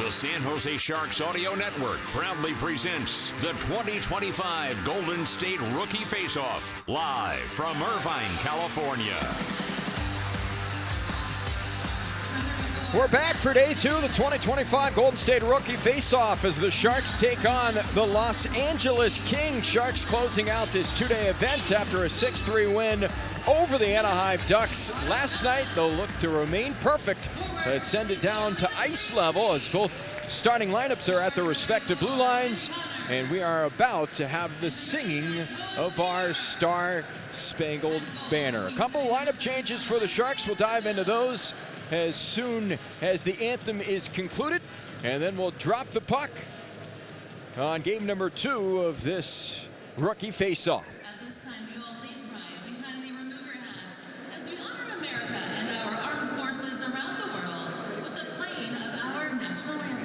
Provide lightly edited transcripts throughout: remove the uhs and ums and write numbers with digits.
The San Jose Sharks Audio Network proudly presents the 2025 Golden State Rookie Faceoff, live from Irvine, California. We're back for day two of the 2025 Golden State Rookie Faceoff as the Sharks take on the Los Angeles Kings. Sharks closing out this two-day event after a 6-3 win over the Anaheim Ducks last night. They'll look to remain perfect, but send it down to ice level as both starting lineups are at their respective blue lines. And we are about to have the singing of our Star-Spangled Banner. A couple lineup changes for the Sharks. We'll dive into those as soon as the anthem is concluded, and then we'll drop the puck on game number 2 of this rookie face-off. At this time, you all please rise and kindly remove your hats as we honor America and our armed forces around the world with the playing of our national anthem.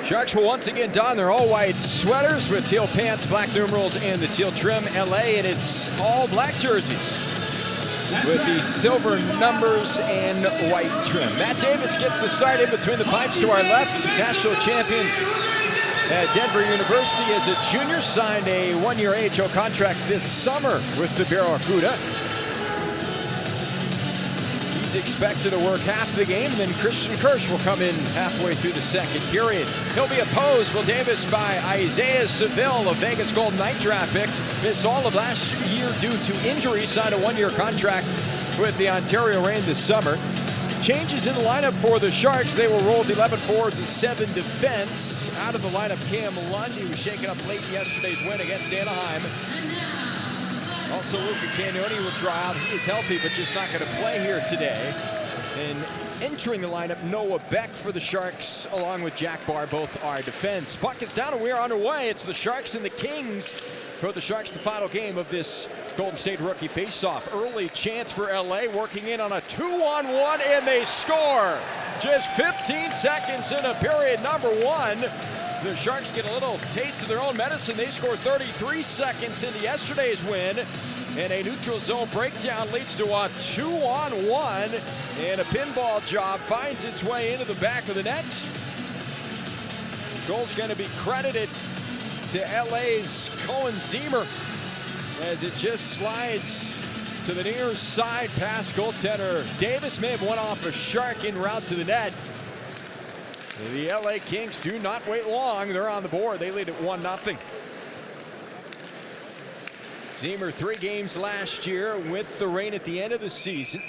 Sharks will once again don their all-white sweaters with teal pants, black numerals, and the teal trim. LA, and it's all black jerseys with the silver numbers and white trim. Matt Davids gets the start in between the pipes to our left. National champion at Denver University as a junior, signed a one-year AHL contract this summer with the Barracuda. Expected to work half the game, and then Christian Kirsch will come in halfway through the second period. He'll be opposed, Will Davis, by Isaiah Seville, a Vegas Golden Knight draft pick. Missed all of last year due to injury, signed a one-year contract with the Ontario Reign this summer. Changes in the lineup for the Sharks. They will roll with 11 forwards and 7 defense. Out of the lineup, Cam Lundy was shaken up late in yesterday's win against Anaheim. Also, Luca Cagnoni will try out. He is healthy, but just not going to play here today. And entering the lineup, Noah Beck for the Sharks, along with Jack Barr, both are defense. Puck is down, and we are underway. It's the Sharks and the Kings. For the Sharks, the final game of this Golden State Rookie Faceoff. Early chance for LA, working in on a 2-on-1, and they score. Just 15 seconds into period number 1. The Sharks get a little taste of their own medicine. They scored 33 seconds into yesterday's win, and a neutral zone breakdown leads to a 2-on-1, and a pinball job finds its way into the back of the net. Goal's going to be credited to LA's Cohen Ziemer as it just slides to the near side past goaltender Davis. May have went off a Shark en route to the net. The LA Kings do not wait long. They're on the board. They lead at 1-0. Ziemer, 3 games last year with the Reign at the end of the season.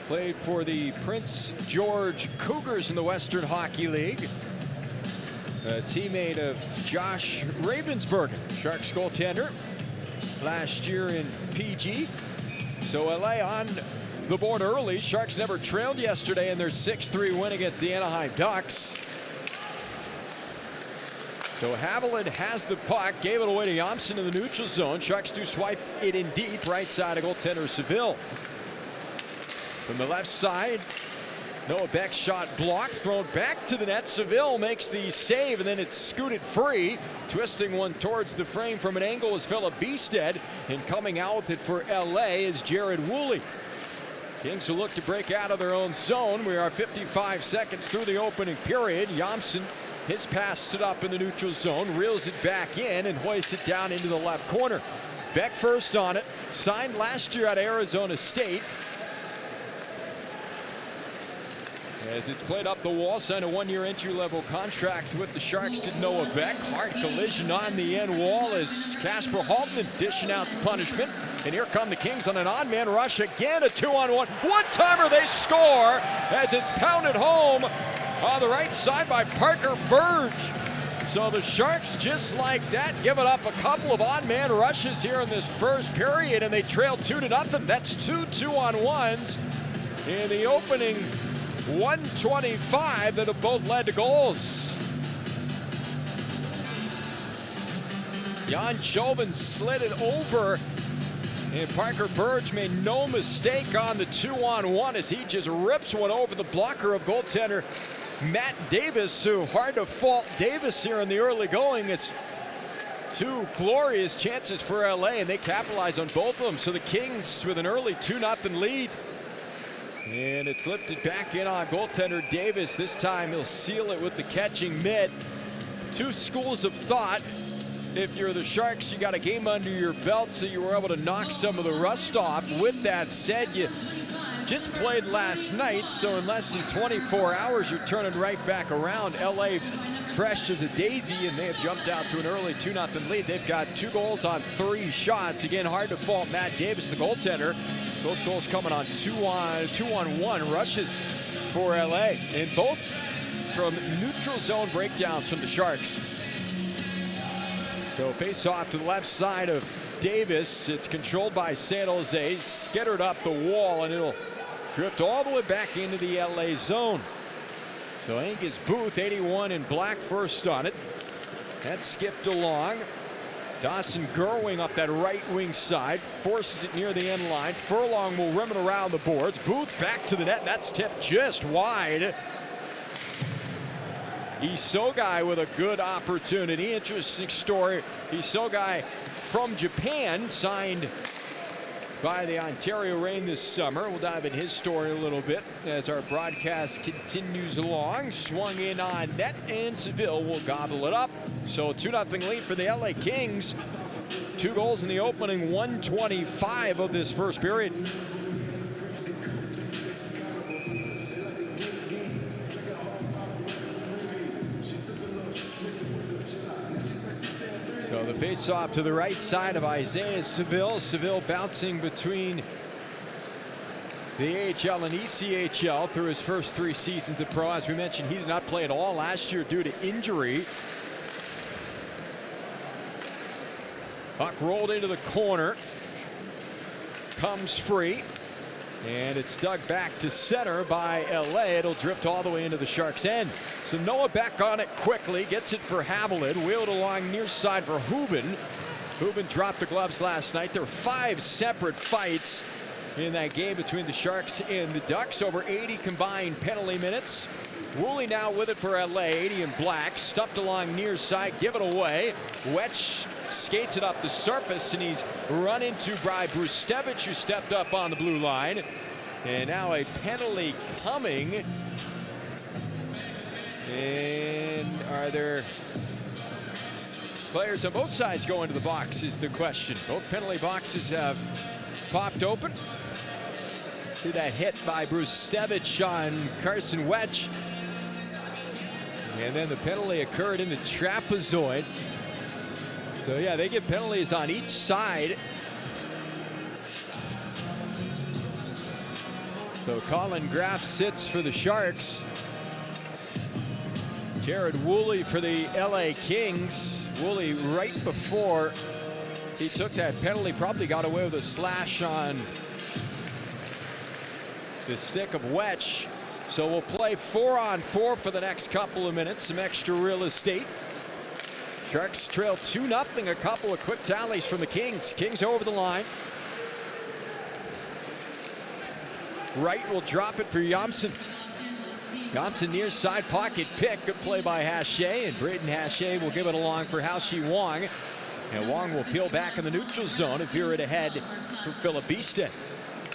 Played for the Prince George Cougars in the Western Hockey League. A teammate of Josh Ravensburger, Sharks goaltender, last year in PG. So LA on the board early. Sharks never trailed yesterday in their 6-3 win against the Anaheim Ducks. So Haviland has the puck, gave it away to Thompson in the neutral zone. Sharks do swipe it in deep, right side of goaltender Seville. From the left side, Noah Beck's shot blocked, thrown back to the net. Seville makes the save, and then it's scooted free. Twisting one towards the frame from an angle is Philip Beestead, and coming out with it for LA is Jared Woolley. Kings will look to break out of their own zone. We are 55 seconds through the opening period. Yamson, his pass stood up in the neutral zone, reels it back in and hoists it down into the left corner. Beck first on it, signed last year out of Arizona State. As it's played up the wall, signed a one-year entry-level contract with the Sharks to Noah Beck. Hard collision on the end wall as Casper Haltman dishing out the punishment. And here come the Kings on an odd-man rush again, a 2-on-1. One-timer, they score as it's pounded home on the right side by Parker Burge. So the Sharks, just like that, giving up a couple of odd-man rushes here in this first period, and they trail 2-0. That's two 2-on-1s in the opening 125 that have both led to goals. Jan Chauvin slid it over, and Parker Burge made no mistake on the 2-on-1 as he just rips one over the blocker of goaltender Matt Davis. So hard to fault Davis here in the early going. It's two glorious chances for LA, and they capitalize on both of them. So the Kings with an early 2-0 lead. And it's lifted back in on goaltender Davis. This time he'll seal it with the catching mitt. Two schools of thought. If you're the Sharks, you got a game under your belt, so you were able to knock some of the rust off. With that said, you just played last night, so in less than 24 hours, you're turning right back around. LA fresh as a daisy, and they have jumped out to an early 2-0 lead. They've got 2 goals on 3 shots. Again, hard to fault Matt Davis, the goaltender. Both goals coming on 2-on-1 rushes for LA, and both from neutral zone breakdowns from the Sharks. So face off to the left side of Davis. It's controlled by San Jose, skittered up the wall, and it'll drift all the way back into the LA zone. So I think it's Booth, 81 in black, first on it. That's skipped along. Dawson Gerwing up that right wing side, forces it near the end line. Furlong will rim it around the boards. Booth back to the net, and that's tipped just wide. Isogai with a good opportunity. Interesting story. Isogai from Japan, signed by the Ontario Reign this summer. We'll dive in his story a little bit as our broadcast continues along. Swung in on net, and Seville will gobble it up. So 2-0 lead for the LA Kings. 2 goals in the opening 125 of this first period. So the face-off to the right side of Isaiah Seville. Seville bouncing between the AHL and ECHL through his first 3 seasons of pro. As we mentioned, he did not play at all last year due to injury. Puck rolled into the corner. Comes free. And it's dug back to center by LA. It'll drift all the way into the Sharks' end. So Noah Beck on it quickly. Gets it for Haviland. Wheeled along near side for Hubin. Hubin dropped the gloves last night. There were 5 separate fights in that game between the Sharks and the Ducks. Over 80 combined penalty minutes. Woolley now with it for LA. 80 in black. Stuffed along near side. Give it away. Wetch skates it up the surface, and he's run into by Brustevich, who stepped up on the blue line. And now a penalty coming. And are there players on both sides going to the box is the question. Both penalty boxes have popped open. See that hit by Brustevich on Carson Wetch. And then the penalty occurred in the trapezoid. So yeah, they get penalties on each side. So Colin Graff sits for the Sharks. Jared Woolley for the LA Kings. Woolley right before he took that penalty probably got away with a slash on the stick of Wetch. So we'll play 4-on-4 for the next couple of minutes. Some extra real estate. Sharks trail 2-0. A couple of quick tallies from the Kings. Kings over the line. Wright will drop it for Yamson. Thompson near side pocket pick. Good play by Hache, and Braden Hache will give it along for Haoxi Wang. And Wang will peel back in the neutral zone and veer it ahead for Philip Biested.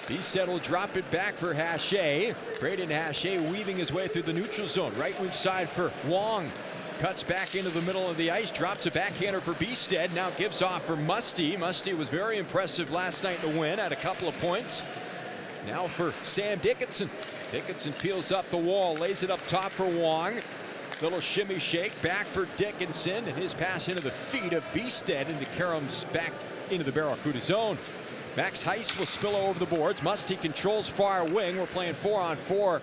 Biested will drop it back for Hache. Braden Hache weaving his way through the neutral zone. Right wing side for Wang. Cuts back into the middle of the ice, drops a backhander for Biested, now gives off for Musty. Musty was very impressive last night in the win, had a couple of points. Now for Sam Dickinson. Dickinson peels up the wall, lays it up top for Wang. Little shimmy shake back for Dickinson, and his pass into the feet of Biested, and the caroms back into the Barracuda zone. Max Heiss will spill over the boards. Musty controls far wing. We're playing 4-on-4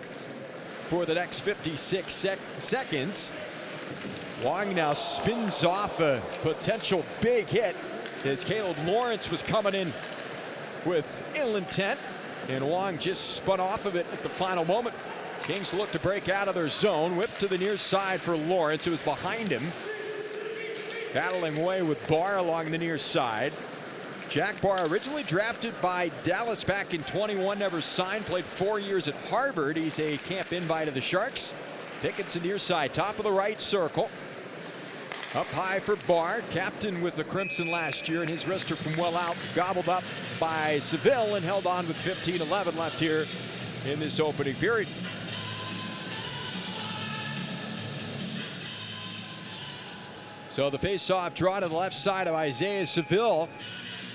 for the next 56 seconds. Wang now spins off a potential big hit as Caleb Lawrence was coming in with ill intent, and Wang just spun off of it at the final moment. Kings look to break out of their zone. Whip to the near side for Lawrence, who was behind him. Battling away with Barr along the near side. Jack Barr, originally drafted by Dallas back in 21, never signed, played 4 years at Harvard. He's a camp invite of the Sharks. Dickinson near side, top of the right circle. Up high for Barr, captain with the Crimson last year, and his wrister from well out, gobbled up by Seville and held on with 15-11 left here in this opening period. So the face-off draw to the left side of Isaiah Seville.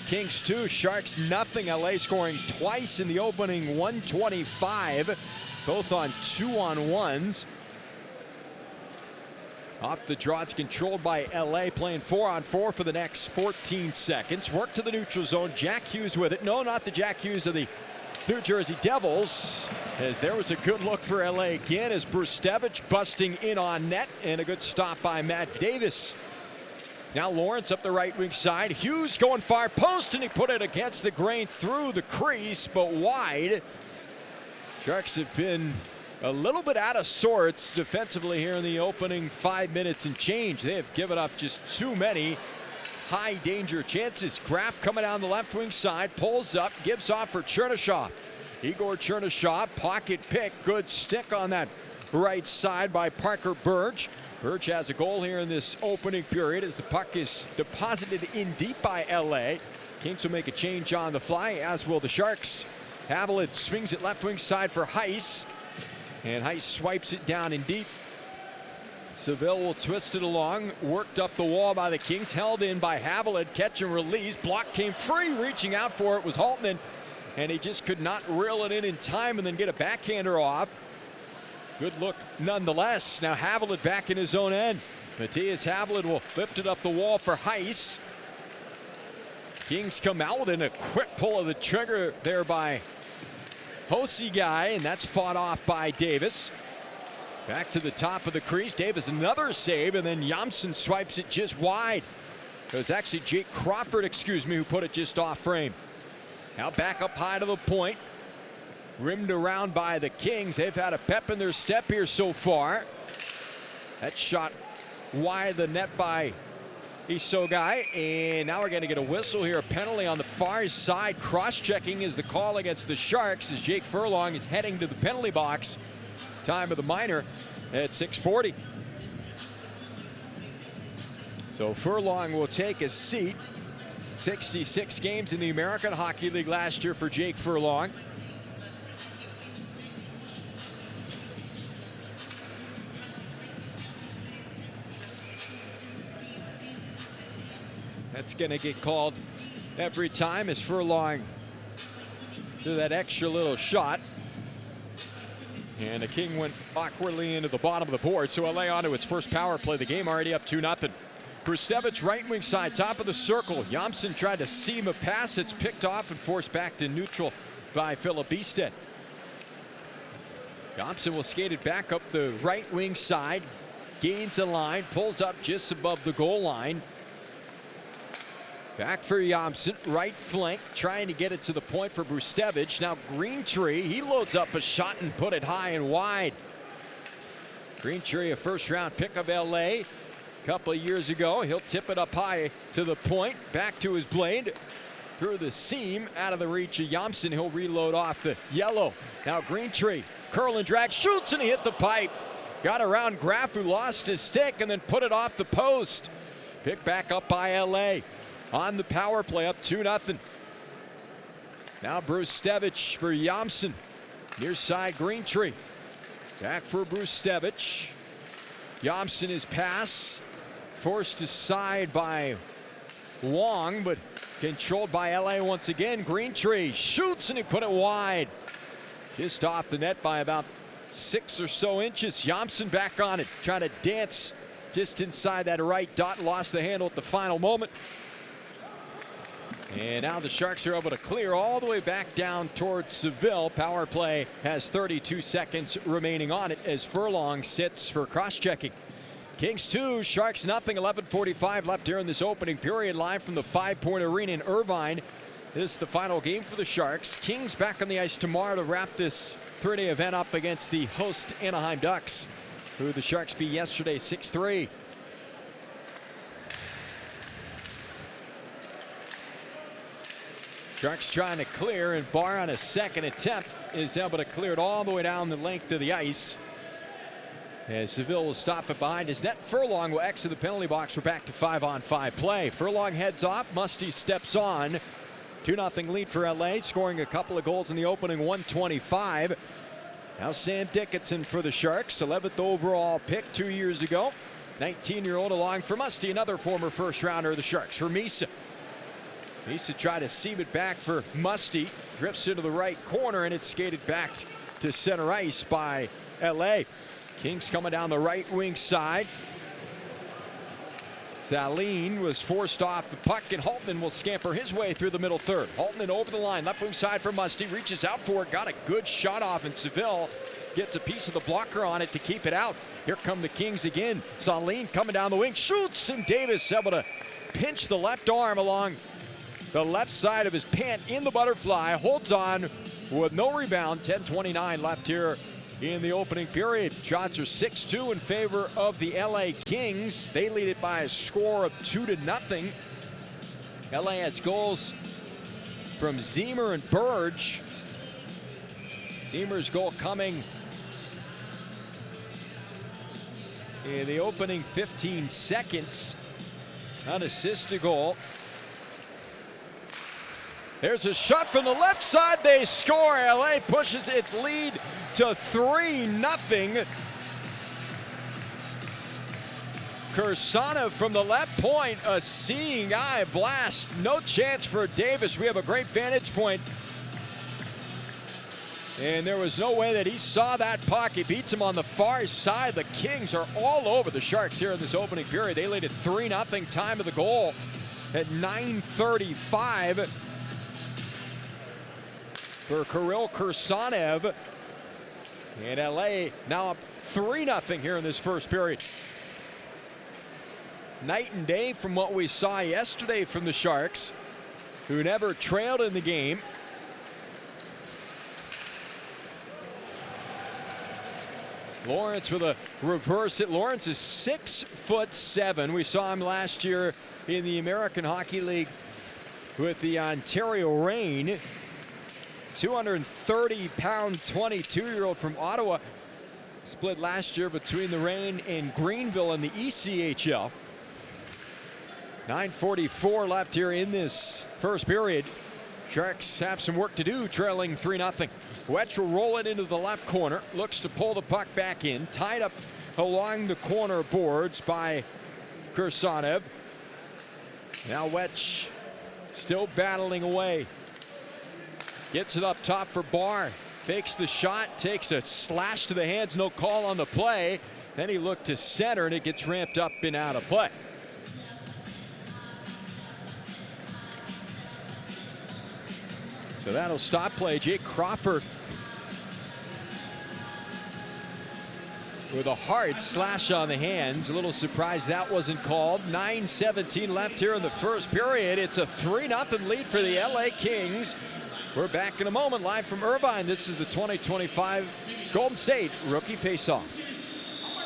Kings 2, Sharks nothing. LA scoring twice in the opening 125, both on 2-on-1s. Off the draw, it's controlled by LA, playing 4-on-4 for the next 14 seconds. Work to the neutral zone. Jack Hughes with it. No, not the Jack Hughes of the New Jersey Devils, as there was a good look for LA again as Brustevich busting in on net, and a good stop by Matt Davis. Now Lawrence up the right wing side. Hughes going far post, and he put it against the grain through the crease, but wide. Sharks have been a little bit out of sorts defensively here in the opening 5 minutes and change. They have given up just too many high danger chances. Graf coming down the left wing side, pulls up, gives off for Chernishaw. Igor Chernishaw, pocket pick, good stick on that right side by Parker Burge. Burge has a goal here in this opening period as the puck is deposited in deep by LA. Kings will make a change on the fly, as will the Sharks. Haviland swings it left wing side for Heiss, and Heiss swipes it down in deep. Seville will twist it along, worked up the wall by the Kings, held in by Haviland, catch and release. Block came free, reaching out for it was Holtman, and he just could not reel it in time and then get a backhander off. Good look nonetheless. Now Haviland back in his own end. Matthias Haviland will lift it up the wall for Heiss. Kings come out with a quick pull of the trigger there by Hosi guy, and that's fought off by Davis. Back to the top of the crease. Davis another save, and then Jamson swipes it just wide. It was actually Jake Crawford, who put it just off frame. Now back up high to the point. Rimmed around by the Kings. They've had a pep in their step here so far. That shot wide the net by Isogai, and now we're going to get a whistle here. A penalty on the far side. Cross-checking is the call against the Sharks as Jake Furlong is heading to the penalty box. Time of the minor at 6:40. So Furlong will take a seat. 66 games in the American Hockey League last year for Jake Furlong. That's going to get called every time as Furlong do that extra little shot. And the King went awkwardly into the bottom of the board, so LA on to its first power play. The game already up 2-0. Brustevich right wing side, top of the circle. Jamson tried to seam a pass. It's picked off and forced back to neutral by Philip Biested. Jamson will skate it back up the right wing side. Gains a line, pulls up just above the goal line. Back for Jamson, right flank, trying to get it to the point for Brustevich. Now Greentree, he loads up a shot and put it high and wide. Greentree, a first-round pick of LA a couple of years ago. He'll tip it up high to the point, back to his blade, through the seam, out of the reach of Jamson. He'll reload off the yellow. Now Greentree curl and drag, shoots, and he hit the pipe. Got around Graff, who lost his stick, and then put it off the post. Picked back up by LA on the power play, up 2-0. Now Brustevich for Yamson. Near side, Greentree. Back for Brustevich. Yamson his pass. Forced aside by Wong, but controlled by LA once again. Greentree shoots, and he put it wide. Just off the net by about 6 or so inches. Yamson back on it, trying to dance just inside that right dot. Lost the handle at the final moment. And now the Sharks are able to clear all the way back down towards Seville. Power play has 32 seconds remaining on it as Furlong sits for cross-checking. Kings 2, Sharks nothing. 11:45 left here in this opening period. Live from the 5 Point Arena in Irvine. This is the final game for the Sharks. Kings back on the ice tomorrow to wrap this 3-day event up against the host Anaheim Ducks, who the Sharks beat yesterday 6-3. Sharks trying to clear, and Barr on a second attempt is able to clear it all the way down the length of the ice. As Seville will stop it behind his net. Furlong will exit the penalty box. We're back to 5-on-5 play. Furlong heads off. Musty steps on. 2-0 lead for LA, scoring a couple of goals in the opening 125. Now Sam Dickinson for the Sharks, 11th overall pick 2 years ago. 19-year-old along for Musty, another former first rounder of the Sharks for Misa. Misa tried to seam it back for Musty. Drifts into the right corner, and it's skated back to center ice by LA. Kings coming down the right wing side. Saline was forced off the puck, and Holtman will scamper his way through the middle third. Holtman over the line, left wing side for Musty, reaches out for it, got a good shot off, and Seville gets a piece of the blocker on it to keep it out. Here come the Kings again. Saline coming down the wing, shoots, and Davis able to pinch the left arm along the left side of his pant in the butterfly, holds on with no rebound. 10:29 left here in the opening period. Shots are 6-2 in favor of the LA Kings. They lead it by a score of 2-0. LA has goals from Zemer and Burge. Zemer's goal coming in the opening 15 seconds. An assist to goal. There's a shot from the left side. They score. LA pushes its lead to 3-0. Kursana from the left point, a seeing eye blast. No chance for Davis. We have a great vantage point. And there was no way that he saw that puck. He beats him on the far side. The Kings are all over the Sharks here in this opening period. They lead at 3-0. Time of the goal at 9:35. For Kirill Kursanev. And LA now up 3-0 here in this first period. Night and day from what we saw yesterday from the Sharks, who never trailed in the game. Lawrence with a reverse hit. Lawrence is 6'7". We saw him last year in the American Hockey League with the Ontario Reign. 230-pound 22-year-old from Ottawa. Split last year between the Reign and Greenville in the ECHL. 9:44 left here in this first period. Sharks have some work to do, trailing 3-0. Wetch will roll it into the left corner. Looks to pull the puck back in. Tied up along the corner boards by Kursanev. Now Wetch still battling away. Gets it up top for Barr. Fakes the shot, takes a slash to the hands, no call on the play. Then he looked to center, and it gets ramped up and out of play. So that'll stop play. Jake Crawford with a hard slash on the hands. A little surprised that wasn't called. 9:17 left here in the first period. It's a 3-0 lead for the LA Kings. We're back in a moment, live from Irvine. This is the 2025 Golden State Rookie Faceoff.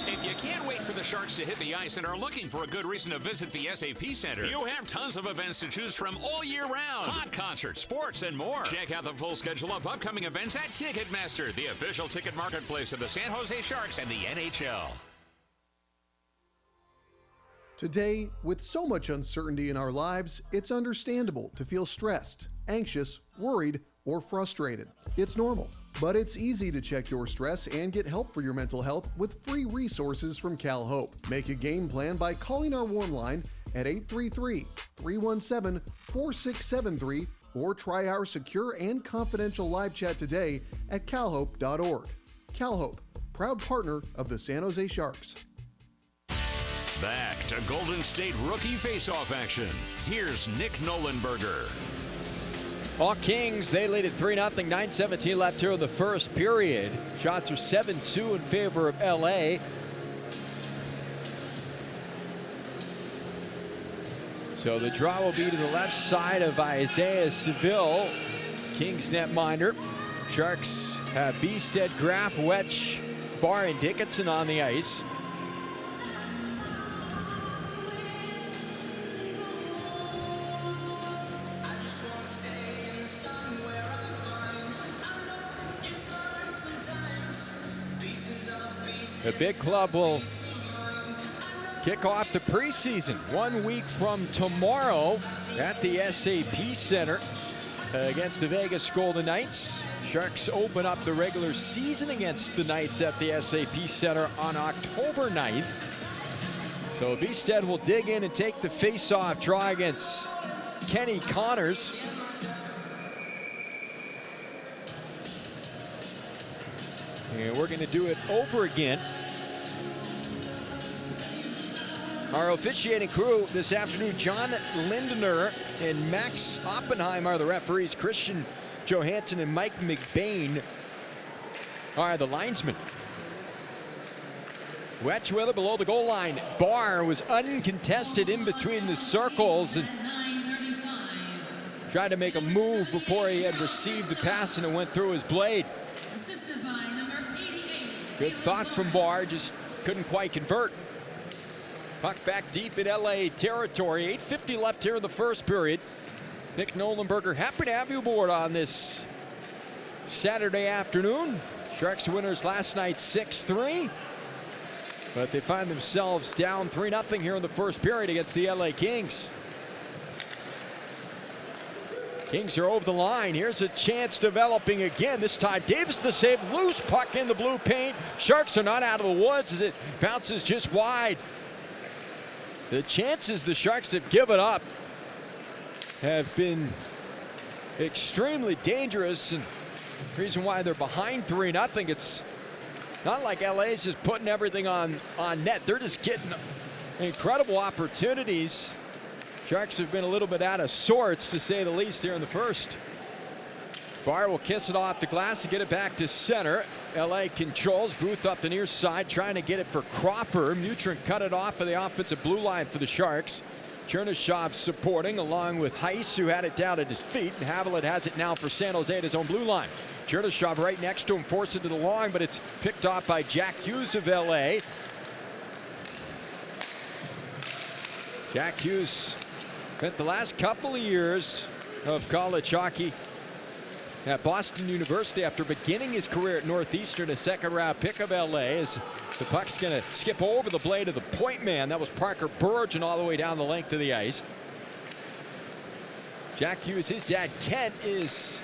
If you can't wait for the Sharks to hit the ice and are looking for a good reason to visit the SAP Center, you have tons of events to choose from all year round. Hot concerts, sports, and more. Check out the full schedule of upcoming events at Ticketmaster, the official ticket marketplace of the San Jose Sharks and the NHL. Today, with so much uncertainty in our lives, it's understandable to feel stressed, anxious, worried, or frustrated. It's normal, but it's easy to check your stress and get help for your mental health with free resources from CalHope. Make a game plan by calling our warm line at 833-317-4673 or try our secure and confidential live chat today at calhope.org. CalHope, proud partner of the San Jose Sharks. Back to Golden State Rookie Faceoff action. Here's Nick Nolenberger. All Kings, they lead at 3-0, 9:17 left here in the first period. Shots are 7-2 in favor of LA. So the draw will be to the left side of Isaiah Seville, Kings netminder. Sharks have Beestead, Graf, Wetch, Barr, and Dickinson on the ice. The big club will kick off the preseason 1 week from tomorrow at the SAP Center against the Vegas Golden Knights. Sharks open up the regular season against the Knights at the SAP Center on October 9th. So Beestead will dig in and take the face-off draw against Kenny Connors. And we're going to do it over again. Our officiating crew this afternoon, John Lindner and Max Oppenheim are the referees. Christian Johansson and Mike McBain are the linesmen. Wetch with it below the goal line. Barr was uncontested in between the circles and tried to make a move before he had received the pass and it went through his blade. Good thought from Barr, just couldn't quite convert. Puck back deep in LA territory. 8:50 left here in the first period. Nick Nolenberger, happy to have you aboard on this Saturday afternoon. Sharks winners last night 6-3. But they find themselves down 3-0 here in the first period against the LA Kings. Kings are over the line. Here's a chance developing again. This time Davis the save. Loose puck in the blue paint. Sharks are not out of the woods as it bounces just wide. The chances the Sharks have given up have been extremely dangerous, and the reason why they're behind 3-0, it's not like LA's just putting everything on net. They're just getting incredible opportunities. Sharks have been a little bit out of sorts, to say the least, here in the first. Barr will kiss it off the glass to get it back to center. LA controls. Booth up the near side, trying to get it for Crawford. Mutrin cut it off of the offensive blue line for the Sharks. Chernyshov supporting, along with Heiss, who had it down at his feet. And Haviland has it now for San Jose at his own blue line. Chernyshov right next to him, forced it to the long, but it's picked off by Jack Hughes of LA. Jack Hughes spent the last couple of years of college hockey at Boston University after beginning his career at Northeastern, a second-round pick of LA. As the puck's going to skip over the blade of the point man. That was Parker Burgeon all the way down the length of the ice. Jack Hughes, his dad Kent, is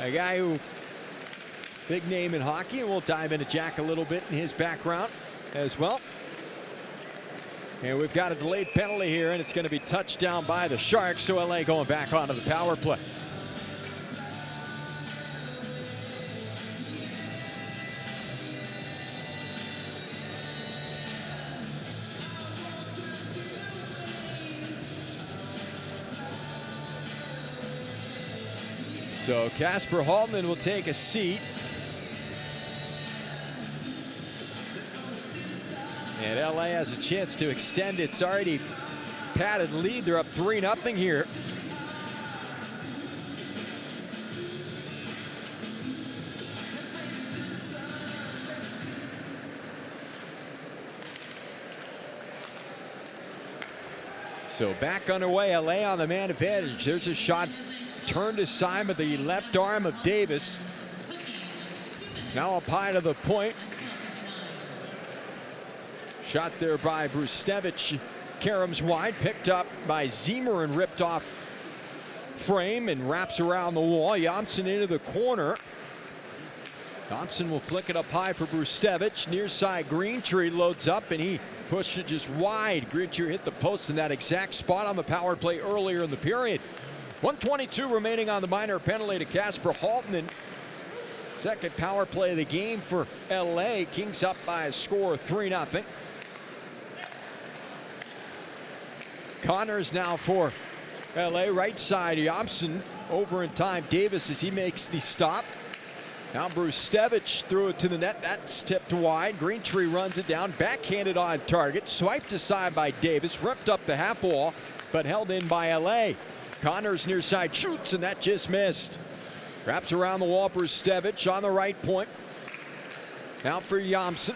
a guy who, big name in hockey, and we'll dive into Jack a little bit in his background as well. And we've got a delayed penalty here, and it's going to be touched down by the Sharks, so LA going back onto the power play. So Casper Hallman will take a seat. And LA has a chance to extend its already padded lead. They're up 3-0 here. So back underway, LA on the man advantage. There's a shot turned aside with the left arm of Davis. Now up high to the point. Shot there by Brustevich. Karam's wide, picked up by Ziemer and ripped off frame and wraps around the wall. Thompson into the corner. Thompson will flick it up high for Brustevich. Near side, Greentree loads up and he pushed it just wide. Greentree hit the post in that exact spot on the power play earlier in the period. 1:22 remaining on the minor penalty to Casper Haltman. Second power play of the game for LA. Kings up by a score of 3-0. Connors now for LA. Right side, Thompson over in time. Davis as he makes the stop. Now Brustevich threw it to the net. That's tipped wide. Greentree runs it down. Backhanded on target. Swiped aside by Davis. Ripped up the half wall, but held in by LA. Connors near side shoots, and that just missed. Wraps around the wall. Brustevich on the right point. Now for Thompson.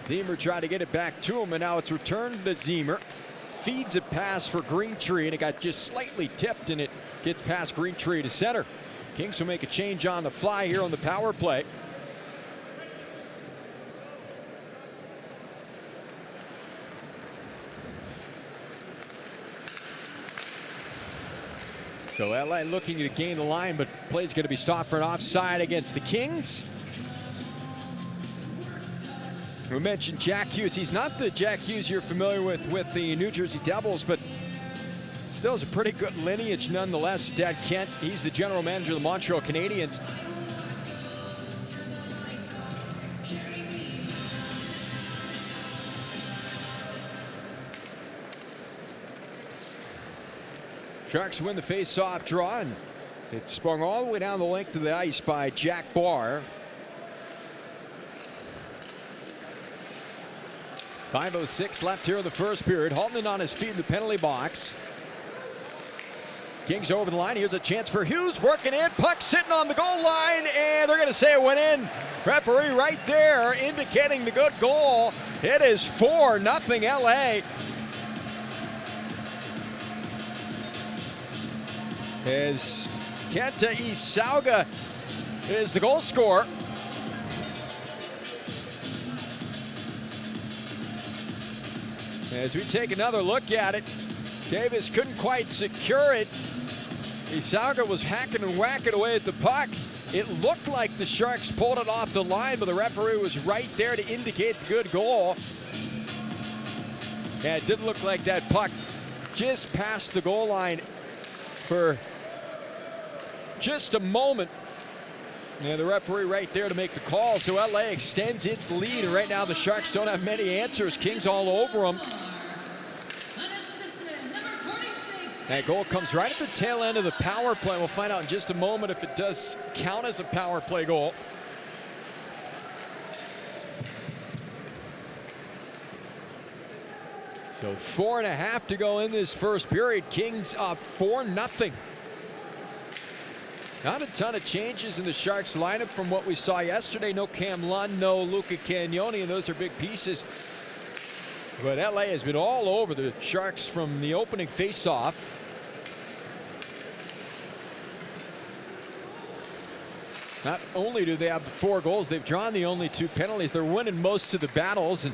Ziemer tried to get it back to him, and now it's returned to Ziemer. Feeds a pass for Greentree, and it got just slightly tipped, and it gets past Greentree to center. Kings will make a change on the fly here on the power play. So LA looking to gain the line, but play's going to be stopped for an offside against the Kings. We mentioned Jack Hughes. He's not the Jack Hughes you're familiar with the New Jersey Devils, but still has a pretty good lineage nonetheless. Dad Kent, he's the general manager of the Montreal Canadiens. Sharks win the face-off draw, and it's sprung all the way down the length of the ice by Jack Barr. 5:06 left here in the first period. Haltman on his feet in the penalty box. Kings over the line. Here's a chance for Hughes, working in. Puck sitting on the goal line, and they're going to say it went in. Referee right there indicating the good goal. It is 4-0 LA. As Kenta Isauga is the goal scorer. As we take another look at it, Davis couldn't quite secure it. Isauga was hacking and whacking away at the puck. It looked like the Sharks pulled it off the line, but the referee was right there to indicate the good goal. And it didn't look like that puck just passed the goal line for just a moment. And the referee right there to make the call. So LA extends its lead, and right now the Sharks don't have many answers. Kings all over them. That goal comes right at the tail end of the power play. We'll find out in just a moment if it does count as a power play goal. So 4.5 to go in this first period. Kings up 4-0. Not a ton of changes in the Sharks lineup from what we saw yesterday. No Cam Lund, no Luca Cagnoni, and those are big pieces. But LA has been all over the Sharks from the opening faceoff. Not only do they have the 4 goals, they've drawn the only 2 penalties. They're winning most of the battles. And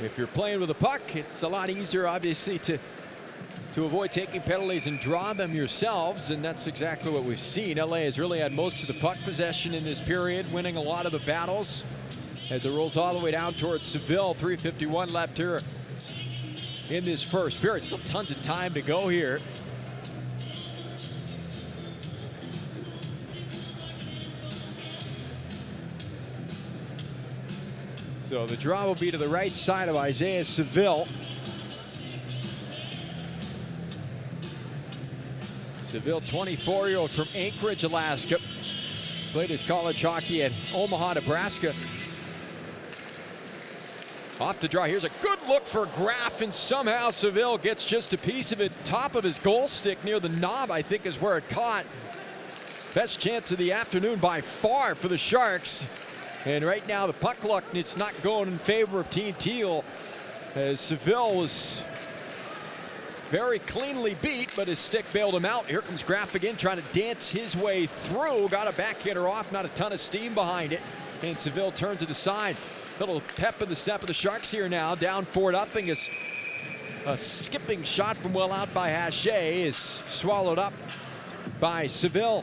if you're playing with a puck, it's a lot easier, obviously, to avoid taking penalties and draw them yourselves, and that's exactly what we've seen. LA has really had most of the puck possession in this period, winning a lot of the battles as it rolls all the way down towards Seville. 3:51 left here in this first period. Still tons of time to go here. So the draw will be to the right side of Isaiah Seville. Seville, 24-year-old from Anchorage, Alaska. Played his college hockey at Omaha, Nebraska. Off the draw. Here's a good look for Graff, and somehow Seville gets just a piece of it. Top of his goal stick near the knob, I think, is where it caught. Best chance of the afternoon by far for the Sharks. And right now the puck luck is not going in favor of Team Teal, as Seville was very cleanly beat, but his stick bailed him out. Here comes Graff again, trying to dance his way through. Got a backhander off, not a ton of steam behind it. And Seville turns it aside. Little pep in the step of the Sharks here now. Down 4-0 as a skipping shot from well out by Haché is swallowed up by Seville.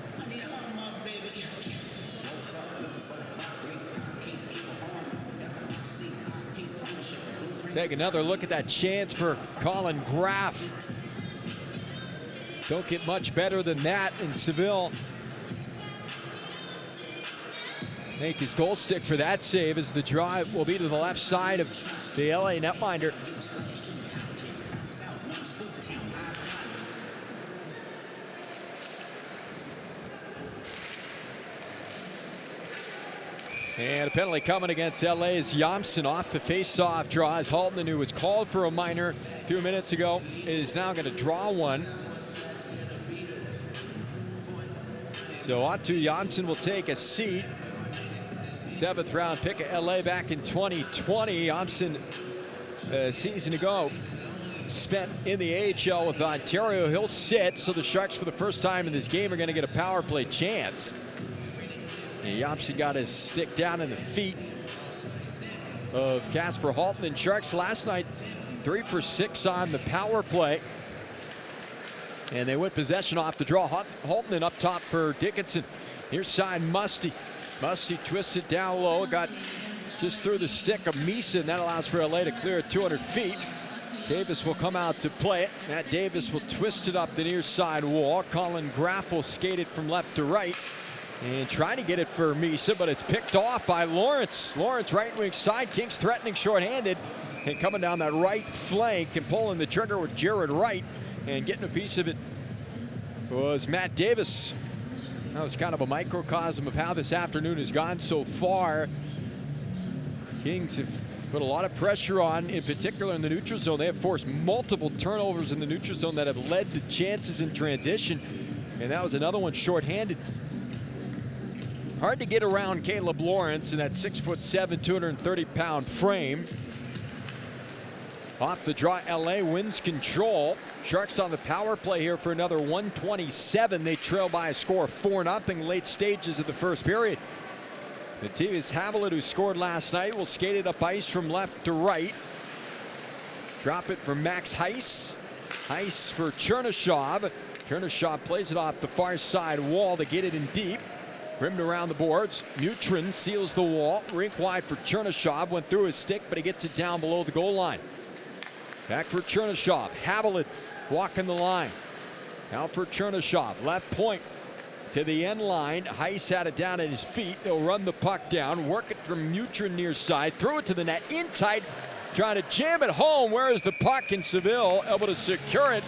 Take another look at that chance for Colin Graff. Don't get much better than that in Seville. Make his goal stick for that save as the drive will be to the left side of the LA netminder. And a penalty coming against LA's Jomsson off the face-off draw as Haltman, who was called for a minor a few minutes ago, is now going to draw one. So Otto Jomsson will take a seat. 7th round pick of LA back in 2020. Jomsson, a season ago, spent in the AHL with Ontario. He'll sit, so the Sharks for the first time in this game are going to get a power play chance. And Jomsson got his stick down in the feet of Casper Haltman. Sharks last night 3 for 6 on the power play. And they went possession off the draw. Haltman up top for Dickinson. Near side, Musty. Musty twists it down low. Got just through the stick of Misa, and that allows for LA to clear at 200 feet. Davis will come out to play it. Matt Davis will twist it up the near side wall. Colin Graff will skate it from left to right. And trying to get it for Misa, but it's picked off by Lawrence. Lawrence right wing side. Kings threatening shorthanded. And coming down that right flank and pulling the trigger with Jared Wright. And getting a piece of it was Matt Davis. That was kind of a microcosm of how this afternoon has gone so far. Kings have put a lot of pressure on, in particular in the neutral zone. They have forced multiple turnovers in the neutral zone that have led to chances in transition. And that was another one shorthanded. Hard to get around Caleb Lawrence in that 6'7", 230-pound frame. Off the draw, LA wins control. Sharks on the power play here for another 127. They trail by a score of 4-0 late stages of the first period. Matthias Havelet, who scored last night, will skate it up ice from left to right. Drop it for Max Heiss. Heiss for Chernyshov. Chernyshov plays it off the far side wall to get it in deep. Rimmed around the boards. Mutrin seals the wall. Rink wide for Chernyshov. Went through his stick, but he gets it down below the goal line. Back for Chernyshov. Havelet walking the line. Now for Chernyshov. Left point to the end line. Heiss had it down at his feet. They'll run the puck down. Work it from Mutrin near side. Throw it to the net. In tight. Trying to jam it home. Where is the puck in Seville? Able to secure it.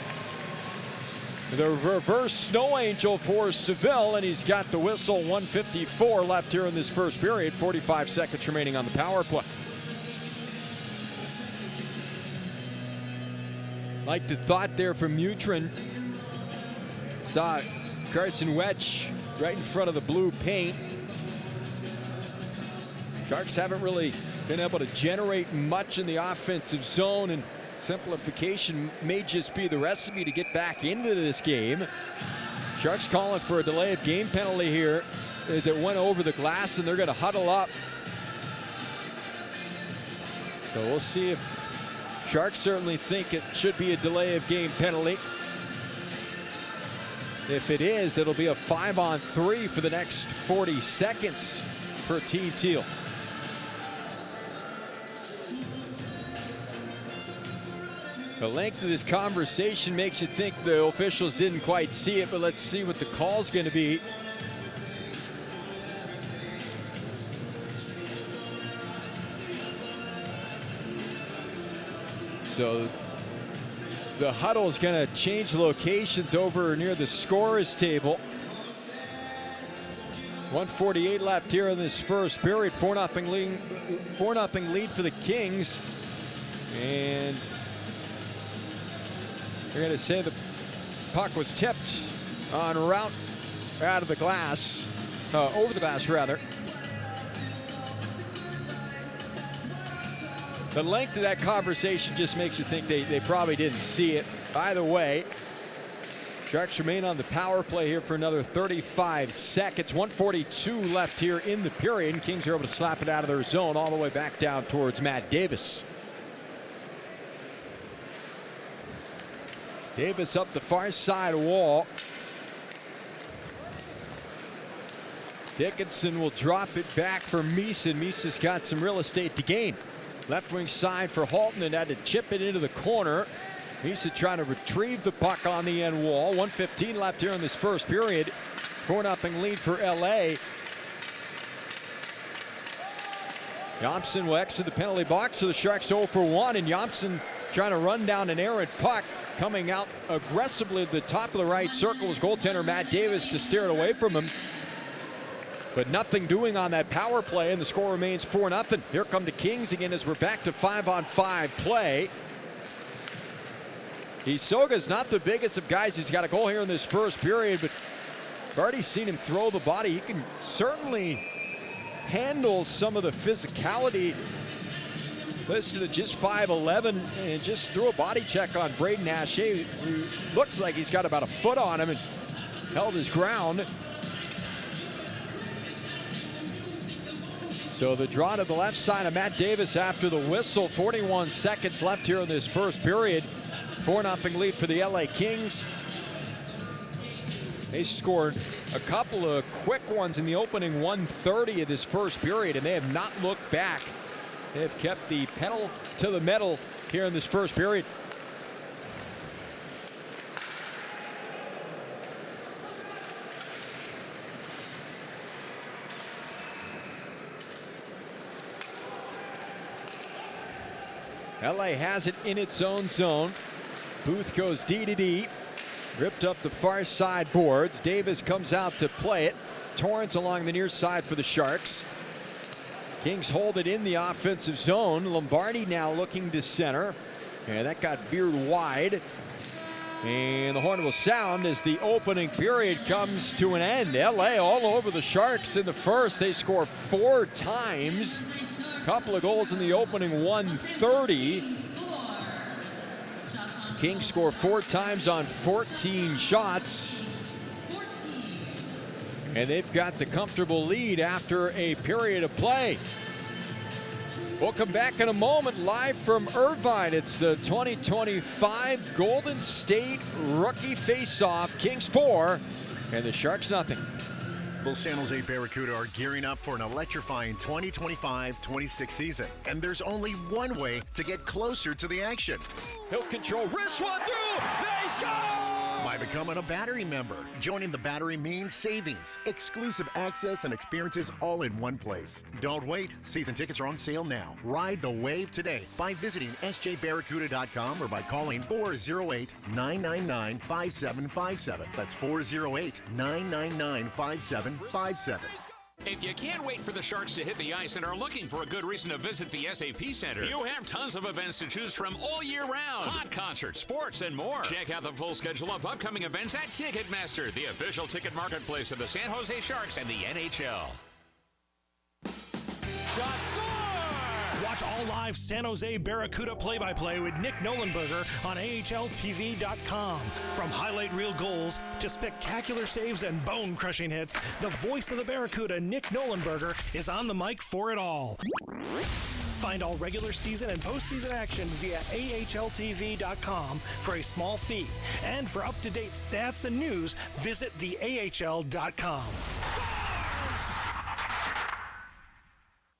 The reverse snow angel for Seville, and he's got the whistle. 1:54 left here in this first period. 45 seconds remaining on the power play. Like the thought there from Mutrin. Saw Carson Wedge right in front of the blue paint. Sharks haven't really been able to generate much in the offensive zone, and simplification may just be the recipe to get back into this game. Sharks calling for a delay of game penalty here as it went over the glass, and they're going to huddle up. So we'll see if Sharks certainly think it should be a delay of game penalty. If it is, it'll be a 5-on-3 for the next 40 seconds for Team Teal. The length of this conversation makes you think the officials didn't quite see it, but let's see what the call's going to be. So the huddle is going to change locations over near the scorer's table. 1:48 left here in this first period. 4-0 lead for the Kings. And they're going to say the puck was tipped en route out of the glass, over the glass rather. The length of that conversation just makes you think they probably didn't see it. Either way, Sharks remain on the power play here for another 35 seconds. 1:42 left here in the period. And Kings are able to slap it out of their zone all the way back down towards Matt Davis. Davis up the far side wall. Dickinson will drop it back for Misa. Misa's got some real estate to gain. Left wing side for Halton and had to chip it into the corner. Misa trying to retrieve the puck on the end wall. 1:15 left here in this first period. 4-0 lead for LA. Johnson will exit the penalty box, so the Sharks 0 for 1, and Johnson trying to run down an errant puck. Coming out aggressively at the top of the right circle was goaltender Matt Davis to steer it away from him. But nothing doing on that power play, and the score remains 4-0. Here come the Kings again as we're back to 5-on-5 play. Isoga's not the biggest of guys. He's got a goal here in this first period, but I've already seen him throw the body. He can certainly handle some of the physicality. Listed at just 5'11", and just threw a body check on Braden Haché, who looks like he's got about a foot on him and held his ground. So the draw to the left side of Matt Davis after the whistle. 41 seconds left here in this first period. 4-0 lead for the LA Kings. They scored a couple of quick ones in the opening 1:30 of this first period, and they have not looked back. They have kept the pedal to the metal here in this first period. LA has it in its own zone. Booth goes D to D. Ripped up the far side boards. Davis comes out to play it. Torrance along the near side for the Sharks. Kings hold it in the offensive zone. Lombardi now looking to center. And that got veered wide. And the horn will sound as the opening period comes to an end. LA all over the Sharks in the first. They score 4 times. Couple of goals in the opening 1:30. Kings score 4 times on 14 shots. And they've got the comfortable lead after a period of play. We'll come back in a moment live from Irvine. It's the 2025 Golden State Rookie Faceoff. Kings 4 and the Sharks nothing. The San Jose Barracuda are gearing up for an electrifying 2025-26 season. And there's only one way to get closer to the action. He'll control, wrist one through, they score! By becoming a Battery member. Joining the Battery means savings, exclusive access, and experiences all in one place. Don't wait. Season tickets are on sale now. Ride the wave today by visiting sjbarracuda.com or by calling 408-999-5757. That's 408-999-5757. If you can't wait for the Sharks to hit the ice and are looking for a good reason to visit the SAP Center, you have tons of events to choose from all year round. Hot concerts, sports, and more. Check out the full schedule of upcoming events at Ticketmaster, the official ticket marketplace of the San Jose Sharks and the NHL. Shot score! Watch all live San Jose Barracuda play-by-play with Nick Nolenberger on AHLTV.com. From highlight reel goals to spectacular saves and bone-crushing hits, the voice of the Barracuda, Nick Nolenberger, is on the mic for it all. Find all regular season and postseason action via AHLTV.com for a small fee. And for up-to-date stats and news, visit theAHL.com.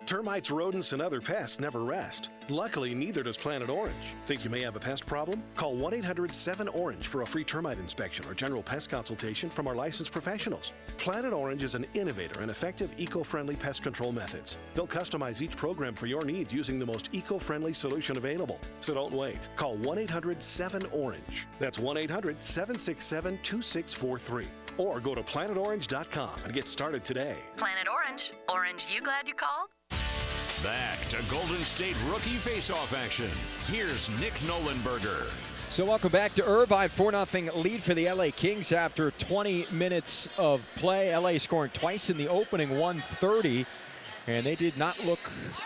Termites, rodents, and other pests never rest. Luckily, neither does Planet Orange. Think you may have a pest problem? Call 1-800-7-ORANGE for a free termite inspection or general pest consultation from our licensed professionals. Planet Orange is an innovator and effective eco-friendly pest control methods. They'll customize each program for your needs using the most eco-friendly solution available. So don't wait. Call 1-800-7-ORANGE. That's 1-800-767-2643. Or go to planetorange.com and get started today. Planet Orange. Orange, you glad you called? Back to Golden State Rookie Faceoff action. Here's Nick Nolenberger. So welcome back to Irvine. 4-0 lead for the LA Kings after 20 minutes of play. LA scoring twice in the opening 1:30. And they did not look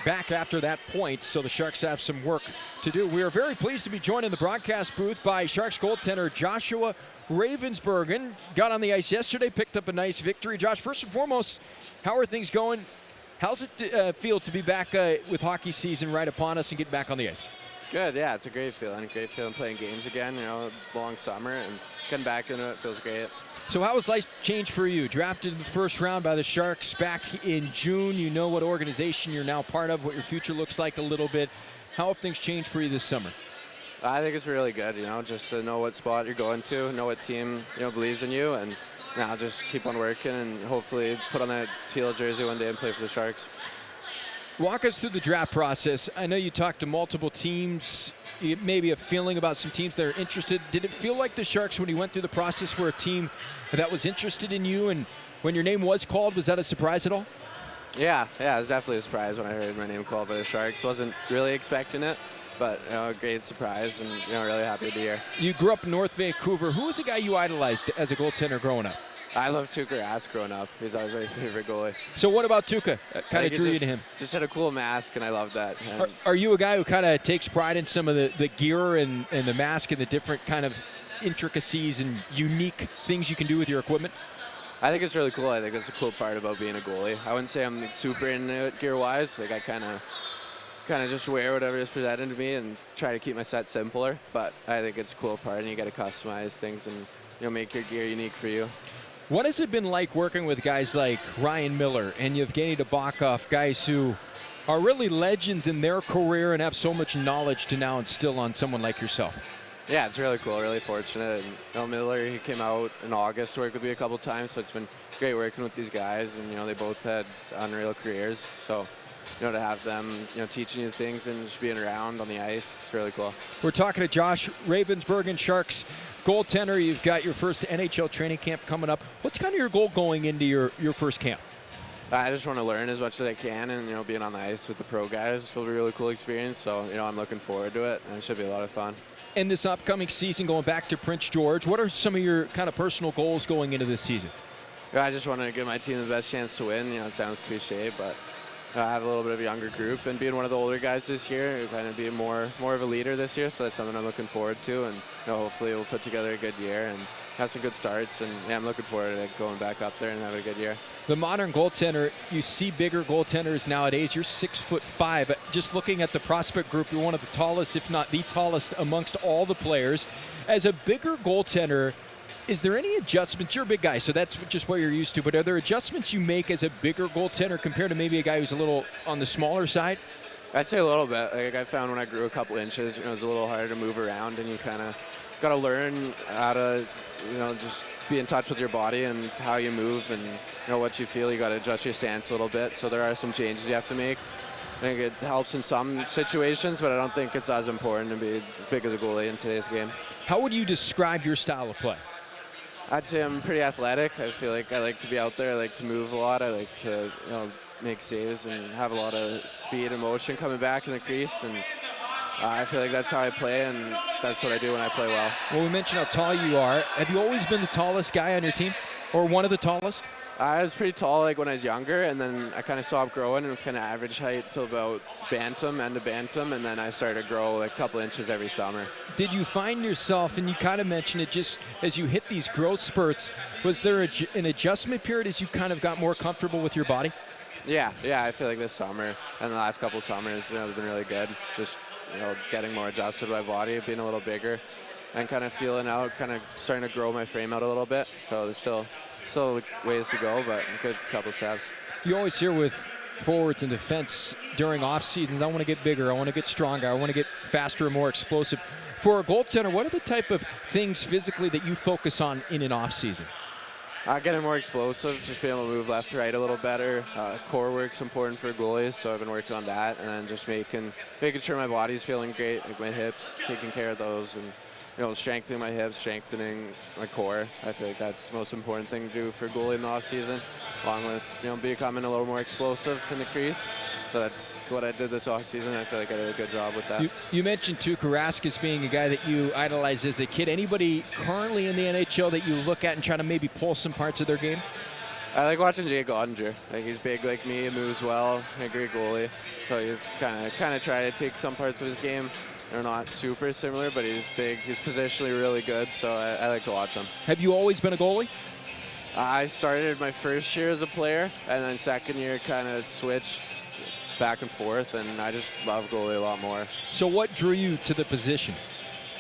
back after that point, so the Sharks have some work to do. We are very pleased to be joined in the broadcast booth by Sharks goaltender Joshua Ravensbergen. Got on the ice yesterday, picked up a nice victory. Josh, first and foremost, how are things going? How's it feel to be back with hockey season right upon us and get back on the ice? Good, yeah, it's a great feeling. Great feeling playing games again, long summer, and getting back into it feels great. So how has life changed for you? Drafted in the first round by the Sharks back in June. You know what organization you're now part of, what your future looks like a little bit. How have things changed for you this summer? I think it's really good, just to know what spot you're going to, know what team, believes in you, and now just keep on working and hopefully put on that teal jersey one day and play for the Sharks. Walk us through the draft process. I know you talked to multiple teams, maybe a feeling about some teams that are interested. Did it feel like the Sharks, when you went through the process, were a team that was interested in you, and when your name was called, was that a surprise at all? Yeah, it was definitely a surprise when I heard my name called by the Sharks. Wasn't really expecting it, but a great surprise, and really happy to be here. You grew up in North Vancouver. Who was the guy you idolized as a goaltender growing up? I loved Tuukka Rask growing up. He's always my favorite goalie. So what about Tuukka? Kind of drew you to him? Just had a cool mask, and I loved that. Are you a guy who kind of takes pride in some of the gear and the mask and the different kind of intricacies and unique things you can do with your equipment? I think it's really cool. I think that's a cool part about being a goalie. I wouldn't say I'm super into it gear-wise. Like, I kind of just wear whatever is presented to me and try to keep my set simpler. But I think it's a cool part, and you got to customize things and make your gear unique for you. What has it been like working with guys like Ryan Miller and Yevgeny Nabokov, guys who are really legends in their career and have so much knowledge to now instill on someone like yourself? Yeah, it's really cool, really fortunate. And Miller, he came out in August to work with me a couple times, so it's been great working with these guys. And they both had unreal careers, so to have them teaching you things and just being around on the ice, it's really cool. We're talking to Josh Ravensbergen, Sharks goaltender. You've got your first NHL training camp coming up. What's kind of your goal going into your first camp? I just want to learn as much as I can, and being on the ice with the pro guys will be a really cool experience. So I'm looking forward to it, and it should be a lot of fun. And this upcoming season, going back to Prince George, what are some of your kind of personal goals going into this season? I just want to give my team the best chance to win. It sounds cliche, but I have a little bit of a younger group, and being one of the older guys this year, kind of being more of a leader this year. So that's something I'm looking forward to, and hopefully we'll put together a good year and have some good starts. And I'm looking forward to going back up there and having a good year. The modern goaltender, you see bigger goaltenders nowadays. You're 6'5". Just looking at the prospect group, you're one of the tallest, if not the tallest, amongst all the players. As a bigger goaltender, is there any adjustments? You're a big guy, so that's just what you're used to. But are there adjustments you make as a bigger goaltender compared to maybe a guy who's a little on the smaller side? I'd say a little bit. Like I found when I grew a couple inches, it was a little harder to move around, and you kind of got to learn how to, just be in touch with your body and how you move and what you feel. You got to adjust your stance a little bit. So there are some changes you have to make. I think it helps in some situations, but I don't think it's as important to be as big as a goalie in today's game. How would you describe your style of play? I'd say I'm pretty athletic. I feel like I like to be out there. I like to move a lot. I like to make saves and have a lot of speed and motion coming back in the crease. And I feel like that's how I play, and that's what I do when I play well. Well, we mentioned how tall you are. Have you always been the tallest guy on your team, or one of the tallest? I was pretty tall when I was younger, and then I kind of stopped growing, and it was kind of average height till about end of bantam, and then I started to grow a couple inches every summer. Did you find yourself, and you kind of mentioned it just as you hit these growth spurts, was there an adjustment period as you kind of got more comfortable with your body? Yeah, I feel like this summer and the last couple summers, they've been really good. Just, getting more adjusted to my body, being a little bigger, and kind of feeling out, kind of starting to grow my frame out a little bit. So there's still ways to go, but a good couple steps. You always hear with forwards and defense during off seasons, I want to get bigger, I want to get stronger, I want to get faster and more explosive. For a goaltender, what are the type of things physically that you focus on in an off season? Getting more explosive, just being able to move left to right a little better. Core work's important for goalies, so I've been working on that, and then just making sure my body's feeling great, like my hips, taking care of those, and strengthening my hips, strengthening my core. I feel like that's the most important thing to do for goalie in the off season, along with becoming a little more explosive in the crease. So that's what I did this offseason. I feel like I did a good job with that. You mentioned Tuukka Rask as being a guy that you idolized as a kid. Anybody currently in the NHL that you look at and try to maybe pull some parts of their game? I like watching Jake Ottinger. Like, he's big like me, moves well, a great goalie. So he's kind of trying to take some parts of his game. They're not super similar, but he's big. He's positionally really good, so I like to watch him. Have you always been a goalie? I started my first year as a player, and then second year kind of switched back and forth, and I just love goalie a lot more. So what drew you to the position?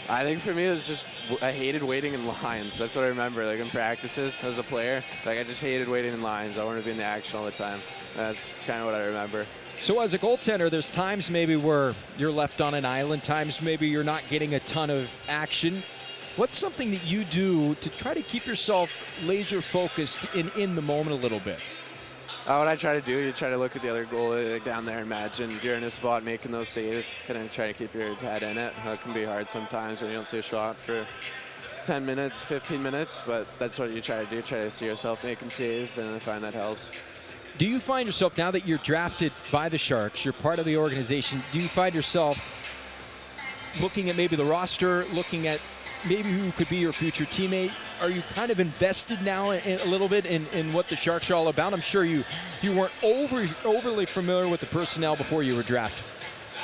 I think for me it was just I hated waiting in lines. That's what I remember. Like in practices as a player, like I just hated waiting in lines. I wanted to be in the action all the time. That's kind of what I remember. So as a goaltender, there's times maybe where you're left on an island, times maybe you're not getting a ton of action. What's something that you do to try to keep yourself laser focused in the moment a little bit? What I try to do, you try to look at the other goalie like down there, imagine you're in a spot making those saves, kind of try to keep your head in it. It can be hard sometimes when you don't see a shot for 10 minutes, 15 minutes, but that's what you try to do, try to see yourself making saves, and I find that helps. Do you find yourself, now that you're drafted by the Sharks, you're part of the organization, do you find yourself looking at maybe the roster, looking at maybe who could be your future teammate? Are you kind of invested now a little bit in what the Sharks are all about? I'm sure you weren't overly familiar with the personnel before you were drafted.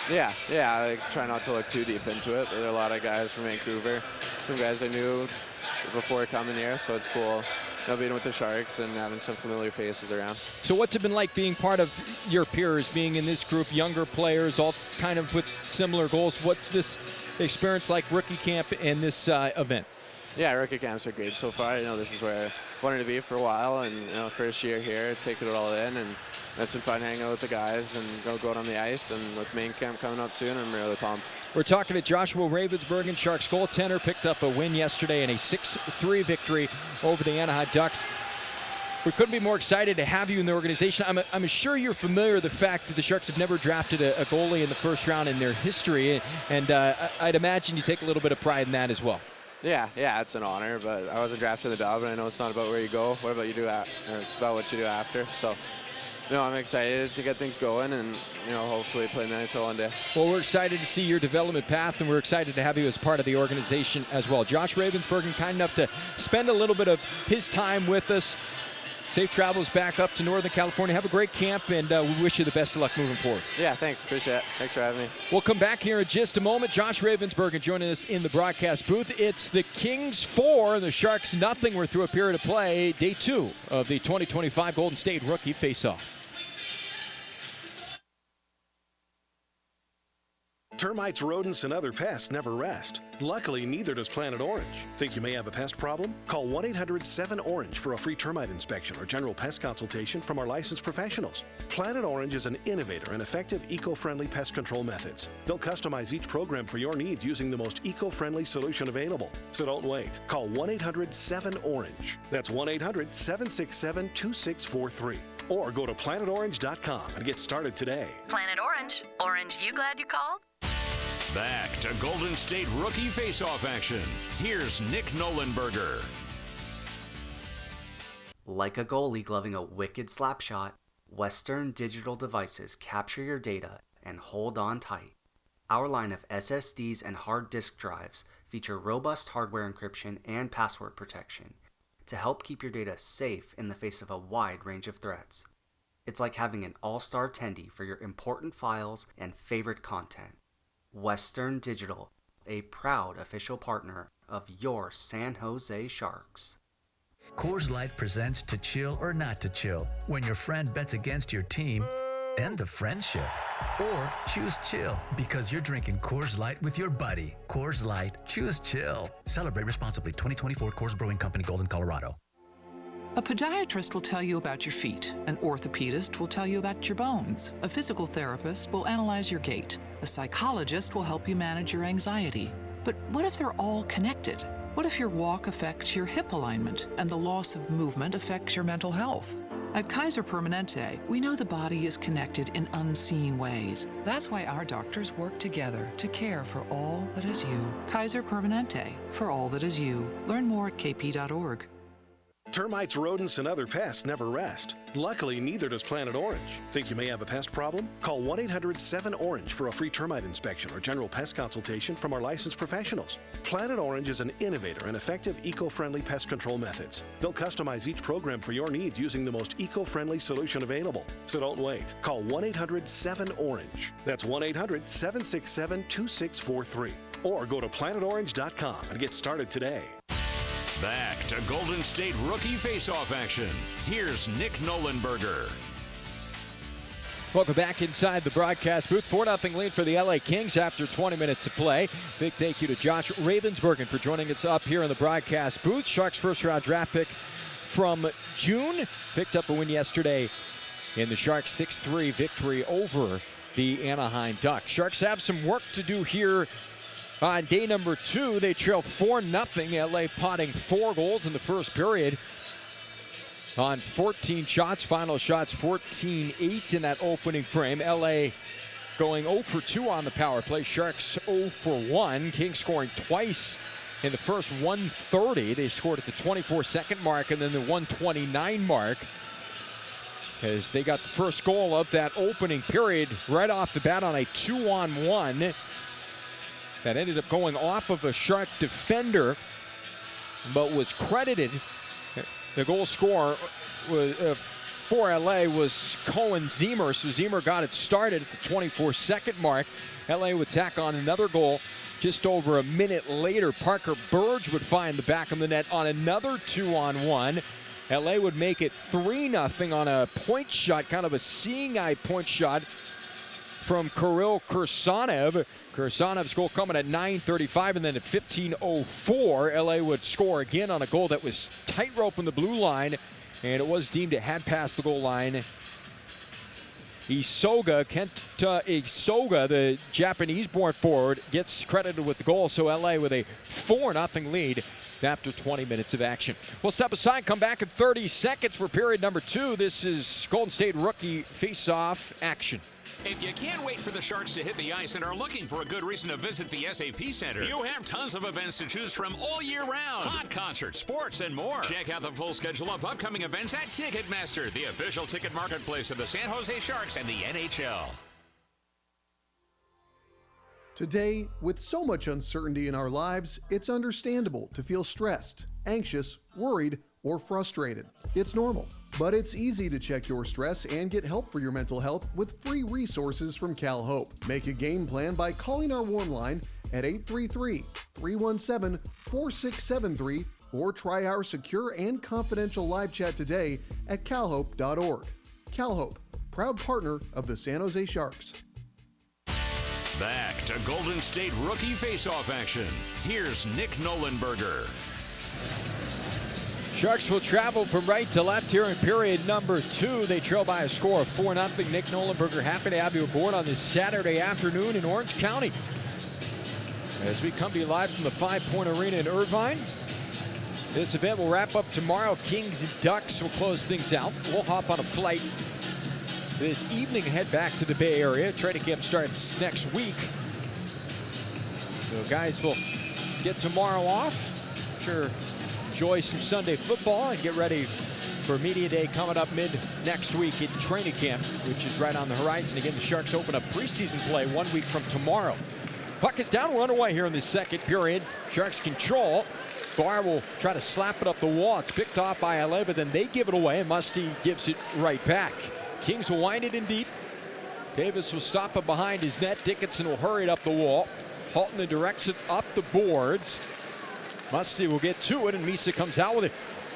Yeah, I try not to look too deep into it. There are a lot of guys from Vancouver, some guys I knew before coming here, so it's cool being with the Sharks and having some familiar faces around. So what's it been like being part of your peers, being in this group, younger players, all kind of with similar goals? What's this experience like, rookie camp and this event? Yeah, rookie camps are great so far. This is where I wanted to be for a while, and first year here, taking it all in, and it's been fun hanging out with the guys and go out on the ice. And with main camp coming up soon, I'm really pumped. We're talking to Joshua Ravensburgen, Sharks goaltender, picked up a win yesterday in a 6-3 victory over the Anaheim Ducks. We couldn't be more excited to have you in the organization. I'm sure you're familiar with the fact that the Sharks have never drafted a goalie in the first round in their history, and I'd imagine you take a little bit of pride in that as well. Yeah, it's an honor, but I wasn't drafted in the Dub, and I know it's not about where you go. What about you do it's about what you do after. So, I'm excited to get things going and, hopefully play in the NHL one day. Well, we're excited to see your development path, and we're excited to have you as part of the organization as well. Josh Ravensburgen, kind enough to spend a little bit of his time with us. Safe travels back up to Northern California. Have a great camp, and we wish you the best of luck moving forward. Yeah, thanks. Appreciate it. Thanks for having me. We'll come back here in just a moment. Josh Ravensburgen joining us in the broadcast booth. It's the Kings 4 and the Sharks nothing. We're through a period of play, day 2 of the 2025 Golden State Rookie Faceoff. Termites, rodents, and other pests never rest. Luckily, neither does Planet Orange. Think you may have a pest problem? Call 1-800-7-ORANGE for a free termite inspection or general pest consultation from our licensed professionals. Planet Orange is an innovator and effective eco-friendly pest control methods. They'll customize each program for your needs using the most eco-friendly solution available. So don't wait. Call 1-800-7-ORANGE. That's 1-800-767-2643. Or go to planetorange.com and get started today. Planet Orange. Orange, you glad you called? Back to Golden State Rookie Faceoff action. Here's Nick Nolenberger. Like a goalie gloving a wicked slap shot, Western Digital devices capture your data and hold on tight. Our line of SSDs and hard disk drives feature robust hardware encryption and password protection to help keep your data safe in the face of a wide range of threats. It's like having an all-star tendy for your important files and favorite content. Western Digital, a proud official partner of your San Jose Sharks. Coors Light presents To Chill or Not to Chill, when your friend bets against your team and the friendship. Or choose chill because you're drinking Coors Light with your buddy. Coors Light, choose chill. Celebrate responsibly. 2024 Coors Brewing Company, Golden, Colorado. A podiatrist will tell you about your feet. An orthopedist will tell you about your bones. A physical therapist will analyze your gait. A psychologist will help you manage your anxiety. But what if they're all connected? What if your walk affects your hip alignment and the loss of movement affects your mental health? At Kaiser Permanente, we know the body is connected in unseen ways. That's why our doctors work together to care for all that is you. Kaiser Permanente, for all that is you. Learn more at kp.org. Termites, rodents, and other pests never rest. Luckily, neither does Planet Orange. Think you may have a pest problem? Call 1-800-7-ORANGE for a free termite inspection or general pest consultation from our licensed professionals. Planet Orange is an innovator in effective eco-friendly pest control methods. They'll customize each program for your needs using the most eco-friendly solution available. So don't wait. Call 1-800-7-ORANGE. That's 1-800-767-2643. Or go to planetorange.com and get started today. Back to Golden State Rookie Faceoff action. Here's Nick Nolenberger. Welcome back inside the broadcast booth. 4-0 lead for the LA Kings after 20 minutes of play. Big thank you to Josh Ravensbergen for joining us up here in the broadcast booth. Sharks first-round draft pick from June. Picked up a win yesterday in the Sharks' 6-3 victory over the Anaheim Ducks. Sharks have some work to do here on day number 2. They trail 4-0. LA potting 4 goals in the first period on 14 shots. Final shots 14-8 in that opening frame. LA going 0 for 2 on the power play. Sharks 0 for 1. Kings scoring twice in the first 1:30. They scored at the 24-second mark and then the 1:29 mark, as they got the first goal of that opening period right off the bat on a 2-on-1. That ended up going off of a Shark defender, but was credited. The goal scorer was, for LA was Cohen Zemer, so Zemer got it started at the 24-second mark. LA would tack on another goal just over a minute later. Parker Burge would find the back of the net on another 2-on-1. LA would make it 3-0 on a point shot, kind of a seeing-eye point shot from Kirill Kirsanev. Kirsanev's goal coming at 9:35, and then at 15:04, LA would score again on a goal that was tightrope in the blue line, and it was deemed it had passed the goal line. Kent Isoga, the Japanese-born forward, gets credited with the goal, so LA with a 4-0 lead after 20 minutes of action. We'll step aside, come back in 30 seconds for period number 2. This is Golden State Rookie Faceoff action. If you can't wait for the Sharks to hit the ice and are looking for a good reason to visit the SAP Center, you have tons of events to choose from all year round. Hot concerts, sports, and more. Check out the full schedule of upcoming events at Ticketmaster, the official ticket marketplace of the San Jose Sharks and the NHL. Today, with so much uncertainty in our lives, it's understandable to feel stressed, anxious, worried, or frustrated. It's normal, but it's easy to check your stress and get help for your mental health with free resources from Cal Hope. Make a game plan by calling our warm line at 833-317-4673 or try our secure and confidential live chat today at calhope.org. Cal Hope, proud partner of the San Jose Sharks. Back to Golden State Rookie Faceoff action. Here's Nick Nolenberger. Sharks will travel from right to left here in period number 2. They trail by a score of 4-0. Nick Nolenberger, happy to have you aboard on this Saturday afternoon in Orange County, as we come to you live from the 5 Point Arena in Irvine. This event will wrap up tomorrow. Kings and Ducks will close things out. We'll hop on a flight this evening and head back to the Bay Area. Training camp starts next week, so guys will get tomorrow off. Sure. Enjoy some Sunday football and get ready for Media Day coming up mid next week in training camp, which is right on the horizon. Again, the Sharks open up preseason play 1 week from tomorrow. Puck is down, run away here in the second period. Sharks control. Barr will try to slap it up the wall. It's picked off by LA, but then they give it away, and Musty gives it right back. Kings will wind it in deep. Davis will stop it behind his net. Dickinson will hurry it up the wall. Halton directs it up the boards. Musty will get to it, and Misa comes out with it.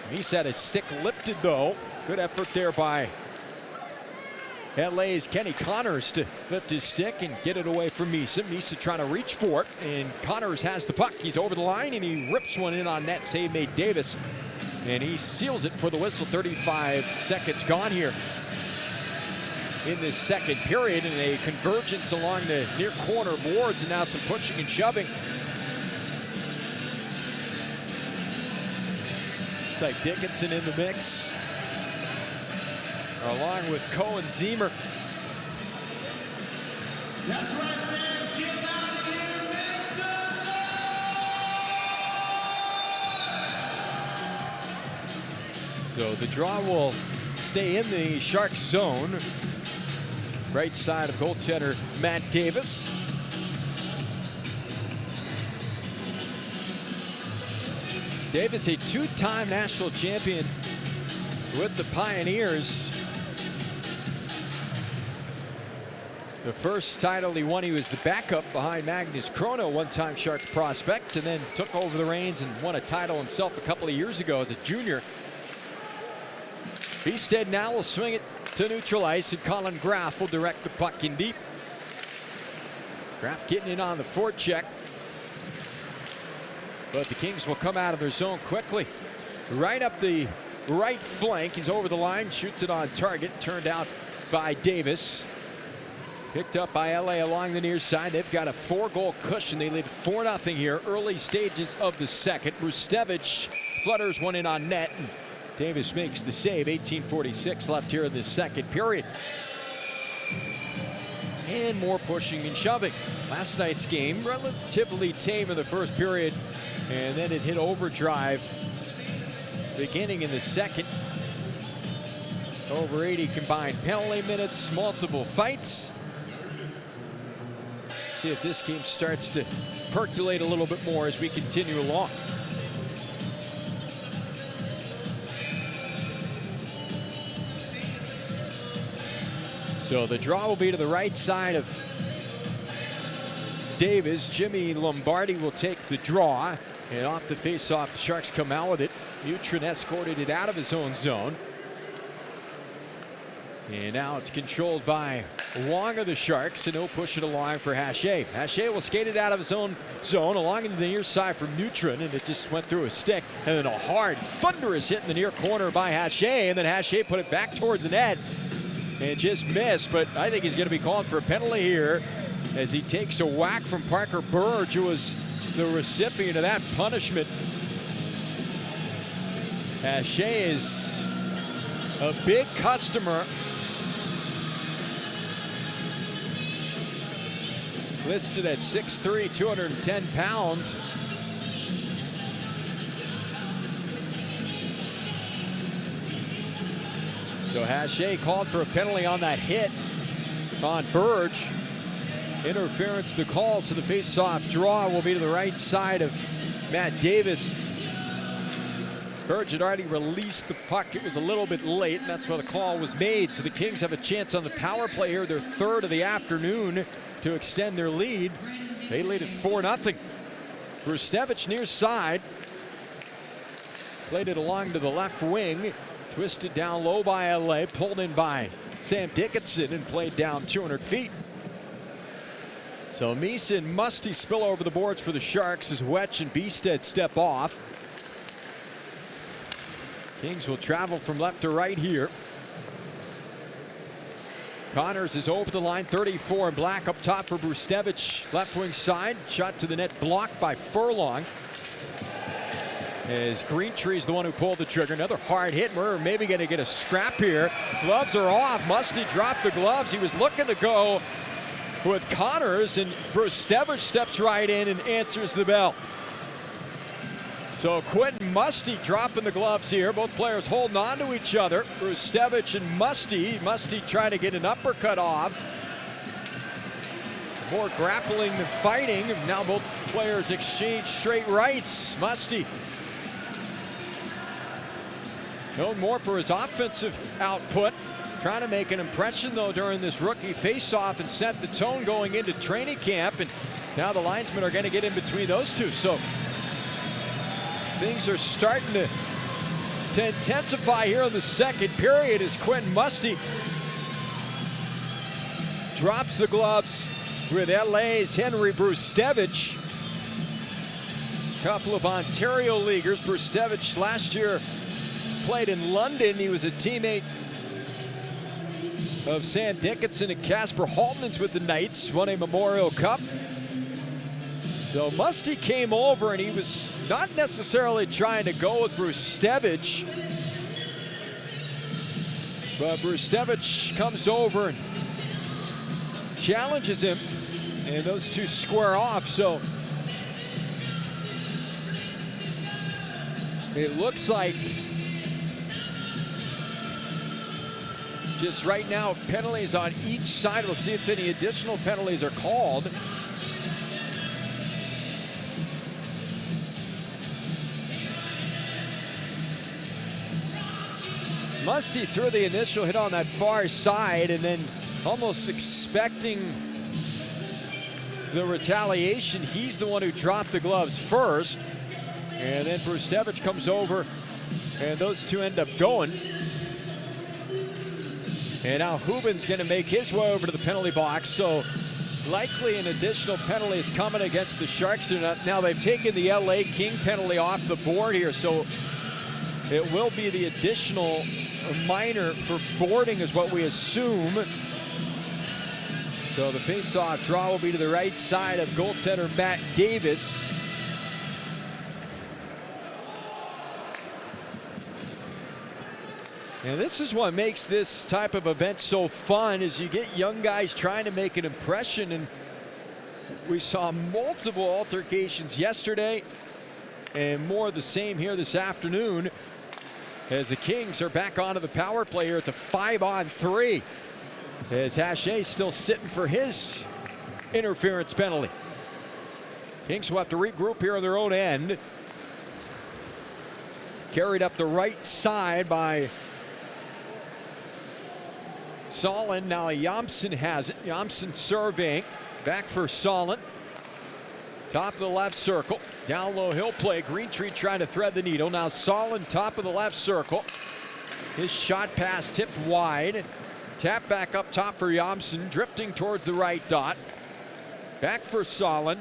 Misa had his stick lifted, though. Good effort there by LA's Kenny Connors to lift his stick and get it away from Misa. Misa trying to reach for it, and Connors has the puck. He's over the line, and he rips one in on net. Save made Davis, and he seals it for the whistle. 35 seconds gone here in this second period, and a convergence along the near corner boards, and now some pushing and shoving. It's like Dickinson in the mix, along with Cohen Zemer. That's right, fans. Get out of here. Make some noise. So the draw will stay in the Sharks zone. Right side of goaltender Matt Davis. Davis, a two-time national champion with the Pioneers. The first title he won, he was the backup behind Magnus Chrono, one-time Sharks prospect, and then took over the reins and won a title himself a couple of years ago as a junior. Beasted now will swing it to neutral ice, and Colin Graff will direct the puck in deep. Graff getting in on the forecheck. But the Kings will come out of their zone quickly. Right up the right flank. He's over the line, shoots it on target, turned out by Davis. Picked up by LA along the near side. They've got a 4-goal cushion. They lead 4-0 here, early stages of the second. Brustevich flutters one in on net. And Davis makes the save. 18:46 left here in the second period. And more pushing and shoving. Last night's game, relatively tame in the first period. And then it hit overdrive beginning in the second. Over 80 combined penalty minutes, multiple fights. See if this game starts to percolate a little bit more as we continue along. So the draw will be to the right side of Davis. Jimmy Lombardi will take the draw. And off the face-off, the Sharks come out with it. Neutron escorted it out of his own zone. And now it's controlled by Wong of the Sharks, and he'll push it along for Haché. Haché will skate it out of his own zone along into the near side from Neutron, and it just went through a stick. And then a hard, thunderous hit in the near corner by Haché, and then Haché put it back towards the net and just missed. But I think he's going to be called for a penalty here as he takes a whack from Parker Burge, who was the recipient of that punishment. Haché is a big customer. Listed at 6'3", 210 pounds. So Haché called for a penalty on that hit on Burge. Interference the call, so the face-off draw will be to the right side of Matt Davis. Burge had already released the puck. It was a little bit late, and that's why the call was made. So the Kings have a chance on the power play here, their third of the afternoon, to extend their lead. They lead at 4-0. Brustevich near side. Played it along to the left wing. Twisted down low by LA. Pulled in by Sam Dickinson and played down 200 feet. So Misa and Musty spill over the boards for the Sharks as Wetch and Beasted step off. Kings will travel from left to right here. Connors is over the line, 34 in black up top for Brustevich. Left wing side, shot to the net blocked by Furlong. As Greentree's the one who pulled the trigger. Another hard hit. We're maybe going to get a scrap here. Gloves are off. Musty dropped the gloves. He was looking to go with Connors, and Brustevich steps right in and answers the bell. So Quentin Musty dropping the gloves here. Both players holding on to each other. Brustevich and Musty. Musty trying to get an uppercut off. More grappling than fighting. Now both players exchange straight rights. Musty known more for his offensive output. Trying to make an impression, though, during this rookie face-off and set the tone going into training camp. And now the linesmen are going to get in between those two. So things are starting to intensify here in the second period as Quentin Musty drops the gloves with LA's Henry Brustevich. A couple of Ontario leaguers. Brustevich last year played in London. He was a teammate of Sam Dickinson and Casper Haltman's with the Knights, won a Memorial Cup. So Musty came over, and he was not necessarily trying to go with Brustevich, but Brustevich comes over and challenges him, and those two square off. So it looks like Just right now, penalties on each side. We'll see if any additional penalties are called. Musty threw the initial hit on that far side, and then almost expecting the retaliation, he's the one who dropped the gloves first. And then Brustevich comes over, and those two end up going. And now Hubin's going to make his way over to the penalty box. So likely an additional penalty is coming against the Sharks. Now they've taken the LA King penalty off the board here. So it will be the additional minor for boarding is what we assume. So the face-off draw will be to the right side of goaltender Matt Davis. And this is what makes this type of event so fun, is you get young guys trying to make an impression, and we saw multiple altercations yesterday and more of the same here this afternoon as the Kings are back onto the power play here. It's a 5-on-3 as Haché still sitting for his interference penalty. Kings will have to regroup here on their own end. Carried up the right side by Solin. Now Jamson has it. Jamson surveying. Back for Solin. Top of the left circle. Down low, he'll play. Greentree trying to thread the needle. Now Solin, top of the left circle. His shot pass tipped wide. Tap back up top for Jamson. Drifting towards the right dot. Back for Solin.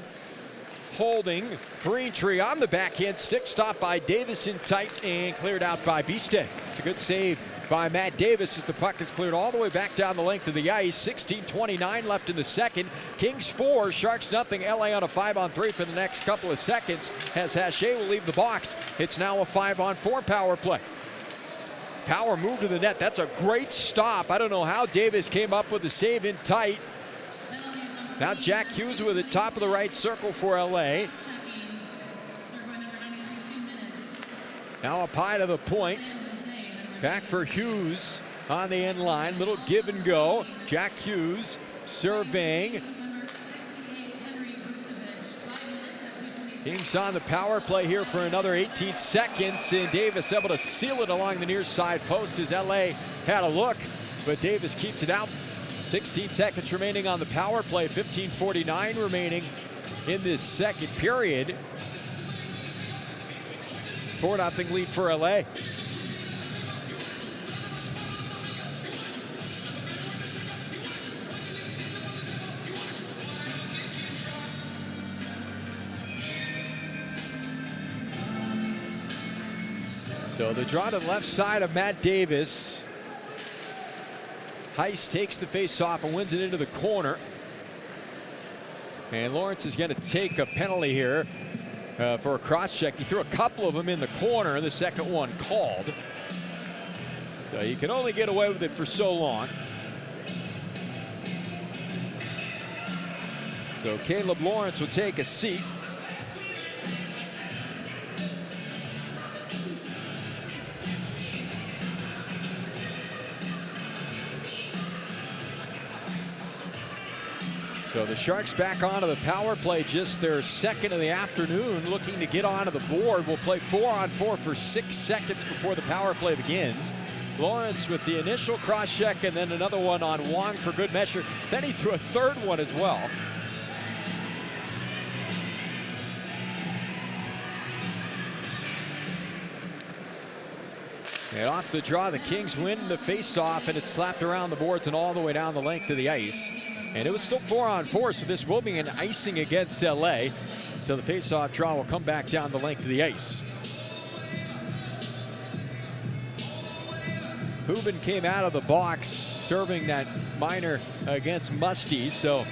Holding. Greentree on the backhand stick. Stopped by Davis in tight and cleared out by Bistad. It's a good save by Matt Davis as the puck is cleared all the way back down the length of the ice. 16:29 left in the second. Kings 4, Sharks nothing. LA on a 5-on-3 for the next couple of seconds as Haché will leave the box. It's now a 5-on-4 power play. Power move to the net. That's a great stop. I don't know how Davis came up with the save in tight. Now Jack Hughes with it, top of the right circle for LA. Now up high to the point. Back for Hughes on the end line. Little give and go. Jack Hughes surveying. Kings on the power play here for another 18 seconds. And Davis able to seal it along the near side post as LA had a look. But Davis keeps it out. 16 seconds remaining on the power play. 15:49 remaining in this second period. 4-0 lead for LA. So the draw to the left side of Matt Davis. Heist takes the face-off and wins it into the corner. And Lawrence is going to take a penalty here for a cross-check. He threw a couple of them in the corner, the second one called. So you can only get away with it for so long. So Caleb Lawrence will take a seat. So the Sharks back onto the power play, just their second of the afternoon, looking to get onto the board. We'll play 4-on-4 for 6 seconds before the power play begins. Lawrence with the initial cross check and then another one on Wong for good measure. Then he threw a third one as well. And off the draw, the Kings win the face-off, and it's slapped around the boards and all the way down the length of the ice. And it was still 4-on-4, so this will be an icing against LA. So the face-off draw will come back down the length of the ice. Hubin came out of the box, serving that minor against Musty. So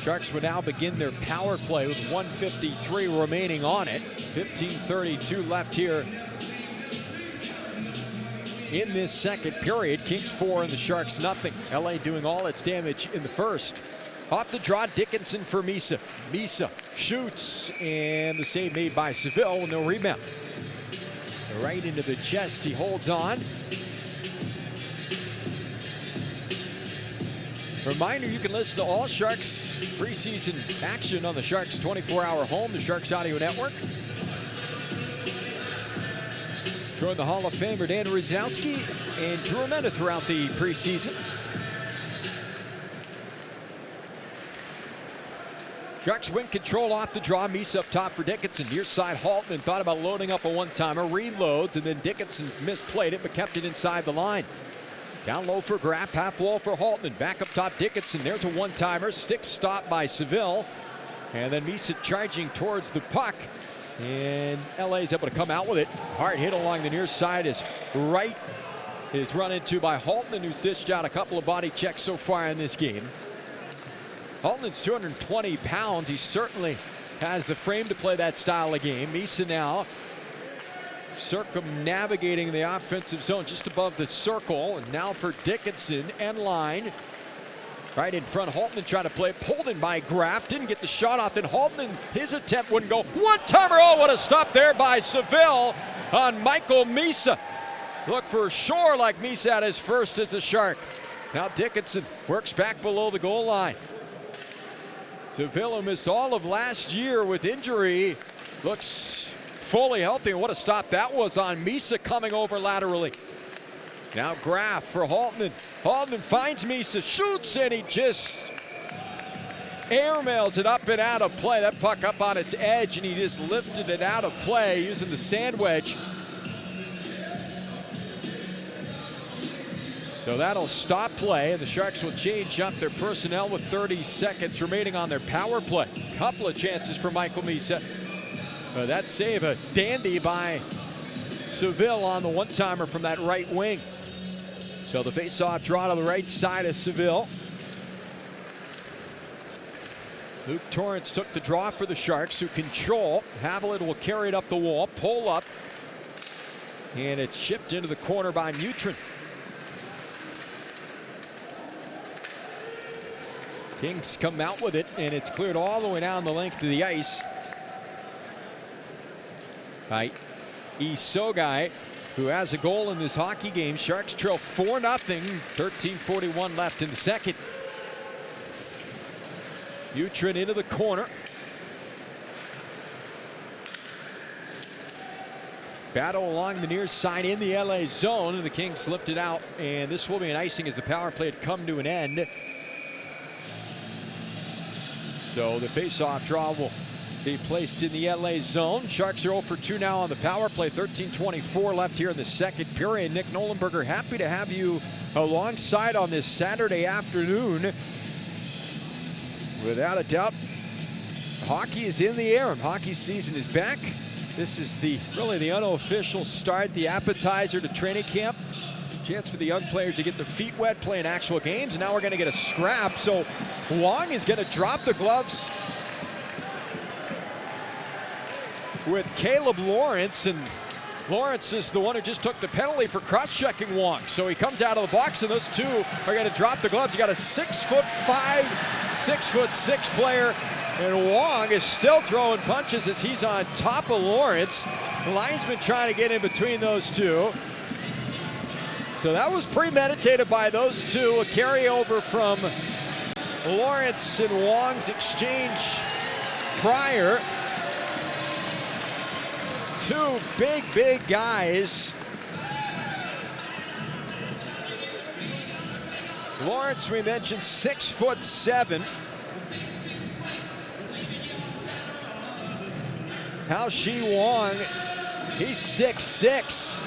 Sharks would now begin their power play with 1:53 remaining on it. 15:32 left here in this second period. Kings 4 and the Sharks nothing. LA doing all its damage in the first. Off the draw, Dickinson for Misa. Misa shoots, and the save made by Seville with no rebound. Right into the chest, he holds on. Reminder, you can listen to all Sharks preseason action on the Sharks 24-hour home, the Sharks Audio Network. Join the Hall of Famer Dan Rysowski and Drew Amenda throughout the preseason. Sharks win control off the draw. Misa up top for Dickinson. Near side, Haltman thought about loading up a one-timer. Reloads, and then Dickinson misplayed it, but kept it inside the line. Down low for Graff, half wall for Haltman. Back up top, Dickinson. There's a one-timer. Stick stop by Seville. And then Misa charging towards the puck. And LA's able to come out with it. Hard hit along the near side is right. Is run into by Haltman, who's dished out a couple of body checks so far in this game. Haltman's 220 pounds. He certainly has the frame to play that style of game. Misa now circumnavigating the offensive zone just above the circle. And now for Dickinson, end line. Right in front, Haltman tried to play, pulled in by Graff, didn't get the shot off. Then Haltman, his attempt wouldn't go. One-timer, oh, what a stop there by Seville on Michael Misa. Look for sure like Misa at his first as a Shark. Now Dickinson works back below the goal line. Seville missed all of last year with injury. Looks fully healthy, and what a stop that was on Misa coming over laterally. Now Graff for Haltman. Haltman finds Misa, shoots, and he just airmails it up and out of play. That puck up on its edge, and he just lifted it out of play using the sand wedge. So that'll stop play, and the Sharks will change up their personnel with 30 seconds remaining on their power play. Couple of chances for Michael Misa. That save, a dandy by Seville on the one-timer from that right wing. So the face-off draw to the right side of Seville. Luke Torrance took the draw for the Sharks, who control. Haviland will carry it up the wall, pull up, and it's chipped into the corner by Mutrin. Kings come out with it, and it's cleared all the way down the length of the ice by Isogai, who has a goal in this hockey game. Sharks trail 4-0, 13:41 left in the second. Mutrin into the corner. Battle along the near side in the LA zone, and the Kings lift it out, and this will be an icing as the power play had come to an end. So the face-off draw will be placed in the LA zone. Sharks are 0 for 2 now on the power play. 13:24 left here in the second period. Nick Nolenberger, happy to have you alongside on this Saturday afternoon. Without a doubt, hockey is in the air. Hockey season is back. This is really the unofficial start, the appetizer to training camp. Chance for the young players to get their feet wet playing actual games. And now we're going to get a scrap. So Wong is going to drop the gloves with Caleb Lawrence. And Lawrence is the one who just took the penalty for cross-checking Wong. So he comes out of the box, and those two are going to drop the gloves. You got a 6'5", 6'6" player. And Wong is still throwing punches as he's on top of Lawrence. The linesman trying to get in between those two. So that was premeditated by those two, a carryover from Lawrence and Wong's exchange prior. Two big guys. Lawrence, we mentioned, 6'7". Hao Shi Wong, he's 6'6".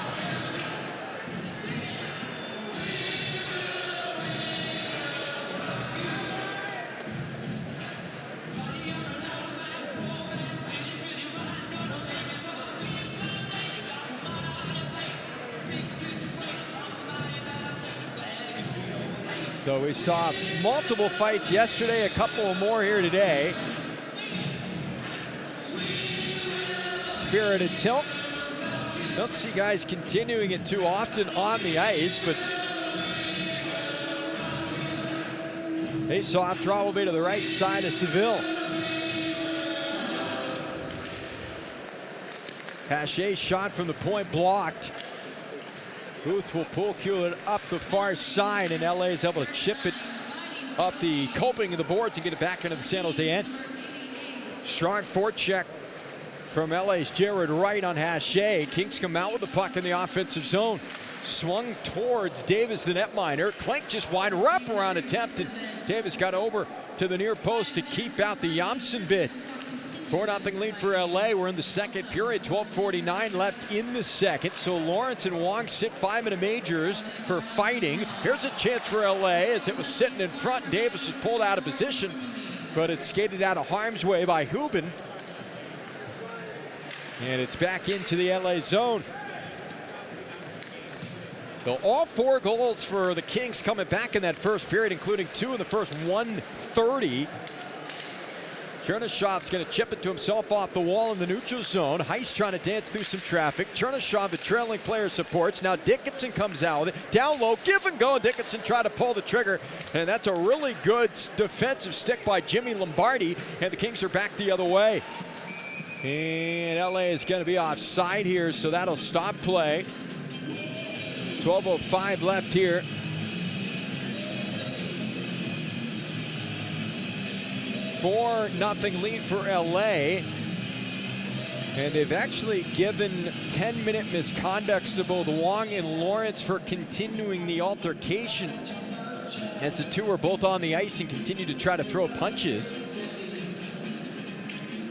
So we saw multiple fights yesterday, a couple more here today. Spirited tilt. Don't see guys continuing it too often on the ice, but face-off draw will be to the right side of Seville. Pache shot from the point blocked. Booth will pull it up the far side, and LA is able to chip it up the coping of the boards and get it back into the San Jose end. Strong forecheck from LA's Jared Wright on Hache. Kings come out with the puck in the offensive zone. Swung towards Davis, the netminder. Klink just wide, wraparound attempt, and Davis got over to the near post to keep out the Jamson bid. 4-0 lead for LA. We're in the second period, 12:49 left in the second. So Lawrence and Wong sit 5-minute majors for fighting. Here's a chance for LA as it was sitting in front. Davis was pulled out of position, but it's skated out of harm's way by Hubin. And it's back into the LA zone. So all 4 goals for the Kings coming back in that first period, including 2 in the first 1:30. Chernyshov's going to chip it to himself off the wall in the neutral zone. Heist trying to dance through some traffic. Chernyshov, the trailing player, supports. Now Dickinson comes out with it. Down low, give and go. Dickinson tried to pull the trigger, and that's a really good defensive stick by Jimmy Lombardi, and the Kings are back the other way. And LA is going to be offside here, so that'll stop play. 12:05 left here. $4-0 lead for LA. And they've actually given 10-minute misconducts to both Wong and Lawrence for continuing the altercation, as the two are both on the ice and continue to try to throw punches.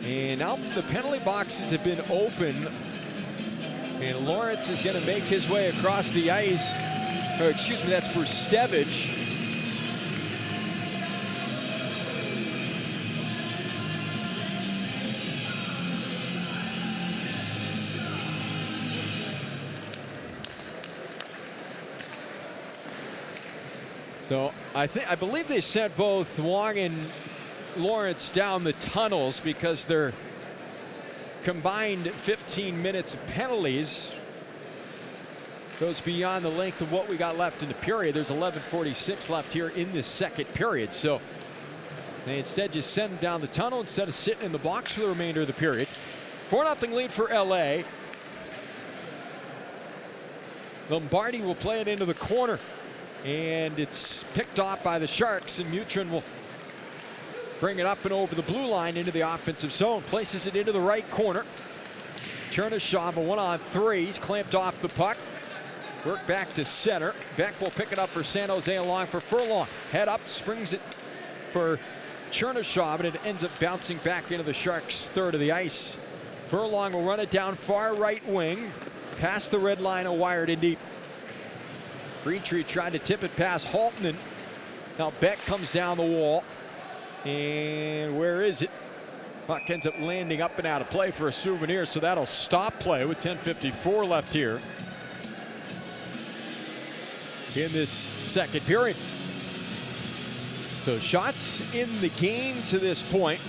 And now the penalty boxes have been open, and Lawrence is going to make his way across the ice. Or excuse me, that's Brustevich. So I believe they sent both Wong and Lawrence down the tunnels because they're combined 15 minutes of penalties goes beyond the length of what we got left in the period. There's 11:46 left here in this second period. So they instead just send them down the tunnel instead of sitting in the box for the remainder of the period. 4-0 lead for LA. Lombardi will play it into the corner, and it's picked off by the Sharks, and Mutrin will bring it up and over the blue line into the offensive zone. Places it into the right corner. Chernyshev, a 1-on-3. He's clamped off the puck. Work back to center. Beck will pick it up for San Jose along for Furlong. Head up, springs it for Chernyshev, and it ends up bouncing back into the Sharks' third of the ice. Furlong will run it down far right wing, past the red line and wired in deep. Greentree tried to tip it past Haltman. Now Beck comes down the wall. And where is it? Puck ends up landing up and out of play for a souvenir, so that'll stop play with 10:54 left here in this second period. So shots in the game to this point.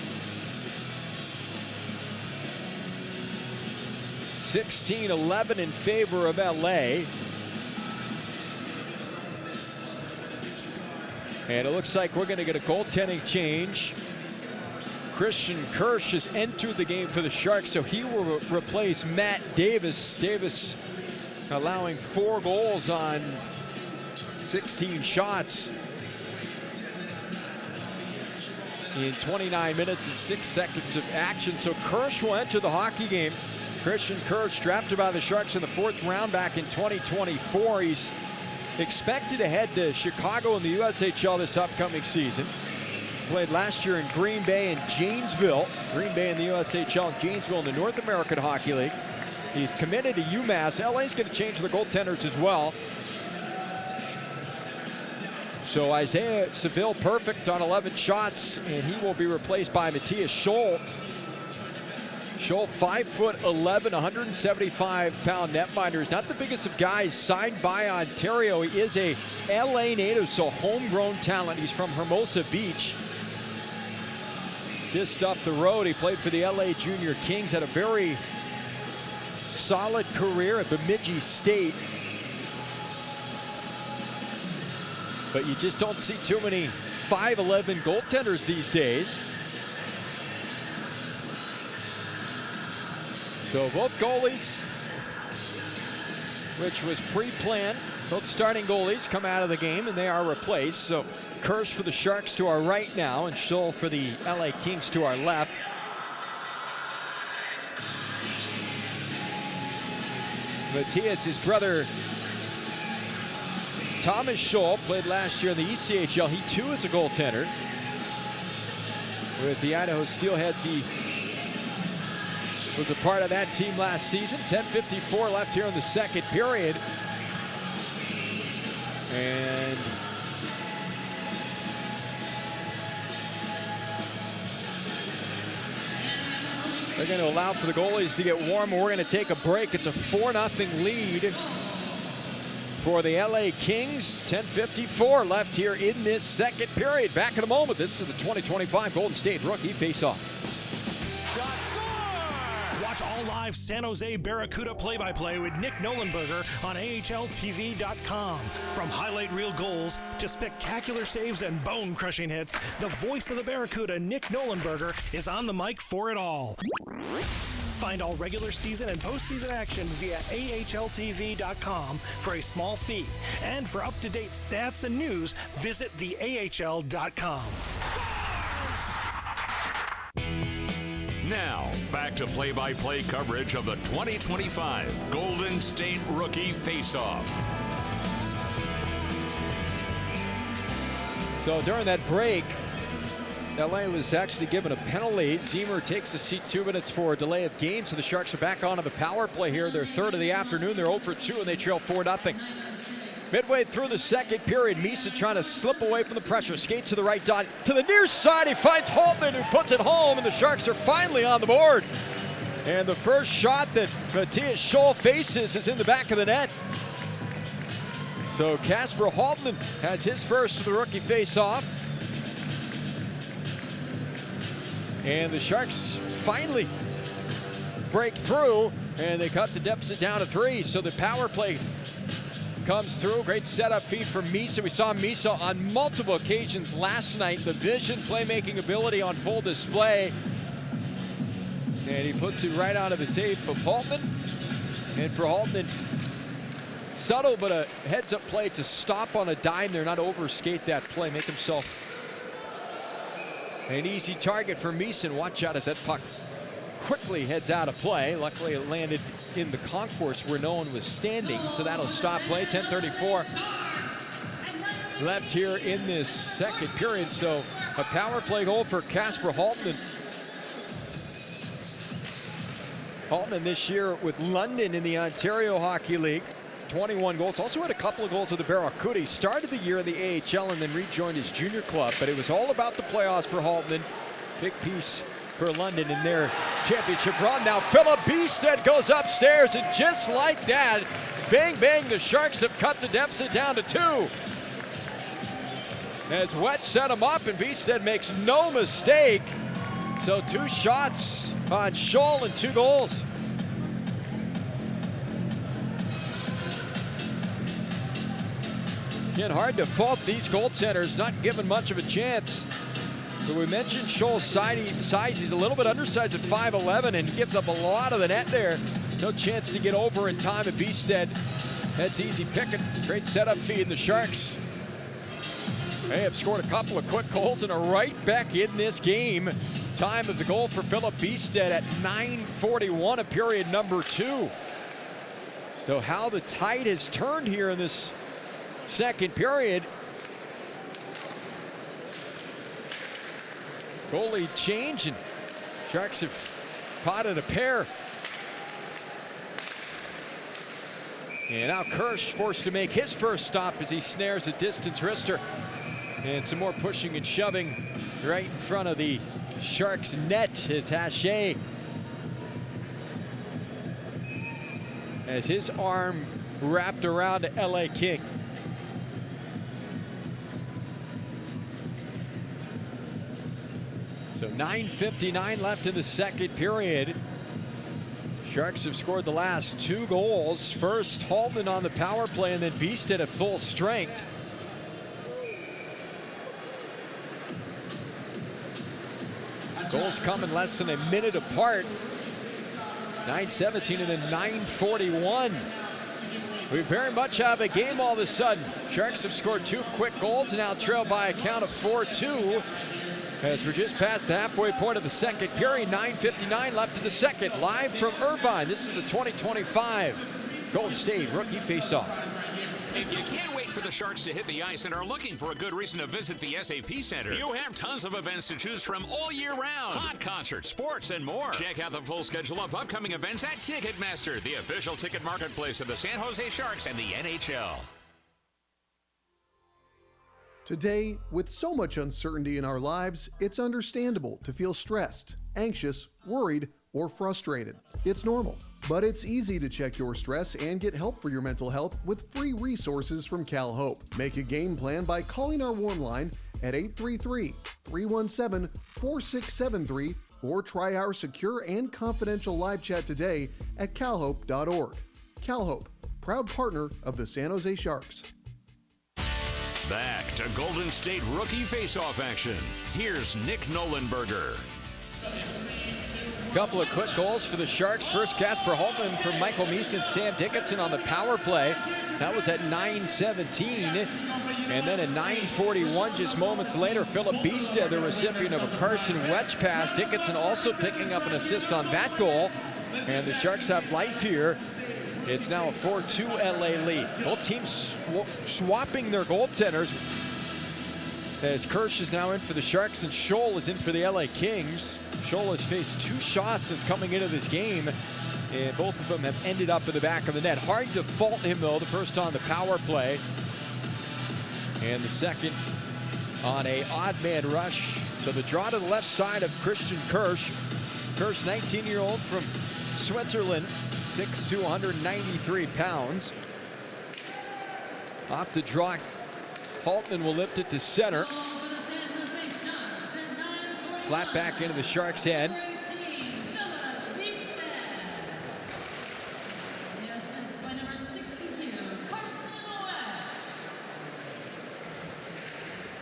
16-11 in favor of LA. And it looks like we're going to get a goaltending change. Christian Kirsch has entered the game for the Sharks, so he will replace Matt Davis. Davis allowing 4 goals on 16 shots in 29 minutes and 6 seconds of action. So Kirsch will enter the hockey game. Christian Kirsch, drafted by the Sharks in the 4th round back in 2024. He's expected to head to Chicago in the USHL this upcoming season. Played last year in Green Bay and Janesville. Green Bay in the USHL and Janesville in the North American Hockey League. He's committed to UMass. LA's going to change their goaltenders as well. So Isaiah Seville perfect on 11 shots, and he will be replaced by Matthias Scholl. Scholl, 5'11", 175-pound netminder. He's not the biggest of guys, signed by Ontario. He is a LA native, so homegrown talent. He's from Hermosa Beach. Just up the road, he played for the LA Junior Kings, had a very solid career at Bemidji State. But you just don't see too many 5'11" goaltenders these days. So both goalies which was pre-planned. Both starting goalies come out of the game, and they are replaced. So Kirsch for the Sharks to our right now, and Scholl for the LA Kings to our left. Matthias, his brother Thomas Scholl, played last year in the ECHL. He too is a goaltender. With the Idaho Steelheads, he was a part of that team last season. 10:54 left here in the second period. And they're going to allow for the goalies to get warm. We're going to take a break. It's a 4-0 lead for the LA Kings. 10:54 left here in this second period. Back in a moment. This is the 2025 Golden State Rookie Faceoff. Watch all live San Jose Barracuda play-by-play with Nick Nolenberger on AHLTV.com. From highlight reel goals to spectacular saves and bone-crushing hits, the voice of the Barracuda, Nick Nolenberger, is on the mic for it all. Find all regular season and postseason action via AHLTV.com for a small fee. And for up-to-date stats and news, visit theAHL.com. Now, back to play-by-play coverage of the 2025 Golden State Rookie Faceoff. So during that break, LA was actually given a penalty. Ziemer takes the seat 2 minutes for a delay of game, so the Sharks are back onto the power play here. Their third of the afternoon. They're 0 for 2, and they trail 4-0. Midway through the second period, Misa trying to slip away from the pressure. Skates to the right dot. To the near side, he finds Holtman, who puts it home, and the Sharks are finally on the board. And the first shot that Matthias Scholl faces is in the back of the net. So Kasper Holtman has his first of the rookie face-off. And the Sharks finally break through, and they cut the deficit down to 3. So the power play comes through. Great setup feed from Misa. We saw Misa on multiple occasions last night. The vision, playmaking ability on full display. And he puts it right onto the tape of Holtman. And for Holtman, subtle but a heads-up play to stop on a dime there, not overskate that play, make himself an easy target for Meeson. Watch out as that puck quickly heads out of play. Luckily it landed in the concourse where no one was standing, so that'll stop play. 10:34 left here in this second period. So a power play goal for Kasper Holtman. Holtman this year with London in the Ontario Hockey League. 21 goals. Also had a couple of goals with the Barracuda. He started the year in the AHL and then rejoined his junior club, but it was all about the playoffs for Holtman. Big piece for London in their championship run. Now Philip Beestead goes upstairs, and just like that, bang, bang, the Sharks have cut the deficit down to 2. As Wetch set him up, and Beestead makes no mistake. So 2 shots on Scholl and 2 goals. Again, hard to fault these goaltenders, not given much of a chance. But we mentioned Scholl's size. He's a little bit undersized at 5'11", and gives up a lot of the net there. No chance to get over in time at Beestead. That's easy picking. Great setup feed in the Sharks. They have scored a couple of quick goals and are right back in this game. Time of the goal for Philip Beestead at 9:41 of period number 2. So how the tide has turned here in this second period. Goalie change, and Sharks have potted a pair. And now Kirsch forced to make his first stop as he snares a distance wrister. And some more pushing and shoving right in front of the Sharks net as Haché has his arm wrapped around LA King. So 9:59 left in the second period. Sharks have scored the last 2 goals. First, Holtman on the power play, and then Beestead at full strength. Goals come in less than a minute apart. 9:17 and then 9:41. We very much have a game all of a sudden. Sharks have scored 2 quick goals and now trail by a count of 4-2. As we're just past the halfway point of the second period, 9:59 left in the second. Live from Irvine, this is the 2025 Golden State Rookie Faceoff. If you can't wait for the Sharks to hit the ice and are looking for a good reason to visit the SAP Center, you have tons of events to choose from all year round. Hot concerts, sports, and more. Check out the full schedule of upcoming events at Ticketmaster, the official ticket marketplace of the San Jose Sharks and the NHL. Today, with so much uncertainty in our lives, it's understandable to feel stressed, anxious, worried, or frustrated. It's normal, but it's easy to check your stress and get help for your mental health with free resources from Cal Hope. Make a game plan by calling our warm line at 833-317-4673 or try our secure and confidential live chat today at calhope.org. Cal Hope, proud partner of the San Jose Sharks. Back to Golden State Rookie Faceoff action. Here's Nick Nolenberger. Couple of quick goals for the Sharks. First, Casper Holtman from Michael Misa and Sam Dickinson on the power play. That was at 9:17. And then at 9:41, just moments later, Philip Biesta, the recipient of a Carson wedge pass. Dickinson also picking up an assist on that goal. And the Sharks have life here. It's now a 4-2 LA lead. Both teams swapping their goaltenders. As Kirsch is now in for the Sharks and Scholl is in for the LA Kings. Scholl has faced 2 shots since coming into this game, and both of them have ended up in the back of the net. Hard to fault him, though, the first on the power play, and the second on a odd man rush. So the draw to the left side of Christian Kirsch. Kirsch, 19-year-old from Switzerland, 6'2", 193 pounds. Off the draw, Holtman will lift it to center. Slap back into the Sharks' end.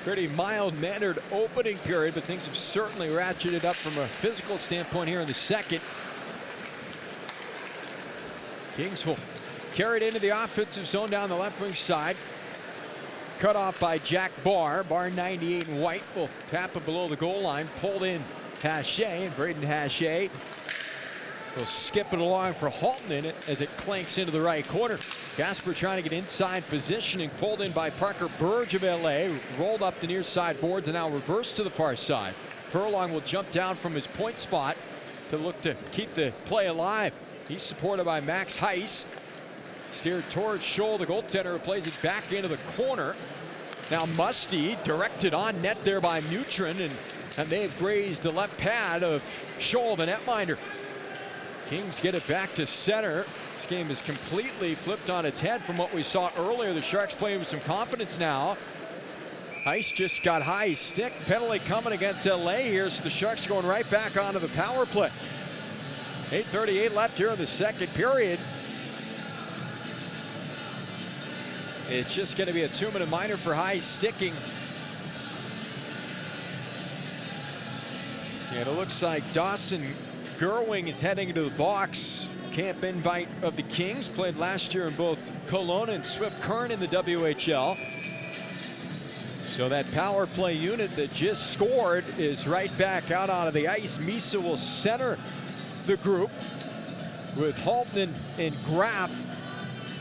Pretty mild-mannered opening period, but things have certainly ratcheted up from a physical standpoint here in the second. Kings will carry it into the offensive zone down the left wing side. Cut off by Jack Barr. Barr 98 in white will tap it below the goal line. Pulled in Hache, and Braden Hache will skip it along for Holtman as it clanks into the right corner. Gasper trying to get inside positioning. Pulled in by Parker Burge of LA. Rolled up the near side boards and now reversed to the far side. Furlong will jump down from his point spot to look to keep the play alive. He's supported by Max Heiss. Steered towards Scholl, the goaltender, who plays it back into the corner. Now Musty directed on net there by Mutrin, and they have grazed the left pad of Scholl, the netminder. Kings get it back to center. This game is completely flipped on its head from what we saw earlier. The Sharks playing with some confidence now. Heiss just got high stick. Penalty coming against LA here, so the Sharks going right back onto the power play. 8:38 left here in the second period. It's just going to be a 2-minute minor for high sticking. And it looks like Dawson Gerwing is heading into the box. Camp invite of the Kings, played last year in both Cologne and Swift Current in the WHL. So that power play unit that just scored is right back out onto the ice. Misa will center the group with Holtman and Graff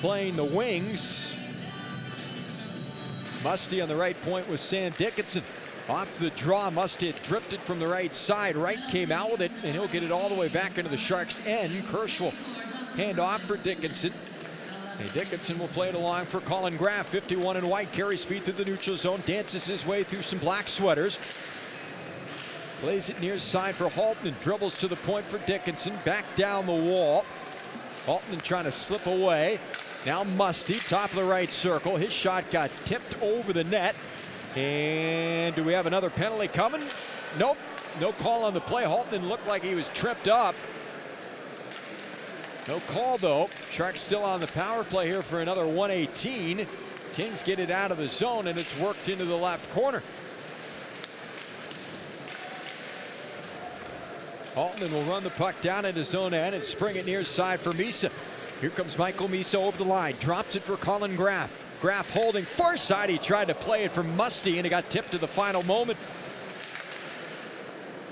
playing the wings. Musty on the right point with Sam Dickinson. Off the draw, Musty had drifted from the right side. Wright came out with it, and he'll get it all the way back into the Sharks' end. Kirsch will hand off for Dickinson. And Dickinson will play it along for Colin Graff. 51 in white, carries speed through the neutral zone, dances his way through some black sweaters. Plays it near side for Holtman, dribbles to the point for Dickinson, back down the wall. Holtman trying to slip away. Now Musty, top of the right circle. His shot got tipped over the net. And do we have another penalty coming? Nope, no call on the play. Holtman looked like he was tripped up. No call though. Sharks still on the power play here for another 118. Kings get it out of the zone and it's worked into the left corner. Holtman will run the puck down into zone end and spring it near side for Misa. Here comes Michael Misa over the line. Drops it for Colin Graff. Graff holding far side. He tried to play it for Musty, and it got tipped to the final moment.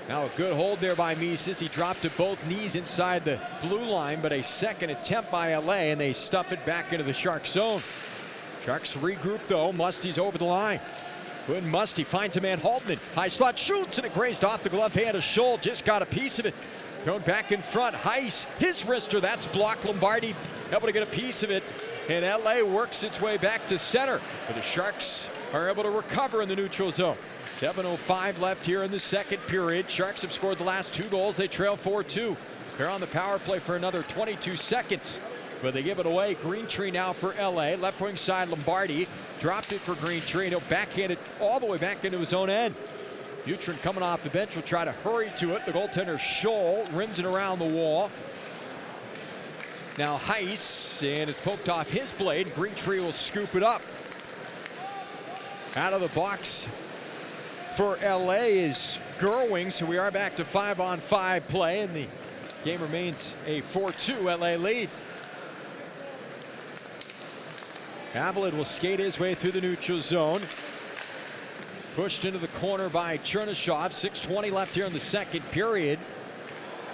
Now a good hold there by Misa. He dropped to both knees inside the blue line, but a second attempt by LA, and they stuff it back into the Sharks zone. Sharks regroup though. Musty's over the line. Quinn Musty finds a man, Haltman. High slot, shoots, and it grazed off the glove hand of Scholl. Just got a piece of it. Thrown back in front. Heiss, his wrister, that's blocked. Lombardi able to get a piece of it. And LA works its way back to center. But the Sharks are able to recover in the neutral zone. 7:05 left here in the second period. Sharks have scored the last 2 goals. They trail 4-2. They're on the power play for another 22 seconds. But they give it away. Greentree now for LA. Left wing side, Lombardi. Dropped it for Greentree, and he'll backhand it all the way back into his own end. Butrin coming off the bench will try to hurry to it. The goaltender Scholl rims it around the wall. Now Heiss, and it's poked off his blade. Greentree will scoop it up. Out of the box for LA is Gerwing, so we are back to 5-on-5 play, and the game remains a 4-2 LA lead. Avalid will skate his way through the neutral zone. Pushed into the corner by Chernyshov. 6:20 left here in the second period.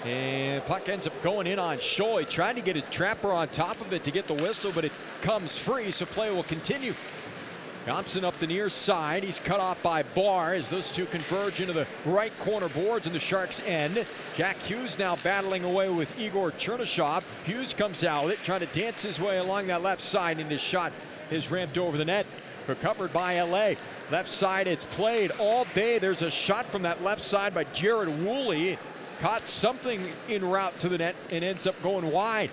And puck ends up going in on Scholl. He tried to get his trapper on top of it to get the whistle, but it comes free, so play will continue. Thompson up the near side. He's cut off by Barr as those two converge into the right corner boards in the Sharks' end. Jack Hughes now battling away with Igor Chernyshov. Hughes comes out with it, trying to dance his way along that left side, and his shot is ramped over the net. Recovered by LA. Left side, it's played all day. There's a shot from that left side by Jared Woolley. Caught something en route to the net and ends up going wide.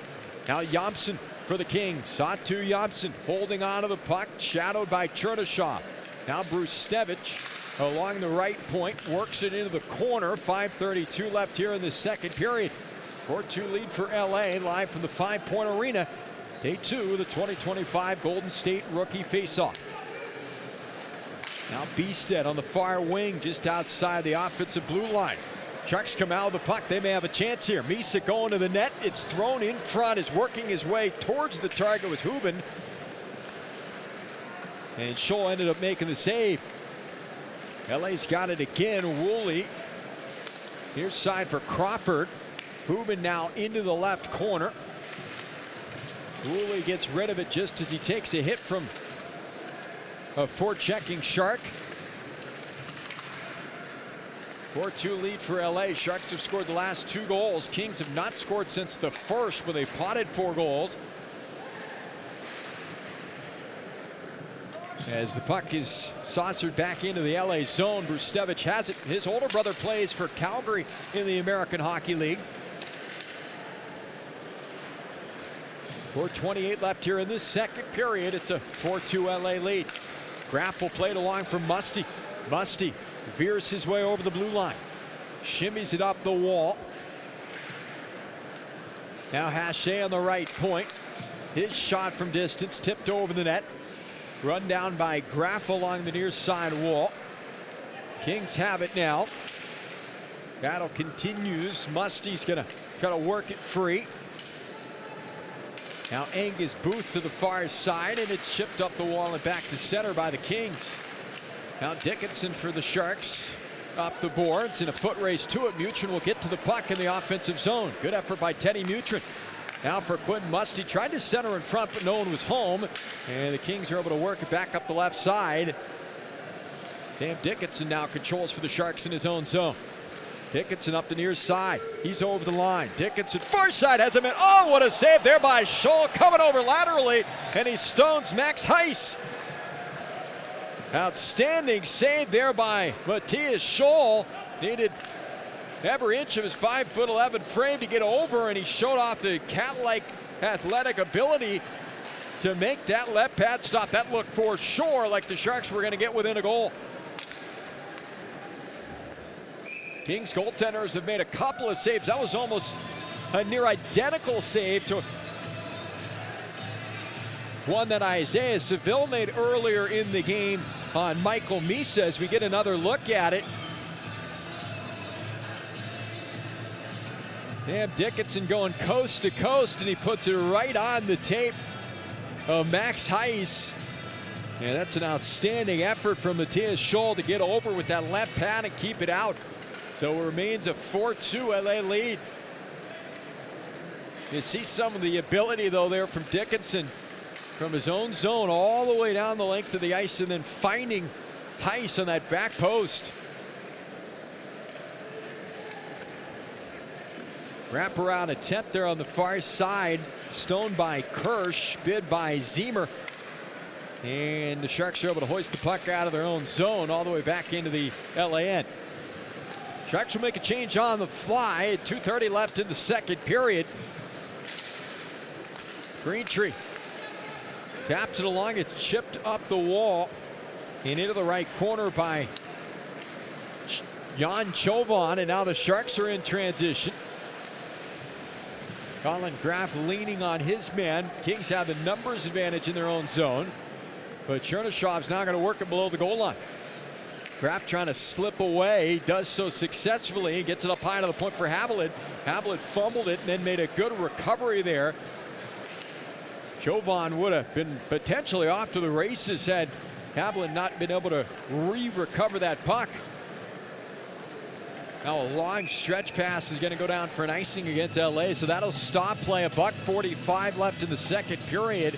Now Jobson for the Kings. Satu Jobson holding on to the puck, shadowed by Chernyshov. Now Bruce Stevich along the right point, works it into the corner. 5:32 left here in the second period. 4-2 lead for LA, live from the Five Point Arena. Day 2 of the 2025 Golden State Rookie Faceoff. Now Beestead on the far wing, just outside the offensive blue line. Sharks come out with the puck. They may have a chance here. Misa going to the net. It's thrown in front. Is working his way towards the target was Hubin. And Scholl ended up making the save. LA's got it again. Woolley. Here's side for Crawford. Hubin now into the left corner. Woolley gets rid of it just as he takes a hit from a forechecking Shark. 4-2 lead for LA. Sharks have scored the last 2 goals. Kings have not scored since the first, where they potted 4 goals. As the puck is saucered back into the LA zone, Brustevich has it. His older brother plays for Calgary in the American Hockey League. 4:28 left here in this second period. It's a 4-2 LA lead. Graff will play it along for Musty. Musty veers his way over the blue line. Shimmies it up the wall. Now Haché on the right point. His shot from distance tipped over the net. Run down by Graff along the near side wall. Kings have it now. Battle continues. Musty's gonna try to work it free. Now Angus Booth to the far side, and it's chipped up the wall and back to center by the Kings. Now Dickinson for the Sharks up the boards in a foot race to it. Mutrin will get to the puck in the offensive zone. Good effort by Teddy Mutrin. Now for Quinn Musty, tried to center in front, but no one was home, and the Kings are able to work it back up the left side. Sam Dickinson now controls for the Sharks in his own zone. Dickinson up the near side. He's over the line. Dickinson far side has him in. Oh, what a save there by Scholl, coming over laterally, and he stones Max Heiss. Outstanding save there by Matthias Scholl. Needed every inch of his 5'11" frame to get over, and he showed off the cat-like athletic ability to make that left pad stop. That looked for sure like the Sharks were going to get within a goal. Kings goaltenders have made a couple of saves. That was almost a near identical save to one that Isaiah Seville made earlier in the game on Michael Misa. As we get another look at it, Sam Dickinson going coast to coast, and he puts it right on the tape of Max Heiss. And that's an outstanding effort from Matthias Scholl to get over with that left pad and keep it out. So it remains a 4-2 LA lead. You see some of the ability, though, there from Dickinson from his own zone all the way down the length of the ice and then finding Heiss on that back post. Wraparound attempt there on the far side. Stoned by Kirsch, bid by Zemer. And the Sharks are able to hoist the puck out of their own zone all the way back into the LA end. Sharks will make a change on the fly. 2:30 left in the second period. Greentree taps it along. It's chipped up the wall and into the right corner by Jan Chauvin. And now the Sharks are in transition. Colin Graff leaning on his man. Kings have the numbers advantage in their own zone. But Chernyshov's now going to work it below the goal line. Graff trying to slip away. He does so successfully. He gets it up high to the point for Haviland. Haviland fumbled it and then made a good recovery there. Chauvin would have been potentially off to the races had Haviland not been able to recover that puck. Now a long stretch pass is going to go down for an icing against LA, so that'll stop play. $1:45 left in the second period.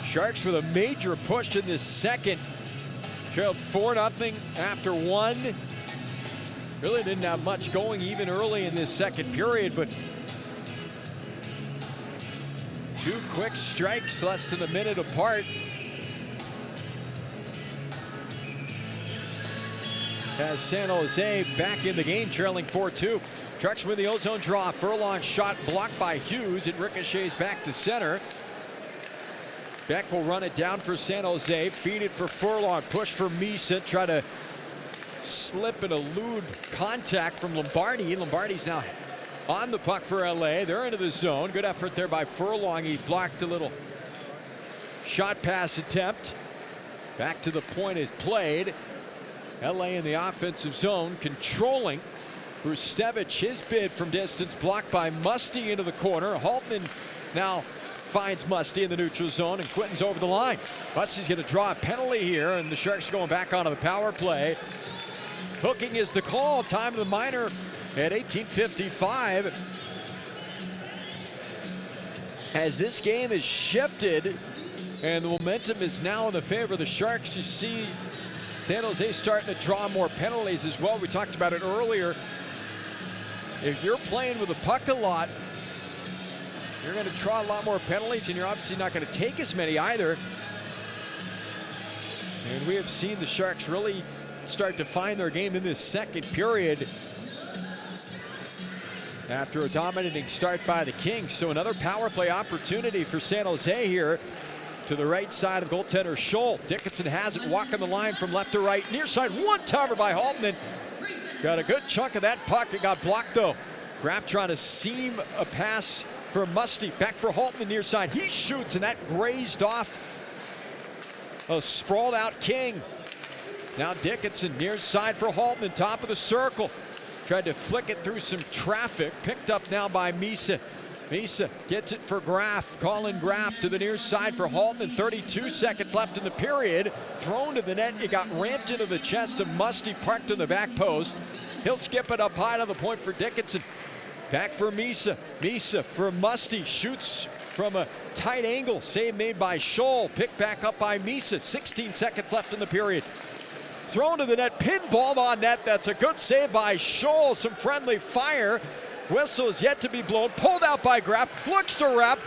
Sharks with a major push in this second. Trailed 4-0 after one. Really didn't have much going even early in this second period, but two quick strikes less than a minute apart. As San Jose back in the game, trailing 4-2. Sharks win the ozone draw. Furlong shot blocked by Hughes. It ricochets back to center. Beck will run it down for San Jose. Feed it for Furlong. Push for Misa. Try to slip and elude contact from Lombardi. Lombardi's now on the puck for LA. They're into the zone. Good effort there by Furlong. He blocked a little shot pass attempt. Back to the point is played. LA in the offensive zone, controlling. Brustevich, his bid from distance, blocked by Musty into the corner. Haltman now finds Musty in the neutral zone, and Quinton's over the line. Musty's going to draw a penalty here, and the Sharks going back onto the power play. Hooking is the call. Time of the minor at 18:55. As this game is shifted, and the momentum is now in the favor of the Sharks, you see San Jose starting to draw more penalties as well. We talked about it earlier. If you're playing with the puck a lot, you're going to draw a lot more penalties, and you're obviously not going to take as many either. And we have seen the Sharks really start to find their game in this second period after a dominating start by the Kings. So another power play opportunity for San Jose here. To the right side of goaltender Scholl. Dickinson has it, walking the line from left to right. Near side, one-timer by Haltman. Got a good chunk of that puck. It got blocked, though. Graff trying to seam a pass for Musty. Back for Haltman near side. He shoots, and that grazed off a sprawled out King. Now Dickinson near side for Haltman, top of the circle. Tried to flick it through some traffic. Picked up now by Misa. Misa gets it for Graff. Colin Graff to the near side for Haltman. 32 seconds left in the period. Thrown to the net. It got ramped into the chest of Musty, parked in the back post. He'll skip it up high to the point for Dickinson. Back for Misa. Misa for Musty. Shoots from a tight angle. Save made by Scholl. Picked back up by Misa. 16 seconds left in the period. Thrown to the net. Pinballed on net. That's a good save by Scholl. Some friendly fire. Whistle is yet to be blown. Pulled out by Graff. Looks to wrap.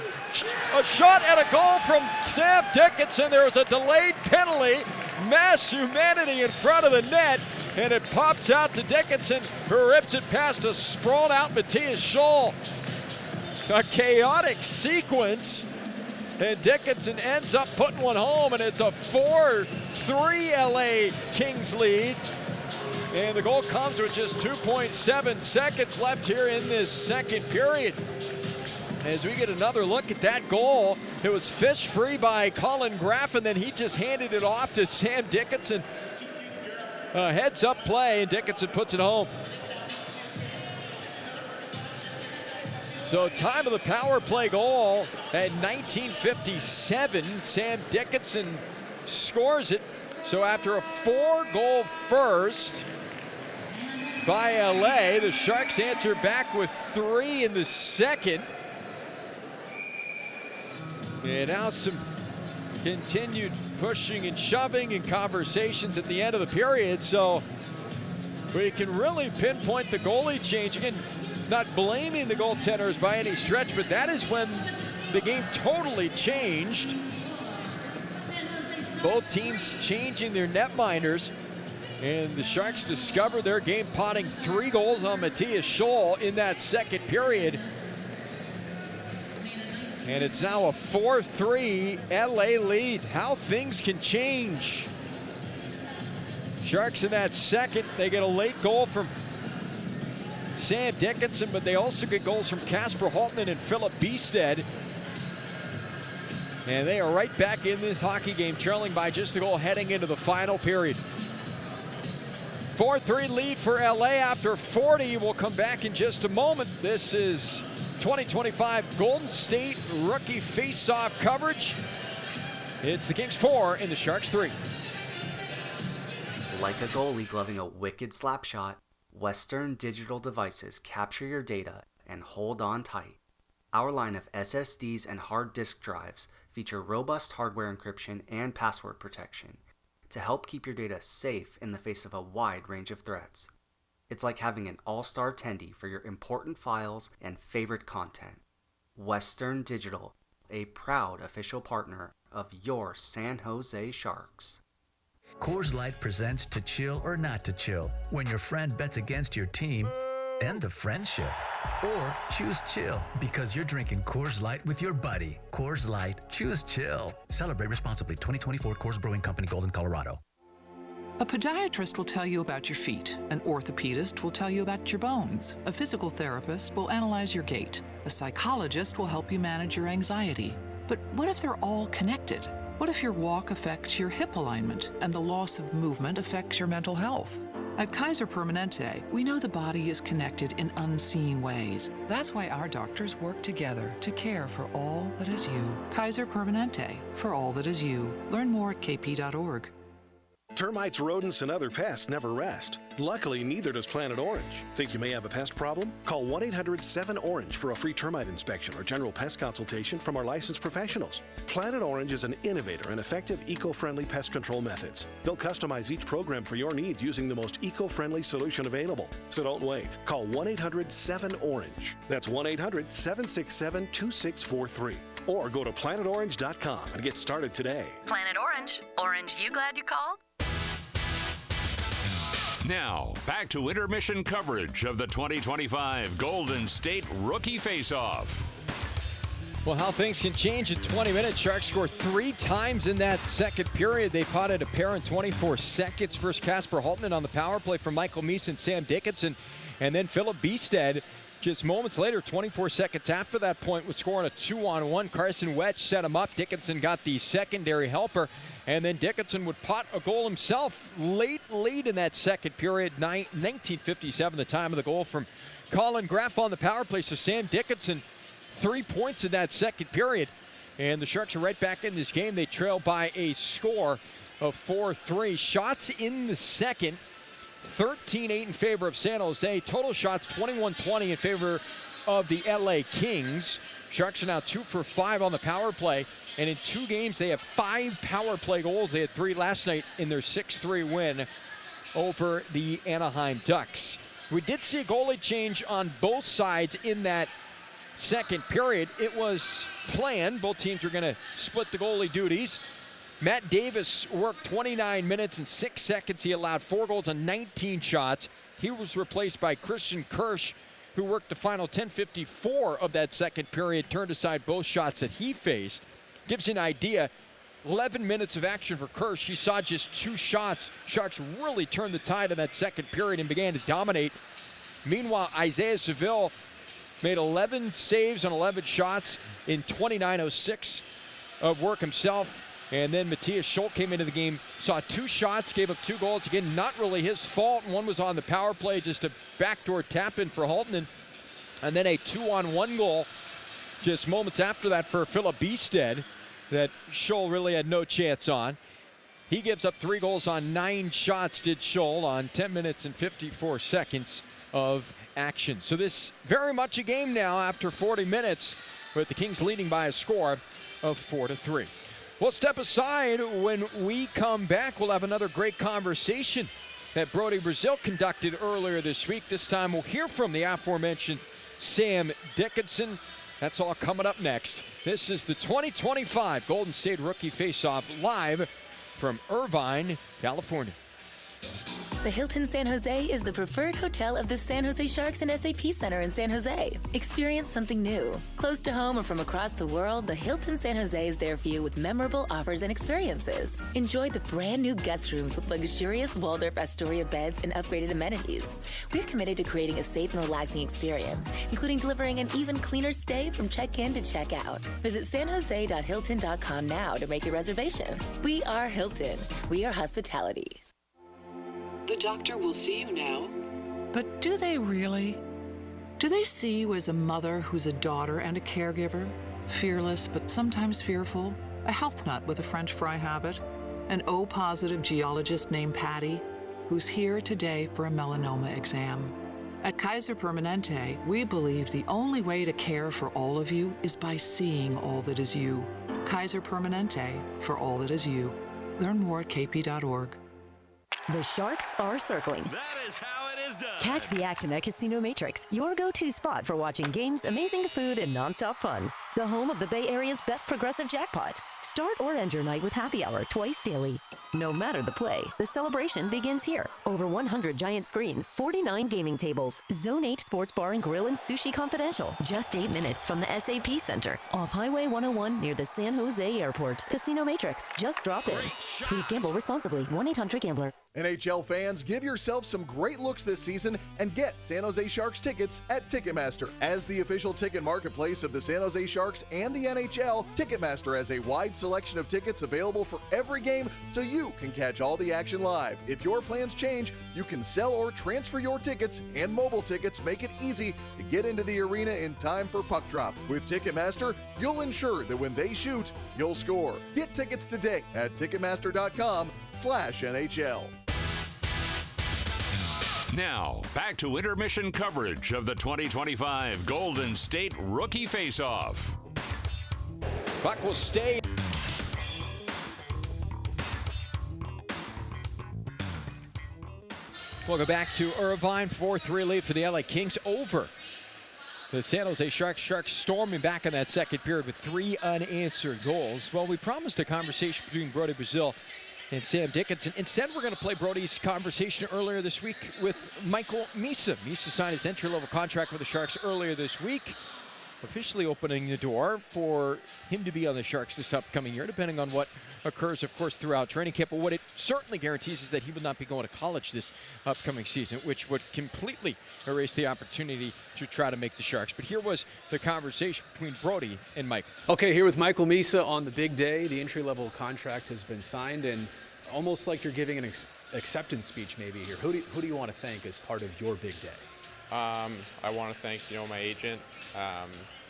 A shot and a goal from Sam Dickinson. There was a delayed penalty. Mass humanity in front of the net. And it pops out to Dickinson, who rips it past a sprawled out Matthias Scholl. A chaotic sequence. And Dickinson ends up putting one home. And it's a 4-3 LA Kings lead. And the goal comes with just 2.7 seconds left here in this second period. As we get another look at that goal, it was fished free by Colin Graff, and then he just handed it off to Sam Dickinson. Heads up play, and Dickinson puts it home. So time of the power play goal at 19:57. Sam Dickinson scores it. So after a 4-goal first by LA, the Sharks answer back with 3 in the second. And now some continued pushing and shoving and conversations at the end of the period. So we can really pinpoint the goalie change. Again, not blaming the goaltenders by any stretch, but that is when the game totally changed. Both teams changing their netminders, and the Sharks discovered their game, potting 3 goals on Matthias Scholl in that second period. And it's now a 4-3 LA lead. How things can change. Sharks in that second, they get a late goal from Sam Dickinson, but they also get goals from Kasper Holtman and Philip Biested. And they are right back in this hockey game, trailing by just a goal heading into the final period. 4-3 lead for LA after 40. We'll come back in just a moment. This is 2025 Golden State Rookie Faceoff coverage. It's the Kings 4 and the Sharks 3. Like a goalie gloving a wicked slap shot, Western Digital devices capture your data and hold on tight. Our line of SSDs and hard disk drives feature robust hardware encryption and password protection to help keep your data safe in the face of a wide range of threats. It's like having an all-star tendy for your important files and favorite content. Western Digital, a proud official partner of your San Jose Sharks. Coors Light presents To Chill or Not to Chill, when your friend bets against your team and the friendship. Or choose chill because you're drinking Coors Light with your buddy. Coors Light, choose chill. Celebrate responsibly. 2024 Coors Brewing Company, Golden, Colorado. A podiatrist will tell you about your feet. An orthopedist will tell you about your bones. A physical therapist will analyze your gait. A psychologist will help you manage your anxiety. But what if they're all connected? What if your walk affects your hip alignment and the loss of movement affects your mental health? At Kaiser Permanente, we know the body is connected in unseen ways. That's why our doctors work together to care for all that is you. Kaiser Permanente, for all that is you. Learn more at kp.org. Termites, rodents, and other pests never rest. Luckily, neither does Planet Orange. Think you may have a pest problem? Call 1-800-7-ORANGE for a free termite inspection or general pest consultation from our licensed professionals. Planet Orange is an innovator in effective eco-friendly pest control methods. They'll customize each program for your needs using the most eco-friendly solution available. So don't wait. Call 1-800-7-ORANGE. That's 1-800-767-2643. Or go to planetorange.com and get started today. Planet Orange. Orange, you glad you called? Now, back to intermission coverage of the 2025 Golden State Rookie Faceoff. Well, how things can change in 20 minutes. Sharks scored 3 times in that second period. They potted a pair in 24 seconds. First, Kasper Holtman on the power play from Michael Misa and Sam Dickinson. And then Philip Biested, just moments later, 24 seconds after that point, was scoring a 2-on-1. Carson Wetch set him up. Dickinson got the secondary helper. And then Dickinson would pot a goal himself late in that second period. 19:57, the time of the goal from Colin Graff on the power play. So Sam Dickinson, 3 points in that second period. And the Sharks are right back in this game. They trail by a score of 4-3. Shots in the second, 13-8 in favor of San Jose. Total shots, 21-20 in favor of the LA Kings. Sharks are now 2 for 5 on the power play. And in 2 games, they have 5 power play goals. They had 3 last night in their 6-3 win over the Anaheim Ducks. We did see a goalie change on both sides in that second period. It was planned. Both teams were going to split the goalie duties. Matt Davis worked 29 minutes and 6 seconds. He allowed 4 goals on 19 shots. He was replaced by Christian Kirsch, who worked the final 10:54 of that second period, turned aside both shots that he faced. Gives you an idea, 11 minutes of action for Kirsch. He saw just 2 shots. Sharks really turned the tide in that second period and began to dominate. Meanwhile, Isaiah Seville made 11 saves on 11 shots in 29:06 of work himself. And then Matthias Scholl came into the game, saw 2 shots, gave up 2 goals. Again, not really his fault. One was on the power play, just a backdoor tap-in for Holtman. And then a 2-on-1 goal just moments after that for Philip Biested that Scholl really had no chance on. He gives up 3 goals on 9 shots, did Scholl, on 10 minutes and 54 seconds of action. So this very much a game now after 40 minutes, with the Kings leading by a score of 4-3. We'll step aside. When we come back, we'll have another great conversation that Brody Brazil conducted earlier this week. This time we'll hear from the aforementioned Sam Dickinson. That's all coming up next. This is the 2025 Golden State Rookie Faceoff live from Irvine, California. The Hilton San Jose is the preferred hotel of the San Jose Sharks and SAP Center in San Jose. Experience something new. Close to home or from across the world, the Hilton San Jose is there for you with memorable offers and experiences. Enjoy the brand new guest rooms with luxurious Waldorf Astoria beds and upgraded amenities. We're committed to creating a safe and relaxing experience, including delivering an even cleaner stay from check-in to check-out. Visit sanjose.hilton.com now to make your reservation. We are Hilton. We are hospitality. The doctor will see you now. But do they really? Do they see you as a mother who's a daughter and a caregiver? Fearless, but sometimes fearful? A health nut with a French fry habit? An O-positive geologist named Patty, who's here today for a melanoma exam? At Kaiser Permanente, we believe the only way to care for all of you is by seeing all that is you. Kaiser Permanente, for all that is you. Learn more at kp.org. The Sharks are circling. That is how it is done. Catch the action at Casino Matrix, your go-to spot for watching games, amazing food, and nonstop fun. The home of the Bay Area's best progressive jackpot. Start or end your night with happy hour twice daily. No matter the play, the celebration begins here. Over 100 giant screens, 49 gaming tables, Zone 8 sports bar and grill and sushi confidential. Just 8 minutes from the SAP Center. Off Highway 101 near the San Jose Airport. Casino Matrix. Just drop in. Please gamble responsibly. 1-800-GAMBLER. NHL fans, give yourself some great looks this season and get San Jose Sharks tickets at Ticketmaster. As the official ticket marketplace of the San Jose Sharks and the NHL, Ticketmaster has a wide selection of tickets available for every game so you can catch all the action live. If your plans change, you can sell or transfer your tickets, and mobile tickets make it easy to get into the arena in time for puck drop. With Ticketmaster, you'll ensure that when they shoot, you'll score. Get tickets today at Ticketmaster.com/NHL. Now, back to intermission coverage of the 2025 Golden State Rookie Faceoff. Puck will stay. Welcome back to Irvine. 4-3 lead for the LA Kings over the San Jose Sharks. Sharks storming back in that second period with 3 unanswered goals. Well, we promised a conversation between Brody Brazil and Sam Dickinson. Instead, we're going to play Brody's conversation earlier this week with Michael Misa. Misa signed his entry-level contract with the Sharks earlier this week, officially opening the door for him to be on the Sharks this upcoming year, depending on what occurs, of course, throughout training camp. But what it certainly guarantees is that he will not be going to college this upcoming season, which would completely erase the opportunity to try to make the Sharks. But here was the conversation between Brody and Mike. Okay, here with Michael Misa on the big day. The entry-level contract has been signed, and almost like you're giving an acceptance speech maybe here. Who do you want to thank as part of your big day? I want to thank my agent,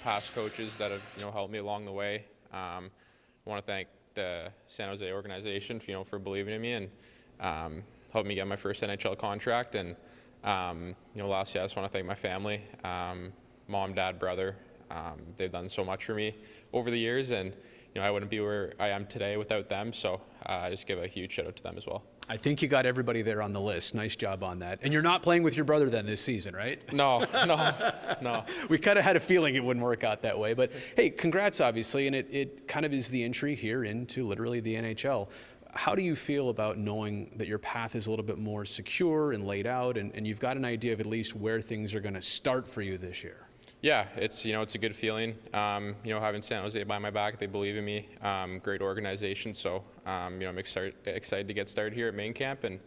past coaches that have helped me along the way. I want to thank the San Jose organization for believing in me and helped me get my first NHL contract. And lastly, I just want to thank my family, mom, dad, brother. They've done so much for me over the years, and I wouldn't be where I am today without them. So I just give a huge shout out to them as well. I think you got everybody there on the list. Nice job on that. And you're not playing with your brother then this season, right? No. We kind of had a feeling it wouldn't work out that way. But hey, congrats, obviously. And it kind of is the entry here into literally the NHL. How do you feel about knowing that your path is a little bit more secure and laid out, and you've got an idea of at least where things are going to start for you this year? Yeah, it's a good feeling. Having San Jose by my back, they believe in me. Great organization, so I'm excited to get started here at main camp and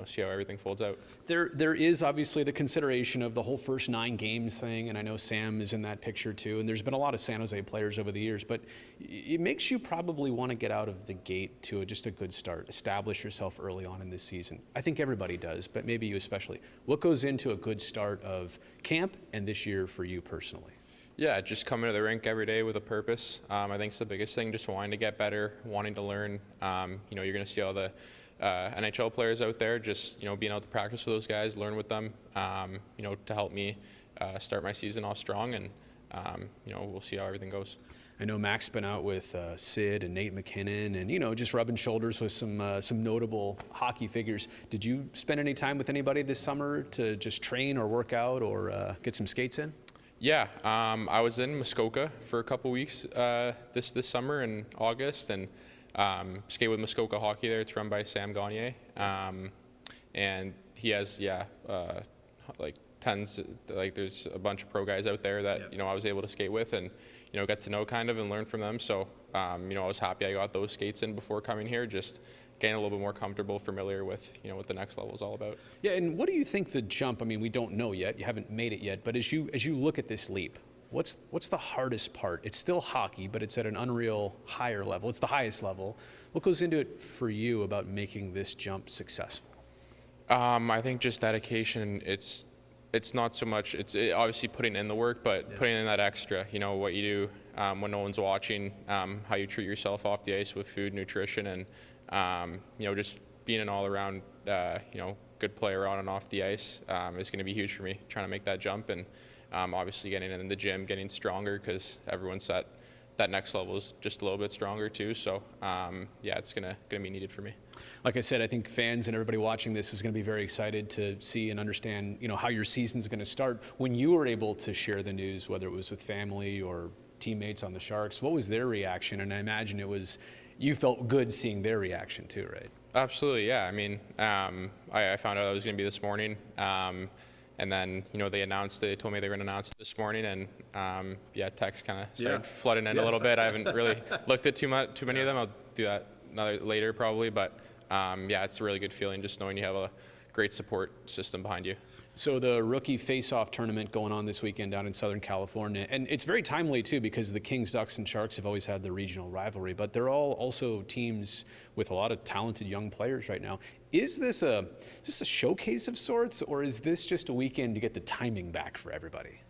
see how everything folds out. There is obviously the consideration of the whole first 9 games thing, and I know Sam is in that picture too, and there's been a lot of San Jose players over the years, but it makes you probably want to get out of the gate to just a good start, establish yourself early on in this season. I think everybody does, but maybe you especially. What goes into a good start of camp and this year for you personally? Yeah, just coming to the rink every day with a purpose. I think it's the biggest thing, just wanting to get better, wanting to learn. You're going to see all the NHL players out there, just being out to practice with those guys, learn with them, to help me start my season off strong, and we'll see how everything goes. I know Mac's been out with Sid and Nate McKinnon, and just rubbing shoulders with some notable hockey figures. Did you spend any time with anybody this summer to just train or work out or get some skates in? Yeah, I was in Muskoka for a couple weeks this summer in August, and skate with Muskoka Hockey there. It's run by Sam Gagner, and he has tons, there's a bunch of pro guys out there that I was able to skate with and get to know kind of and learn from them. So I was happy I got those skates in before coming here, just getting a little bit more comfortable, familiar with what the next level is all about. Yeah, and what do you think the jump? I mean, we don't know yet. You haven't made it yet, but as you look at this leap, what's the hardest part? It's still hockey, but it's at an unreal higher level. It's the highest level. What goes into it for you about making this jump successful? I think just dedication. It's not so much. It's obviously putting in the work, but putting in that extra. What you do when no one's watching, how you treat yourself off the ice with food, nutrition, and just being an all-around good player on and off the ice is going to be huge for me. Trying to make that jump, and obviously getting in the gym, getting stronger, because everyone's at that next level is just a little bit stronger too. So it's gonna be needed for me. Like I said, I think fans and everybody watching this is going to be very excited to see and understand, how your season's going to start. When you were able to share the news, whether it was with family or teammates on the Sharks, what was their reaction? And I imagine you felt good seeing their reaction too, right? Absolutely, yeah. I mean, I found out I was going to be this morning. And then, they told me they were going to announce it this morning, and texts kind of started flooding in a little bit. I haven't really looked at too many of them. I'll do that later probably, but it's a really good feeling just knowing you have a great support system behind you. So the Rookie Faceoff tournament going on this weekend down in Southern California, and it's very timely too because the Kings, Ducks, and Sharks have always had the regional rivalry, but they're all also teams with a lot of talented young players right now. Is this a showcase of sorts, or is this just a weekend to get the timing back for everybody?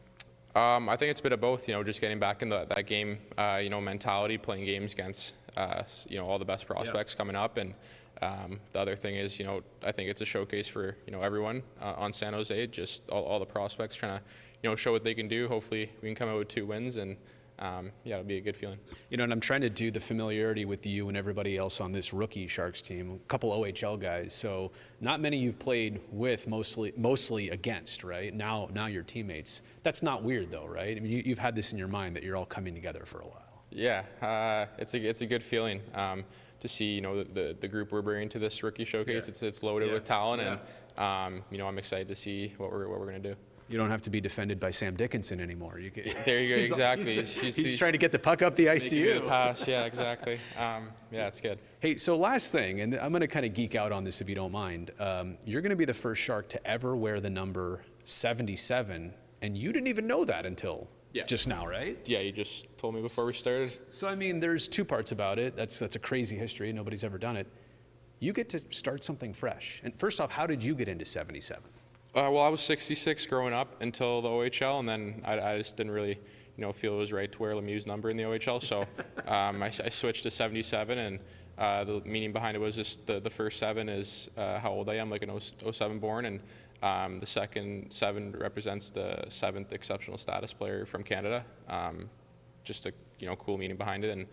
I think it's a bit of both. Just getting back in that game, mentality, playing games against all the best prospects coming up, and the other thing is, I think it's a showcase for everyone on San Jose. Just all the prospects trying to show what they can do. Hopefully, we can come out with 2 wins, and it'll be a good feeling. And I'm trying to do the familiarity with you and everybody else on this rookie Sharks team. A couple OHL guys, so not many you've played with, mostly against, right? Now you're teammates. That's not weird though, right? I mean, you've had this in your mind that you're all coming together for a while. Yeah, it's a good feeling to see the group we're bringing to this rookie showcase. It's loaded with talent, and I'm excited to see what we're going to do. You don't have to be defended by Sam Dickinson anymore. There you go, exactly. He's trying to get the puck up the ice to you. The pass, yeah, exactly. It's good. Hey, so last thing, and I'm going to kind of geek out on this if you don't mind. You're going to be the first Shark to ever wear the number 77, and you didn't even know that until just now, right? Yeah, you just told me before we started. So, I mean, there's 2 parts about it. That's a crazy history. Nobody's ever done it. You get to start something fresh. And first off, how did you get into 77? Well, I was 66 growing up until the OHL, and then I just didn't really, feel it was right to wear Lemieux's number in the OHL. So I switched to 77, and the meaning behind it was just the first 7 is how old I am, like an 07 born, and the second 7 represents the 7th exceptional status player from Canada. Just a cool meaning behind it, and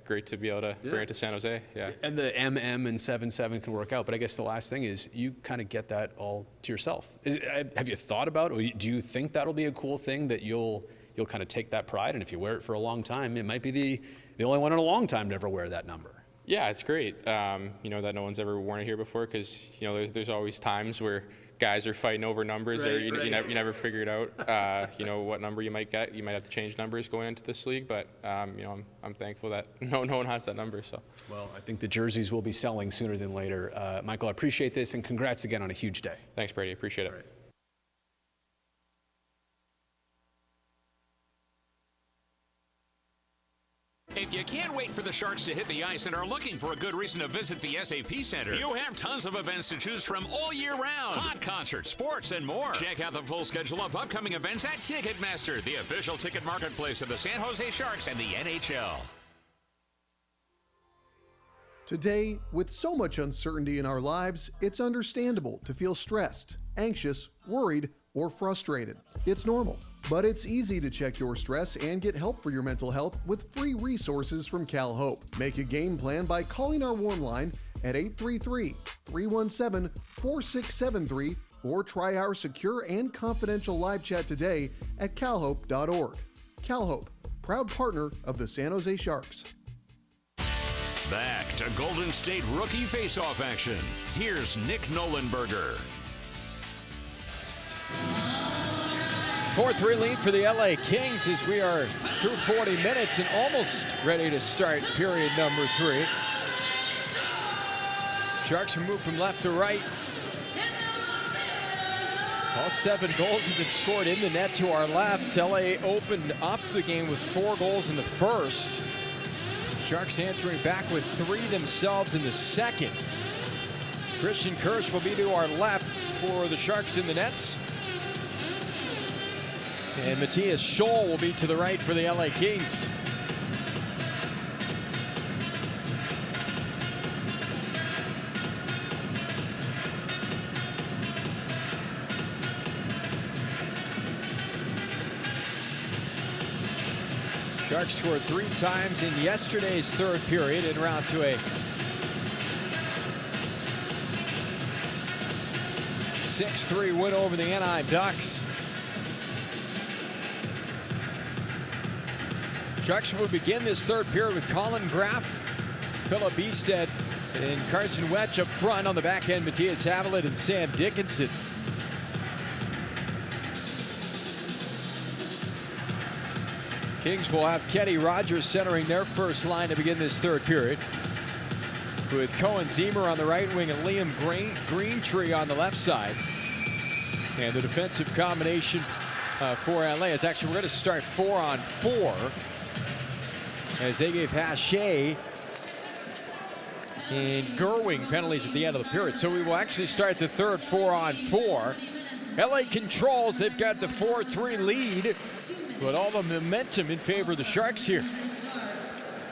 great to be able to bring it to San Jose. Yeah. And the MM and 77 can work out, but I guess the last thing is you kind of get that all to yourself. Have you thought about, or do you think that'll be a cool thing that you'll kind of take that pride, and if you wear it for a long time, it might be the only one in a long time to ever wear that number? Yeah, it's great. You know, that no one's ever worn it here before, because you know there's always times where guys are fighting over numbers, or you never figure it out. You know what number you might get. You might have to change numbers going into this league, but you know I'm thankful that no one has that number. So. Well, I think the jerseys will be selling sooner than later. Michael, I appreciate this, and congrats again on a huge day. Thanks, Brady. Appreciate it. All right. If you can't wait for the Sharks to hit the ice and are looking for a good reason to visit the SAP Center, you have tons of events to choose from all year round. Hot concerts, sports, and more. Check out the full schedule of upcoming events at Ticketmaster, the official ticket marketplace of the San Jose Sharks and the NHL. Today, with so much uncertainty in our lives, it's understandable to feel stressed, anxious, worried, or frustrated. It's normal, but it's easy to check your stress and get help for your mental health with free resources from Cal Hope. Make a game plan by calling our warm line at 833-317-4673 or try our secure and confidential live chat today at calhope.org. Cal Hope, proud partner of the San Jose Sharks. Back to Golden State Rookie Faceoff action. Here's Nick Nolenberger. 4-3 lead for the LA Kings as we are through 40 minutes and almost ready to start period number 3. Sharks are moved from left to right. All 7 goals have been scored in the net to our left. LA opened up the game with 4 goals in the first. Sharks answering back with 3 themselves in the second. Christian Kirsch will be to our left for the Sharks in the nets. And Matthias Scholl will be to the right for the LA Kings. Sharks scored 3 times in yesterday's third period en route to a 6-3 win over the Anaheim Ducks. Sharks will begin this third period with Colin Graff, Philip Easted, and Carson Wetch up front. On the back end, Matthias Havelid and Sam Dickinson. Kings will have Kenny Rogers centering their first line to begin this third period, with Cohen Zemer on the right wing and Liam Greentree on the left side. And the defensive combination for LA is actually, we're going to start 4-on-4. As they gave Hache and Gerwing penalties at the end of the period. So we will actually start the third 4-on-4. LA controls, they've got the 4-3 lead, but all the momentum in favor of the Sharks here.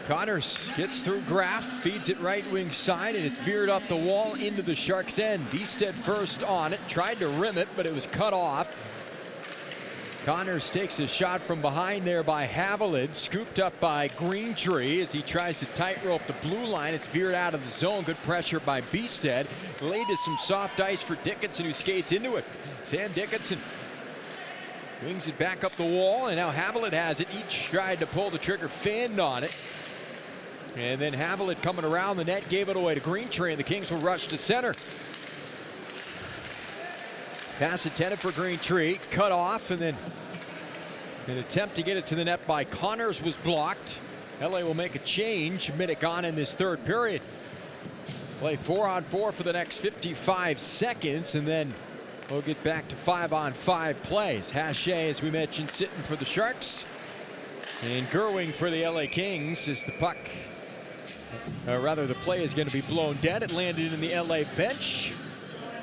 Connors gets through Graff, feeds it right wing side, and it's veered up the wall into the Sharks' end. Easted first on it, tried to rim it, but it was cut off. Connors takes a shot from behind there by Havelid, scooped up by Greentree as he tries to tightrope the blue line. It's veered out of the zone. Good pressure by Beasted. Laid to some soft ice for Dickinson, who skates into it. Sam Dickinson wings it back up the wall, and now Havelid has it. Each tried to pull the trigger, fanned on it. And then Havelid coming around the net, gave it away to Greentree, and the Kings will rush to center. Pass intended for Greentree, cut off, and then an attempt to get it to the net by Connors was blocked. LA will make a change, a minute gone in this third period. Play 4-on-4 for the next 55 seconds, and then we'll get back to 5-on-5 plays. Hache, as we mentioned, sitting for the Sharks, and Gerwing for the LA Kings as the puck, the play is going to be blown dead. It landed in the LA bench.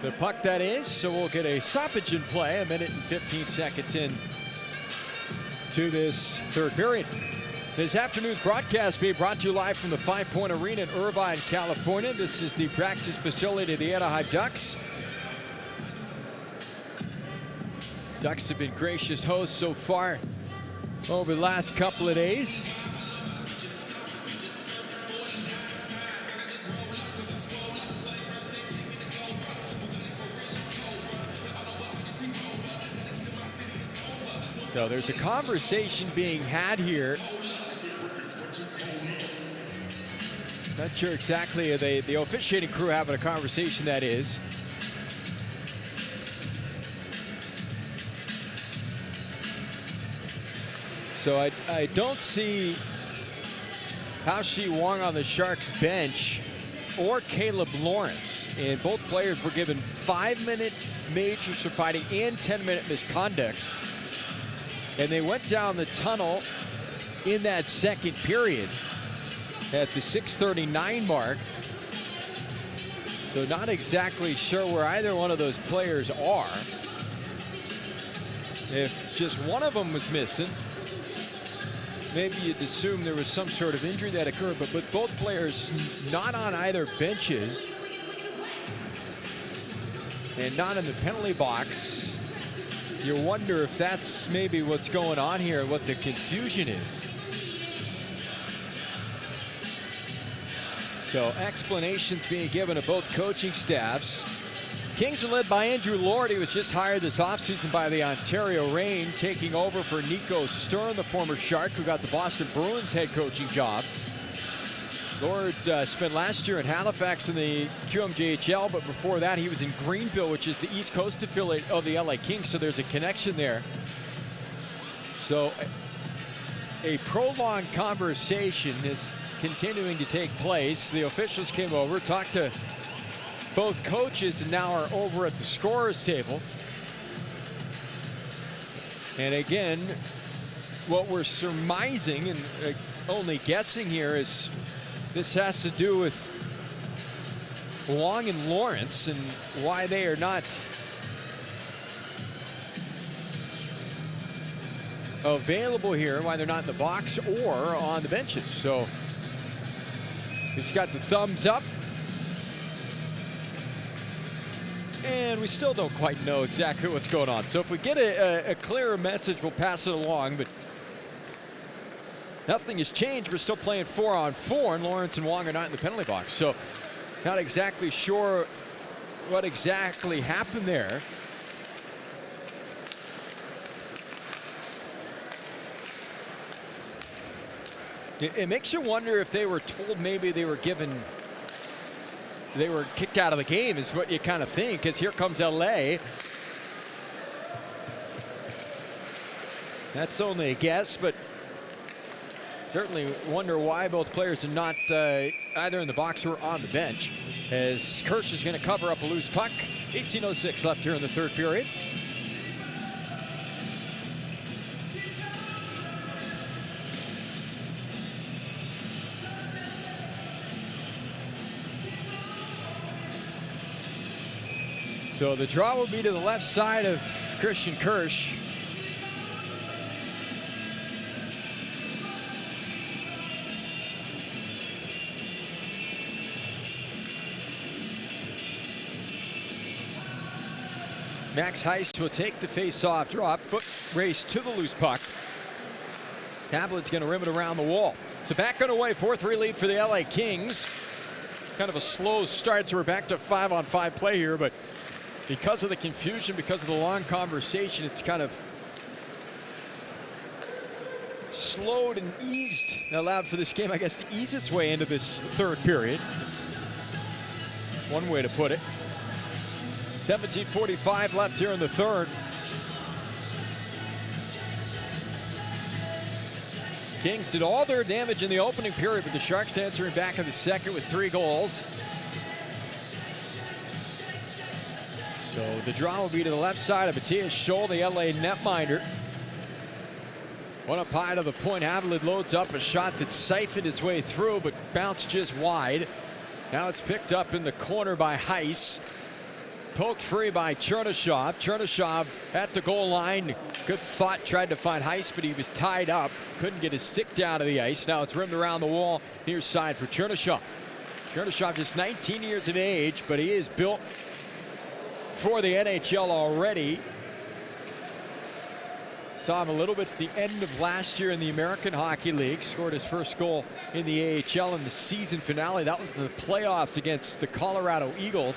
The puck, that is, so we'll get a stoppage in play, a minute and 15 seconds in to this third period. This afternoon's broadcast being brought to you live from the 5 Point Arena in Irvine, California. This is the practice facility of the Anaheim Ducks. Ducks have been gracious hosts so far over the last couple of days. So there's a conversation being had here Not sure exactly. The officiating crew having a conversation, that is. So I don't see Hao-Shi Wang on the Sharks bench or Caleb Lawrence. And both players were given 5-minute majors for fighting and 10-minute misconducts. And they went down the tunnel in that second period at the 6:39 mark. So not exactly sure where either one of those players are. If just one of them was missing, maybe you'd assume there was some sort of injury that occurred, but with both players not on either benches and not in the penalty box, you wonder if that's maybe what's going on here, what the confusion is. So explanations being given to both coaching staffs. Kings are led by Andrew Lord. He was just hired this offseason by the Ontario Reign, taking over for Nico Stern, the former Shark, who got the Boston Bruins head coaching job. Lord spent last year in Halifax in the QMJHL, but before that he was in Greenville, which is the East Coast affiliate of the LA Kings, so there's a connection there. So a prolonged conversation is continuing to take place. The officials came over, talked to both coaches, and now are over at the scorer's table. And again, what we're surmising and only guessing here is this has to do with Wong and Lawrence and why they are not available here, why they're not in the box or on the benches. So he's got the thumbs up. And we still don't quite know exactly what's going on. So if we get a clearer message, we'll pass it along. But nothing has changed. We're still playing 4-on-4, and Lawrence and Wong are not in the penalty box. So not exactly sure what exactly happened there. It makes you wonder if they were told maybe they were kicked out of the game, is what you kind of think, because here comes LA. That's only a guess, but certainly wonder why both players are not either in the box or on the bench, as Kirsch is going to cover up a loose puck. 18:06 left here in the third period. So the draw will be to the left side of Christian Kirsch. Max Heist will take the face-off drop, foot race to the loose puck. Havlin's going to rim it around the wall. So back underway, 4-3 lead for the LA Kings. Kind of a slow start, so we're back to 5-on-5 play here, but because of the confusion, because of the long conversation, it's kind of slowed and eased, allowed for this game, I guess, to ease its way into this third period. One way to put it. 17:45 left here in the third. Kings did all their damage in the opening period, but the Sharks answering back in the second with 3 goals. So the draw will be to the left side of Matthias Scholl, the LA netminder. One up high to the point. Havlin loads up a shot that siphoned its way through, but bounced just wide. Now it's picked up in the corner by Heiss. Poked free by Chernyshov. Chernyshov at the goal line. Good thought, tried to find Heiss, but he was tied up. Couldn't get his stick down to the ice. Now it's rimmed around the wall, near side for Chernyshov. Chernyshov just 19 years of age, but he is built for the NHL already. Saw him a little bit at the end of last year in the American Hockey League. Scored his first goal in the AHL in the season finale. That was the playoffs against the Colorado Eagles.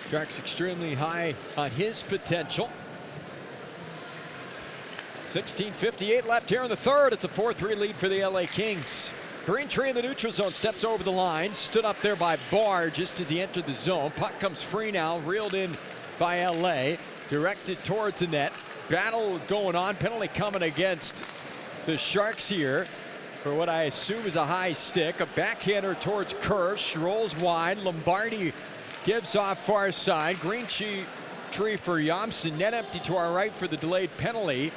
Sharks extremely high on his potential. 16:58 left here in the third. It's a 4-3 lead for the LA Kings. Greentree in the neutral zone, steps over the line, stood up there by Barr just as he entered the zone. Puck comes free now, reeled in by LA, directed towards the net. Battle going on, penalty coming against the Sharks here for what I assume is a high stick. A backhander towards Kirsch, rolls wide. Lombardi gives off far side. Greentree for Yamson, net empty to our right for the delayed penalty.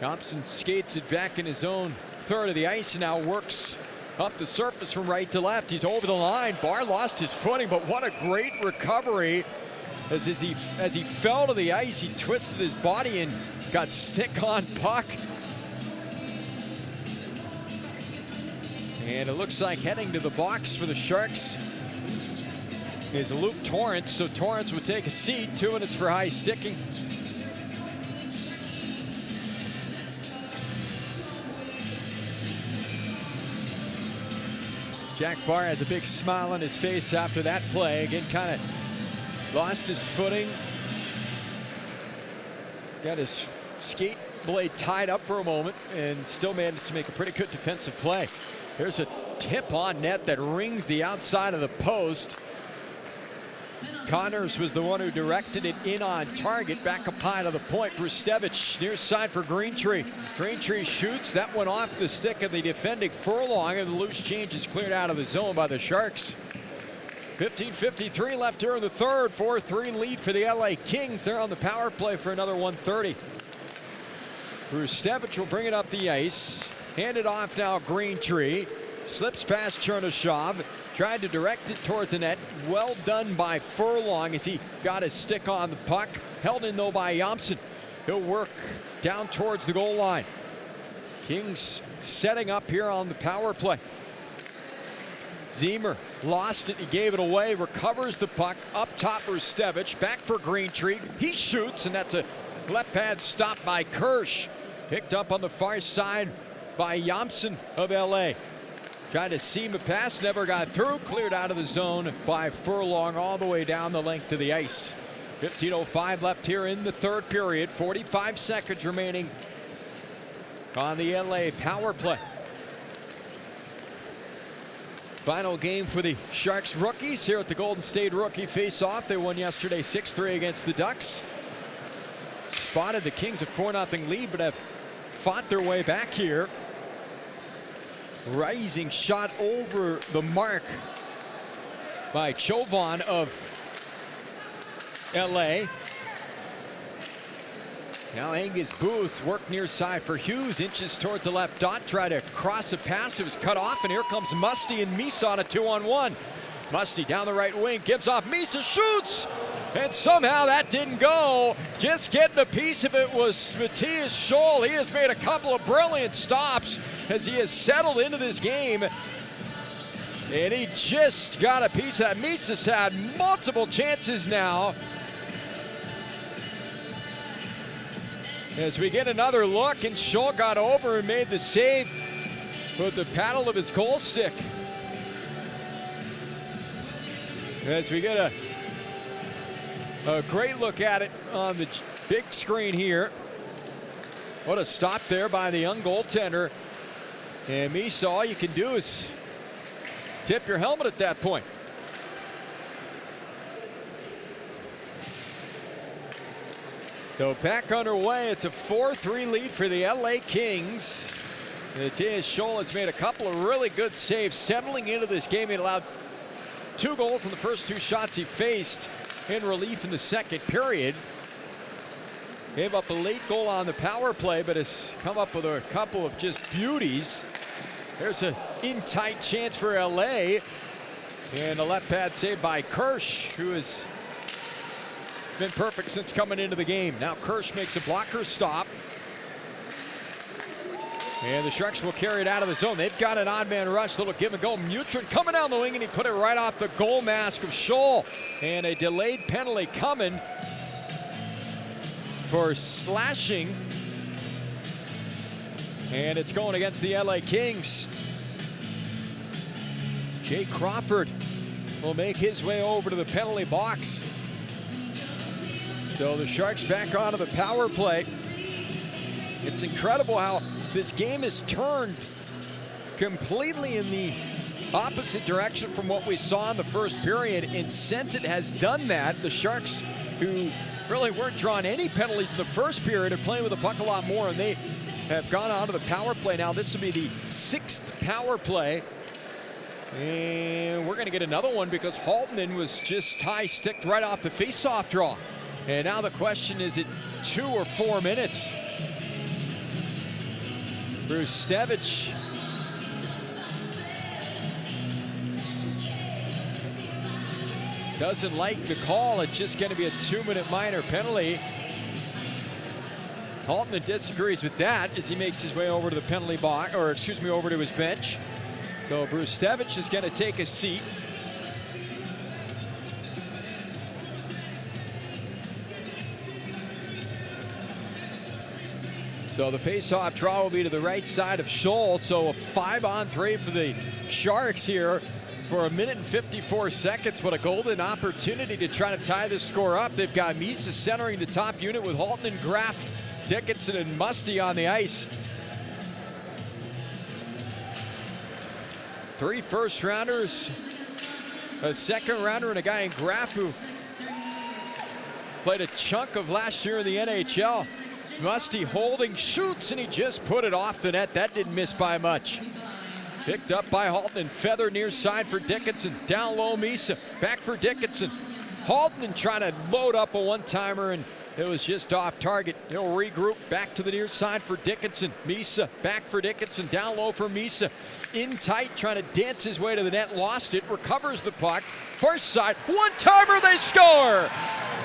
Yamson skates it back in his own third of the ice and now works up the surface from right to left. He's over the line. Barr lost his footing, but what a great recovery. As he fell to the ice, he twisted his body and got stick on puck. And it looks like heading to the box for the Sharks is Luke Torrance. So Torrance would take a seat. 2 minutes for high sticking. Jack Barr has a big smile on his face after that play. Again, kind of lost his footing. Got his skate blade tied up for a moment and still managed to make a pretty good defensive play. There's a tip on net that rings the outside of the post. Connors was the one who directed it in on target. Back up high to the point. Rustevich near side for Greentree. Greentree shoots. That went off the stick of the defending Furlong, and the loose change is cleared out of the zone by the Sharks. 15:53 left here in the third. 4-3 lead for the LA Kings. They're on the power play for another 1:30. Rustevich will bring it up the ice. Hand it off now, Greentree. Slips past Chernyshov. Tried to direct it towards the net. Well done by Furlong as he got his stick on the puck. Held in though by Yamson. He'll work down towards the goal line. Kings setting up here on the power play. Zemer lost it. He gave it away. Recovers the puck. Up top, Rustevich. Back for Greentree. He shoots, and that's a left pad stop by Kirsch. Picked up on the far side by Yamson of LA. Tried to seam a pass, never got through. Cleared out of the zone by Furlong all the way down the length of the ice. 15:05 left here in the third period. 45 seconds remaining on the LA power play. Final game for the Sharks rookies here at the Golden State Rookie Faceoff. They won yesterday 6-3 against the Ducks. Spotted the Kings a 4-0 lead, but have fought their way back here. Rising shot over the mark by Chauvin of LA. Now Angus Booth worked near side for Hughes, inches towards the left dot, try to cross a pass. It was cut off, and here comes Musty and Misa on a 2-on-1. Musty down the right wing, gives off, Misa shoots! And somehow that didn't go. Just getting a piece of it was Matthias Scholl. He has made a couple of brilliant stops as he has settled into this game. And he just got a piece of that. Misa's had multiple chances now. As we get another look, and Scholl got over and made the save with the paddle of his goal stick. As we get a great look at it on the big screen here. What a stop there by the young goaltender. And Misa, all you can do is tip your helmet at that point. So back underway. It's a 4-3 lead for the LA Kings. Matthias Scholl has made a couple of really good saves settling into this game. He allowed 2 goals in the first 2 shots he faced in relief in the second period. Gave up a late goal on the power play, but has come up with a couple of just beauties. There's an in-tight chance for LA. And a left pad save by Kirsch, who has been perfect since coming into the game. Now Kirsch makes a blocker stop. And the Sharks will carry it out of the zone. They've got an odd man rush. Little give and go. Mutrin coming down the wing, and he put it right off the goal mask of Scholl. And a delayed penalty coming for slashing. And it's going against the LA Kings. Jay Crawford will make his way over to the penalty box. So the Sharks back onto the power play. It's incredible how this game has turned completely in the opposite direction from what we saw in the first period. And since it has done that, the Sharks, who really weren't drawing any penalties in the first period, are playing with the puck a lot more, and they have gone on to the power play now. This will be the 6th power play. And we're going to get another one because Haltonen was just high-sticked right off the face-off draw. And now the question is, it 2 or 4 minutes? Brustevich doesn't like the call. It's just going to be a 2-minute minor penalty. Haltonen disagrees with that as he makes his way over to the penalty box, or excuse me, over to his bench. So Brustevich is going to take a seat. So the face-off draw will be to the right side of Scholl. So a 5-on-3 for the Sharks here for 1 minute and 54 seconds. What a golden opportunity to try to tie this score up. They've got Misa centering the top unit with Haltonen, Graf, Dickinson, and Musty on the ice. 3 first-rounders, a second-rounder, and a guy in Graf who played a chunk of last year in the NHL. Musty holding, shoots, and he just put it off the net. That didn't miss by much. Picked up by Haltonen, feather near side for Dickinson. Down low, Misa, back for Dickinson. Haltonen trying to load up a one-timer, and it was just off target. He'll regroup back to the near side for Dickinson. Misa back for Dickinson, down low for Misa. In tight, trying to dance his way to the net, lost it, recovers the puck. First side, one-timer, they score!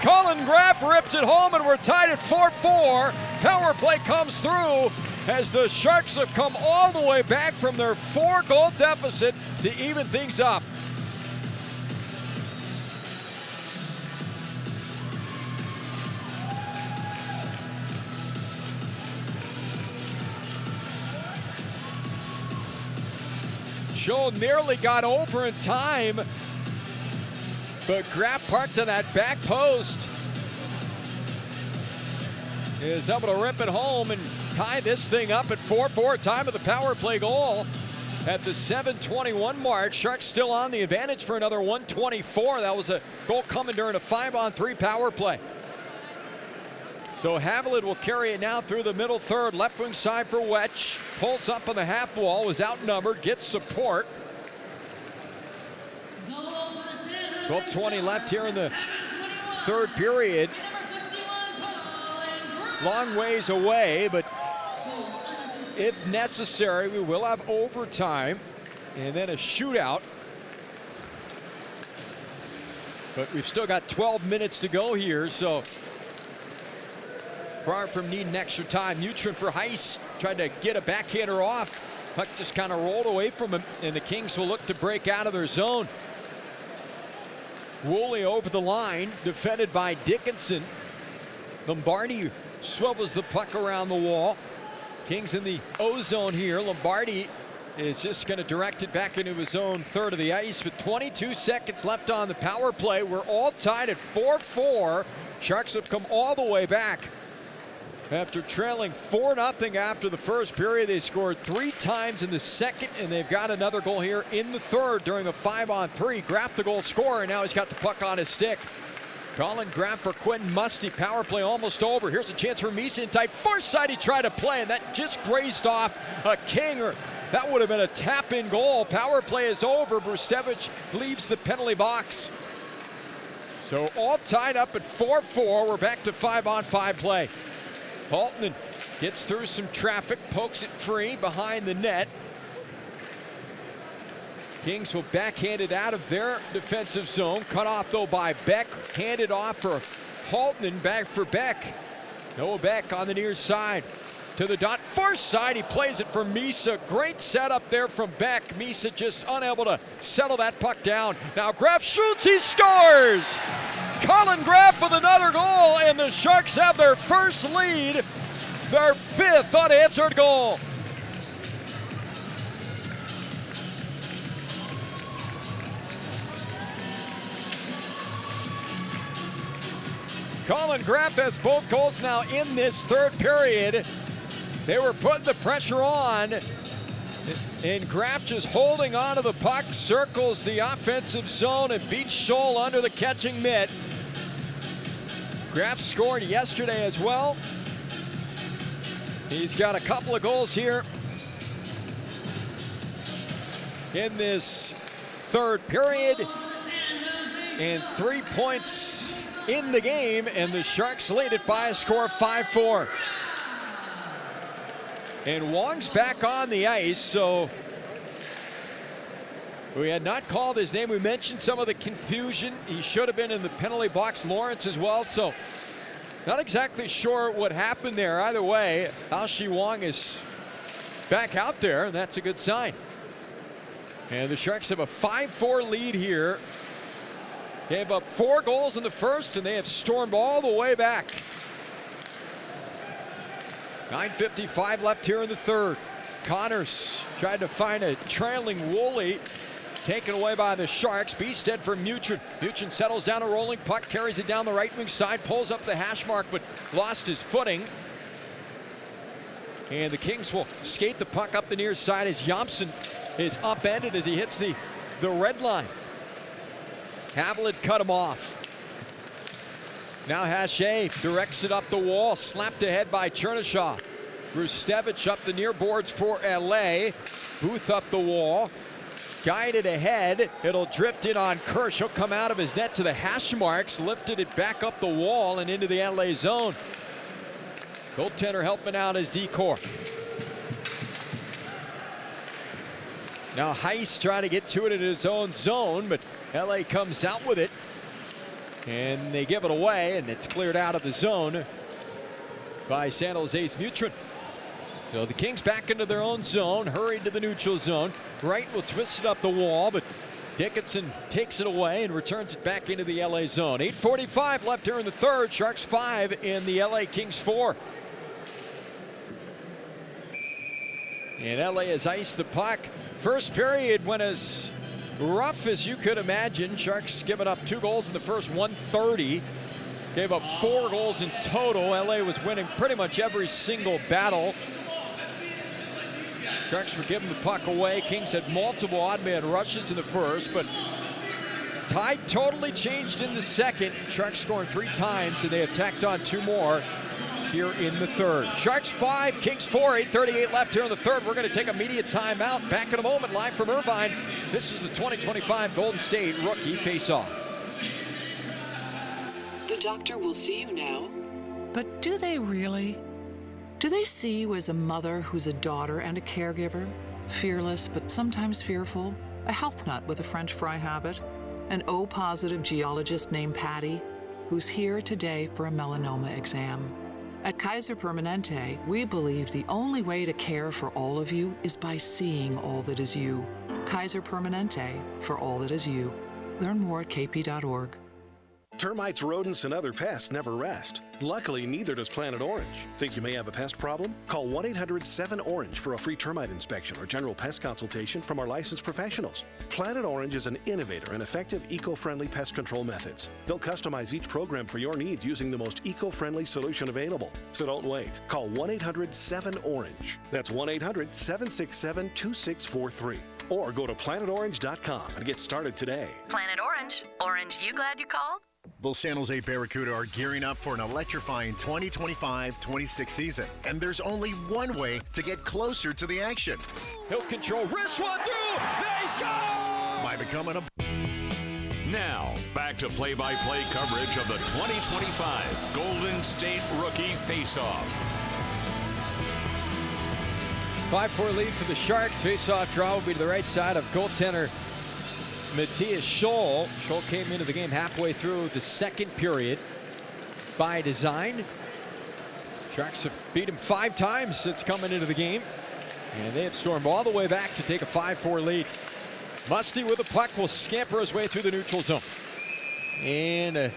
Colin Graf rips it home, and we're tied at 4-4. Power play comes through as the Sharks have come all the way back from their 4-goal deficit to even things up. Scholl nearly got over in time, but Graf parked on that back post. Is able to rip it home and tie this thing up at 4-4. Time of the power play goal at the 7:21 mark. Sharks still on the advantage for another 1:24. That was a goal coming during a 5-on-3 power play. So Haviland will carry it now through the middle third. Left wing side for Wetch. Pulls up on the half wall, was outnumbered, gets support. 12:20 left here in the third period. Long ways away, but if necessary, we will have overtime and then a shootout. But we've still got 12 minutes to go here, so far from needing extra time. Neutron for Heiss, tried to get a backhander off. Puck just kind of rolled away from him, and the Kings will look to break out of their zone. Woolley over the line, defended by Dickinson. Lombardi swivels the puck around the wall. Kings in the O-zone here. Lombardi is just going to direct it back into his own third of the ice with 22 seconds left on the power play. We're all tied at 4-4. Sharks have come all the way back. After trailing 4-0 after the first period, they scored 3 times in the second, and they've got another goal here in the third during a 5-on-3. Graf the goal scorer, and now he's got the puck on his stick. Colin Graf for Quentin Musty. Power play almost over. Here's a chance for Misa in tight. Far side he tried to play, and that just grazed off a King, or that would have been a tap-in goal. Power play is over. Brustevich leaves the penalty box. So all tied up at 4-4. We're back to 5-on-5 play. Haltonen gets through some traffic, pokes it free behind the net. Kings will backhand it out of their defensive zone. Cut off though by Beck. Handed off for Haltonen, back for Beck. Noah Beck on the near side. To the dot, far side, he plays it for Misa. Great setup there from Beck. Misa just unable to settle that puck down. Now Graf shoots, he scores! Colin Graf with another goal, and the Sharks have their first lead, their 5th unanswered goal. Colin Graf has both goals now in this third period. They were putting the pressure on, And Graff just holding on to the puck, circles the offensive zone and beats Scholl under the catching mitt. Graff scored yesterday as well. He's got a couple of goals here in this third period. And 3 points in the game, and the Sharks lead it by a score of 5-4. And Wong's back on the ice, so we had not called his name. We mentioned some of the confusion. He should have been in the penalty box. Lawrence as well, so not exactly sure what happened there. Either way, Alshi Wong is back out there, and that's a good sign. And the Sharks have a 5-4 lead here. They have up 4 goals in the first, and they have stormed all the way back. 9:55 left here in the third. Connors tried to find a trailing Woolley. Taken away by the Sharks. Beestead for Muchin. Muchin settles down a rolling puck, carries it down the right wing side, pulls up the hash mark, but lost his footing. And the Kings will skate the puck up the near side as Jompson is upended as he hits the red line. Haviland cut him off. Now Hache directs it up the wall, slapped ahead by Chernishaw. Rustevich up the near boards for LA. Booth up the wall. Guided ahead. It'll drift in on Kirsch. He'll come out of his net to the hash marks. Lifted it back up the wall and into the LA zone. Goaltender helping out as decor. Now Heiss trying to get to it in his own zone, but LA comes out with it. And they give it away, and it's cleared out of the zone by San Jose's Mutrin. So the Kings back into their own zone, hurried to the neutral zone. Wright will twist it up the wall, but Dickinson takes it away and returns it back into the LA zone. 8:45 left here in the third. Sharks 5 in the LA Kings 4. And LA has iced the puck. First period went as rough as you could imagine. Sharks giving up 2 goals in the first 1:30. Gave up 4 goals in total. LA was winning pretty much every single battle. Sharks were giving the puck away. Kings had multiple odd man rushes in the first, but tide totally changed in the second. Sharks scoring 3 times, and they have tacked on 2 more here in the third. Sharks 5, Kings 4, 8:38 left here in the third. We're going to take a media timeout. Back in a moment, live from Irvine. This is the 2025 Golden State Rookie Faceoff. The doctor will see you now. But do they really? Do they see you as a mother who's a daughter and a caregiver? Fearless, but sometimes fearful? A health nut with a French fry habit? An O-positive geologist named Patty, who's here today for a melanoma exam? At Kaiser Permanente, we believe the only way to care for all of you is by seeing all that is you. Kaiser Permanente, for all that is you. Learn more at kp.org. Termites, rodents, and other pests never rest. Luckily, neither does Planet Orange. Think you may have a pest problem? Call 1-800-7-ORANGE for a free termite inspection or general pest consultation from our licensed professionals. Planet Orange is an innovator in effective eco-friendly pest control methods. They'll customize each program for your needs using the most eco-friendly solution available. So don't wait. Call 1-800-7-ORANGE. That's 1-800-767-2643. Or go to planetorange.com and get started today. Planet Orange. Orange, you glad you called? The San Jose Barracuda are gearing up for an electrifying 2025-26 season. And there's only one way to get closer to the action. He'll control, wrist one through, they score! By becoming a... Now, back to play-by-play coverage of the 2025 Golden State Rookie Faceoff. 5-4 lead for the Sharks. Face-off draw will be to the right side of goaltender Matthias Scholl. Scholl came into the game halfway through the second period by design. Sharks have beat him 5 times since coming into the game, and they have stormed all the way back to take a 5-4 lead. Musty with the puck will scamper his way through the neutral zone. And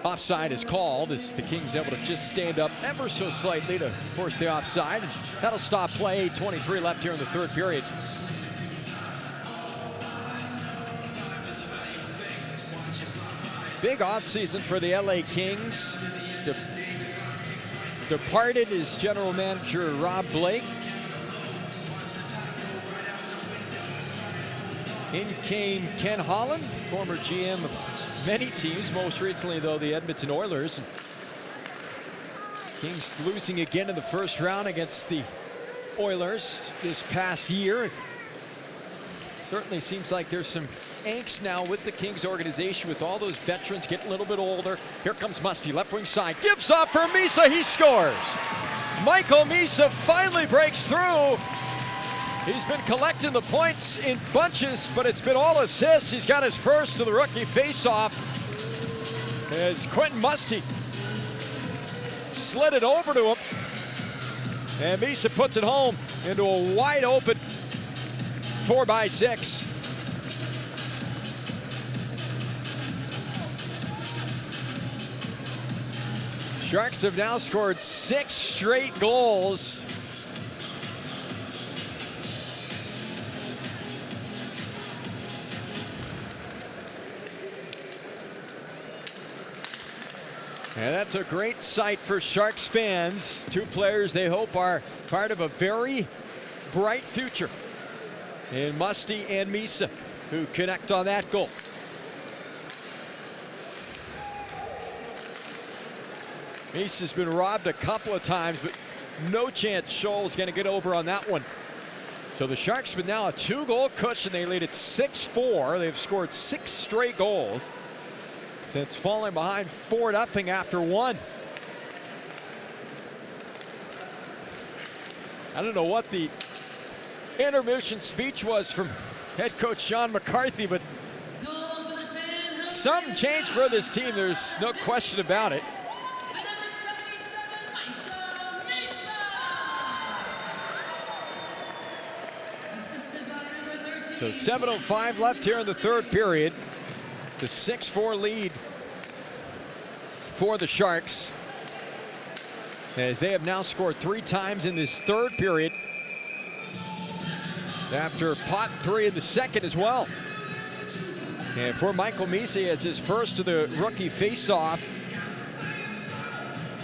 offside is called as the Kings able to just stand up ever so slightly to force the offside. That'll stop play. 8:23 left here in the third period. Big offseason for the LA Kings. Departed is general manager Rob Blake. In came Ken Holland, former GM of many teams, most recently, though, the Edmonton Oilers. Kings losing again in the first round against the Oilers this past year. Certainly seems like there's some angst now with the Kings organization, with all those veterans getting a little bit older. Here comes Musty, left wing side, gives off for Misa, he scores. Michael Misa finally breaks through. He's been collecting the points in bunches, but it's been all assists. He's got his first to the rookie faceoff as Quentin Musty slid it over to him. And Misa puts it home into a wide open 4x6. Sharks have now scored 6 straight goals. And that's a great sight for Sharks fans. 2 players they hope are part of a very bright future in Musty and Misa, who connect on that goal. Misa's been robbed a couple of times, but no chance Scholl's going to get over on that one. So the Sharks with now a 2-goal cushion. They lead at 6-4. They've scored 6 straight goals since falling behind 4-0 after 1. I don't know what the intermission speech was from head coach Sean McCarthy, but something changed for this team. There's no question about it. So 7:05 left here in the third period. It's a 6-4 lead for the Sharks, as they have now scored 3 times in this third period, after pot 3 in the second as well. And for Michael Misa, as his first to the rookie faceoff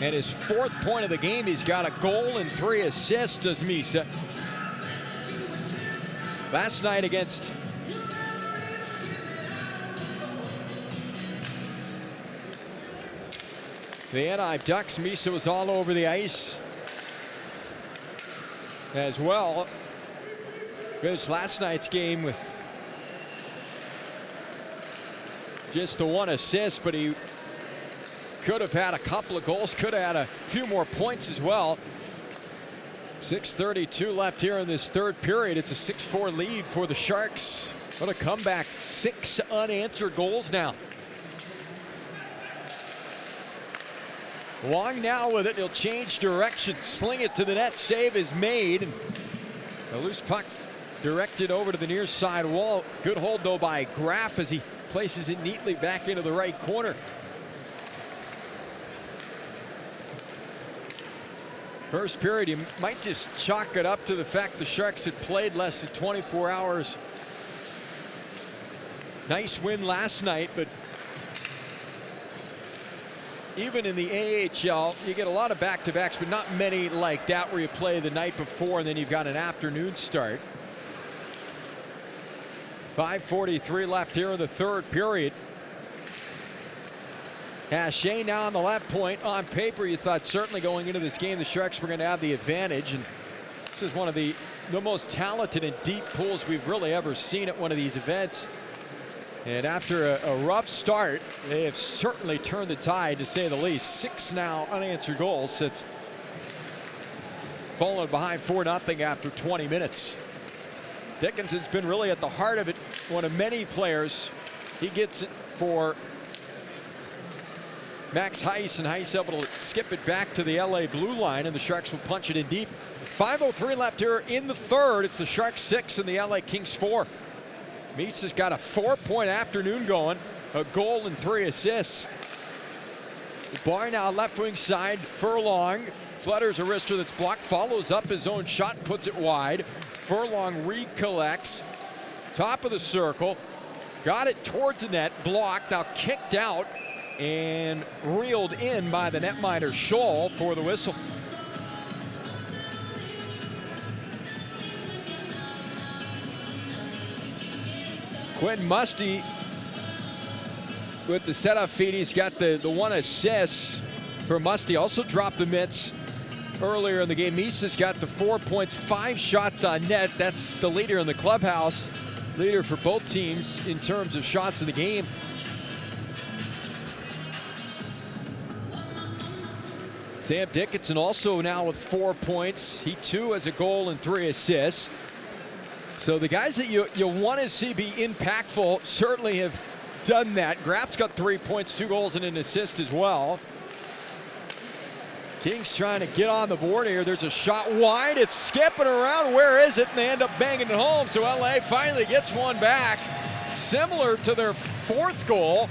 and his 4th point of the game. He's got a goal and 3 assists, does Misa. Last night against the Anaheim Ducks, Misa was all over the ice as well. Finished last night's game with just the 1 assist, but he could have had a couple of goals, could have had a few more points as well. 6:32 left here in this third period. It's a 6-4 lead for the Sharks. What a comeback. 6 unanswered goals now. Long now with it. He'll change direction. Sling it to the net. Save is made. And a loose puck directed over to the near side wall. Good hold though by Graff as he places it neatly back into the right corner. First period, you might just chalk it up to the fact the Sharks had played less than 24 hours. Nice win last night, but even in the AHL, you get a lot of back-to-backs, but not many like that where you play the night before and then you've got an afternoon start. 5:43 left here in the third period. Haché now on the left point. On paper, you thought certainly going into this game the Sharks were going to have the advantage, and this is one of the most talented and deep pools we've really ever seen at one of these events. And after a rough start, they have certainly turned the tide, to say the least. 6 now unanswered goals since falling behind 4-0 after 20 minutes. Dickinson's been really at the heart of it. One of many players. He gets it for Max Heiss, and Heiss able to skip it back to the LA blue line, and the Sharks will punch it in deep. 5:03 left here in the third. It's the Sharks 6 and the LA Kings 4. Misa's got a 4-point afternoon going, a goal and 3 assists. Bar now left wing side, Furlong flutters a wrister that's blocked, follows up his own shot and puts it wide. Furlong recollects, top of the circle, got it towards the net, blocked, now kicked out and reeled in by the netminder Scholl for the whistle. Quinn Musty with the setup feed. He's got the one assist for Musty. Also dropped the mitts earlier in the game. Misa's got the 4 points, 5 shots on net. That's the leader in the clubhouse. Leader for both teams in terms of shots in the game. Sam Dickinson also now with 4 points. He too has a goal and 3 assists. So the guys that you want to see be impactful certainly have done that. Graf's got 3 points, 2 goals, and an assist as well. Kings trying to get on the board here. There's a shot wide. It's skipping around. Where is it? And they end up banging it home. So LA finally gets one back. Similar to their 4th goal.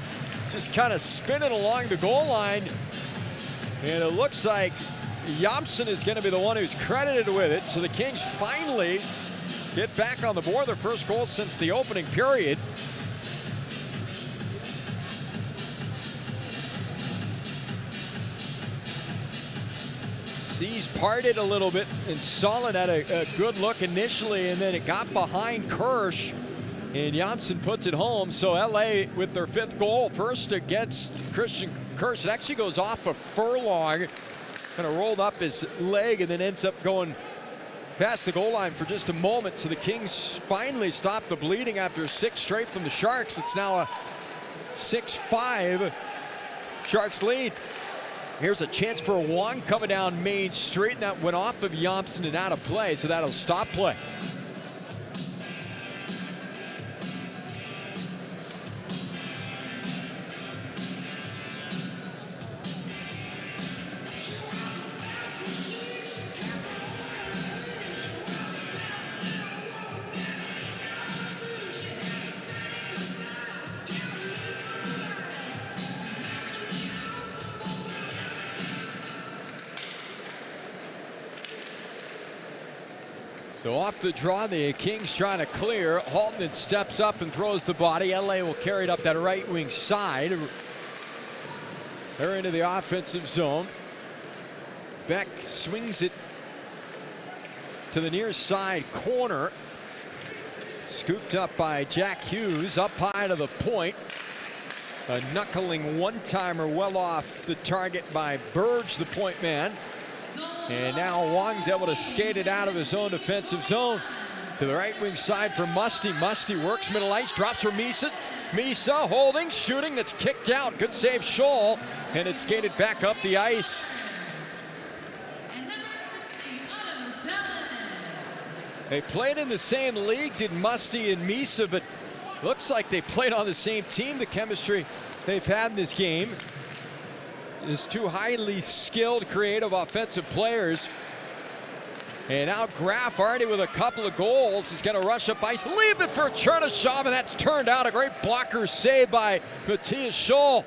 Just kind of spinning along the goal line. And it looks like Jomson is going to be the one who's credited with it. So the Kings finally get back on the board. Their first goal since the opening period. Seas parted a little bit, and Solid had a good look initially, and then it got behind Kirsch, and Jomson puts it home. So LA with their 5th goal, first against Christian Kirsch. It actually goes off a furlong, kind of rolled up his leg, and then ends up going past the goal line for just a moment. So the Kings finally stop the bleeding after 6 straight from the Sharks. It's now a 6-5 Sharks lead. Here's a chance for Wong coming down Main Street, and that went off of Jomson and out of play, so that'll stop play. So off the draw, the Kings trying to clear. Halton steps up and throws the body. LA will carry it up that right wing side. They're into the offensive zone. Beck swings it to the near side corner. Scooped up by Jack Hughes, up high to the point. A knuckling one-timer well off the target by Burge, the point man. And now Wong's able to skate it out of his own defensive zone to the right wing side for Musty. Musty works middle ice, drops for Misa. Misa holding, shooting, that's kicked out. Good save, Scholl, and it's skated back up the ice. They played in the same league, did Musty and Misa, but looks like they played on the same team. The chemistry they've had in this game is 2 highly skilled, creative offensive players. And now Graf already with a couple of goals. He's going to rush up ice, leave it for Chernyshov, and that's turned out. A great blocker save by Matthias Scholl.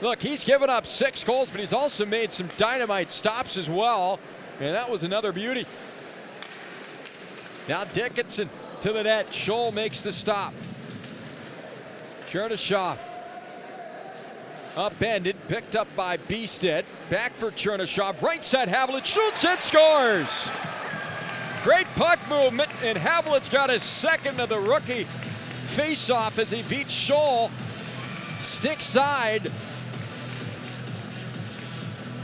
Look, he's given up 6 goals, but he's also made some dynamite stops as well. And that was another beauty. Now Dickinson to the net. Scholl makes the stop. Chernyshov upended, picked up by Beasted. Back for Chernyshov. Right side, Havlat shoots and scores. Great puck movement, and Havlat's got his 2nd of the rookie faceoff as he beats Scholl stick side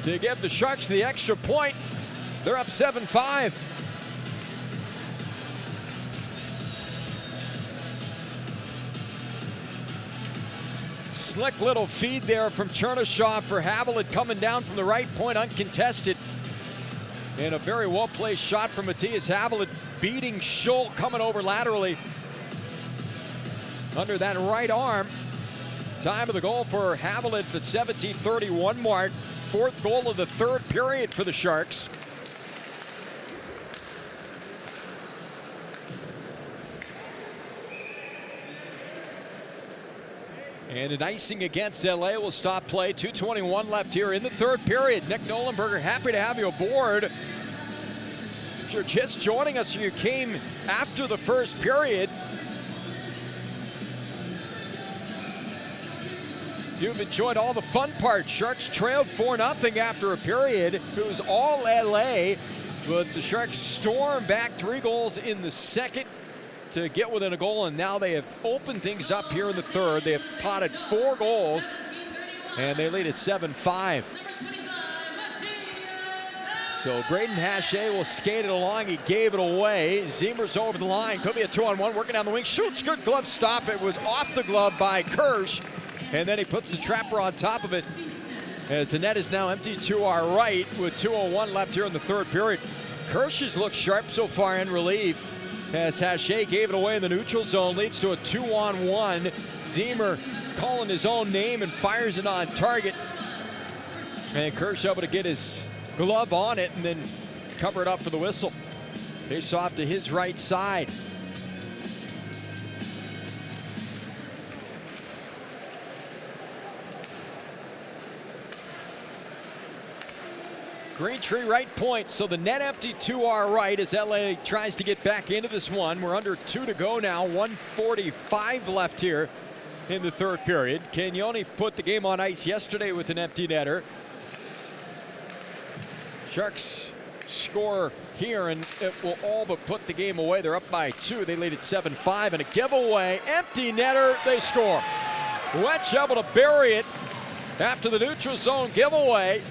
to give the Sharks the extra point. They're up 7-5. Slick little feed there from Chernyshov for Havlat coming down from the right point uncontested. And a very well-placed shot from Matthias Havlat beating Scholl coming over laterally under that right arm. Time of the goal for Havlat, the 17:31 mark. 4th goal of the 3rd period for the Sharks. And an icing against LA will stop play. 2:21 left here in the 3rd period. Nick Nolenberger, happy to have you aboard. If you're just joining us or you came after the 1st period, you've enjoyed all the fun parts. Sharks trailed 4-0 after a period. It was all LA, but the Sharks stormed back 3 goals in the 2nd to get within a goal, and now they have opened things up here in the third. They have potted 4 goals, and they lead at 7-5. So Braden Hachey will skate it along. He gave it away. Zemer's over the line. Could be a 2-on-1. Working down the wing. Shoots. Good glove stop. It was off the glove by Kirsch. And then he puts the trapper on top of it. As the net is now empty to our right with 2:01 left here in the third period. Kirsch has looked sharp so far in relief. As Hachey gave it away in the neutral zone. Leads to a 2-on-1. Zemer calling his own name and fires it on target. And Kirsch able to get his glove on it and then cover it up for the whistle. Face off to his right side. Green Tree right point, so the net empty to our right as LA tries to get back into this one. We're under 2 to go now, 1:45 left here in the third period. Cagnoni put the game on ice yesterday with an empty netter. Sharks score here, and it will all but put the game away. They're up by 2. They lead at 7-5, and a giveaway. Empty netter, they score. Wetch able to bury it after the neutral zone giveaway.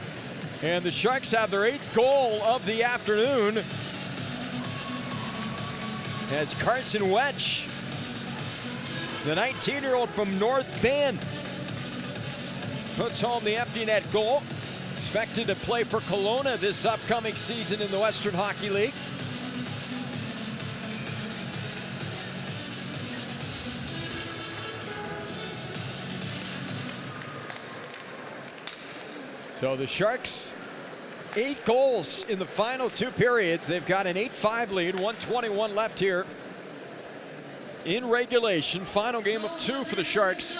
And the Sharks have their 8th goal of the afternoon. As Carson Wetch, the 19-year-old from North Bend, puts home the empty net goal. Expected to play for Kelowna this upcoming season in the Western Hockey League. So the Sharks, 8 goals in the final 2 periods. They've got an 8-5 lead, 1:21 left here in regulation. Final game of 2 for the Sharks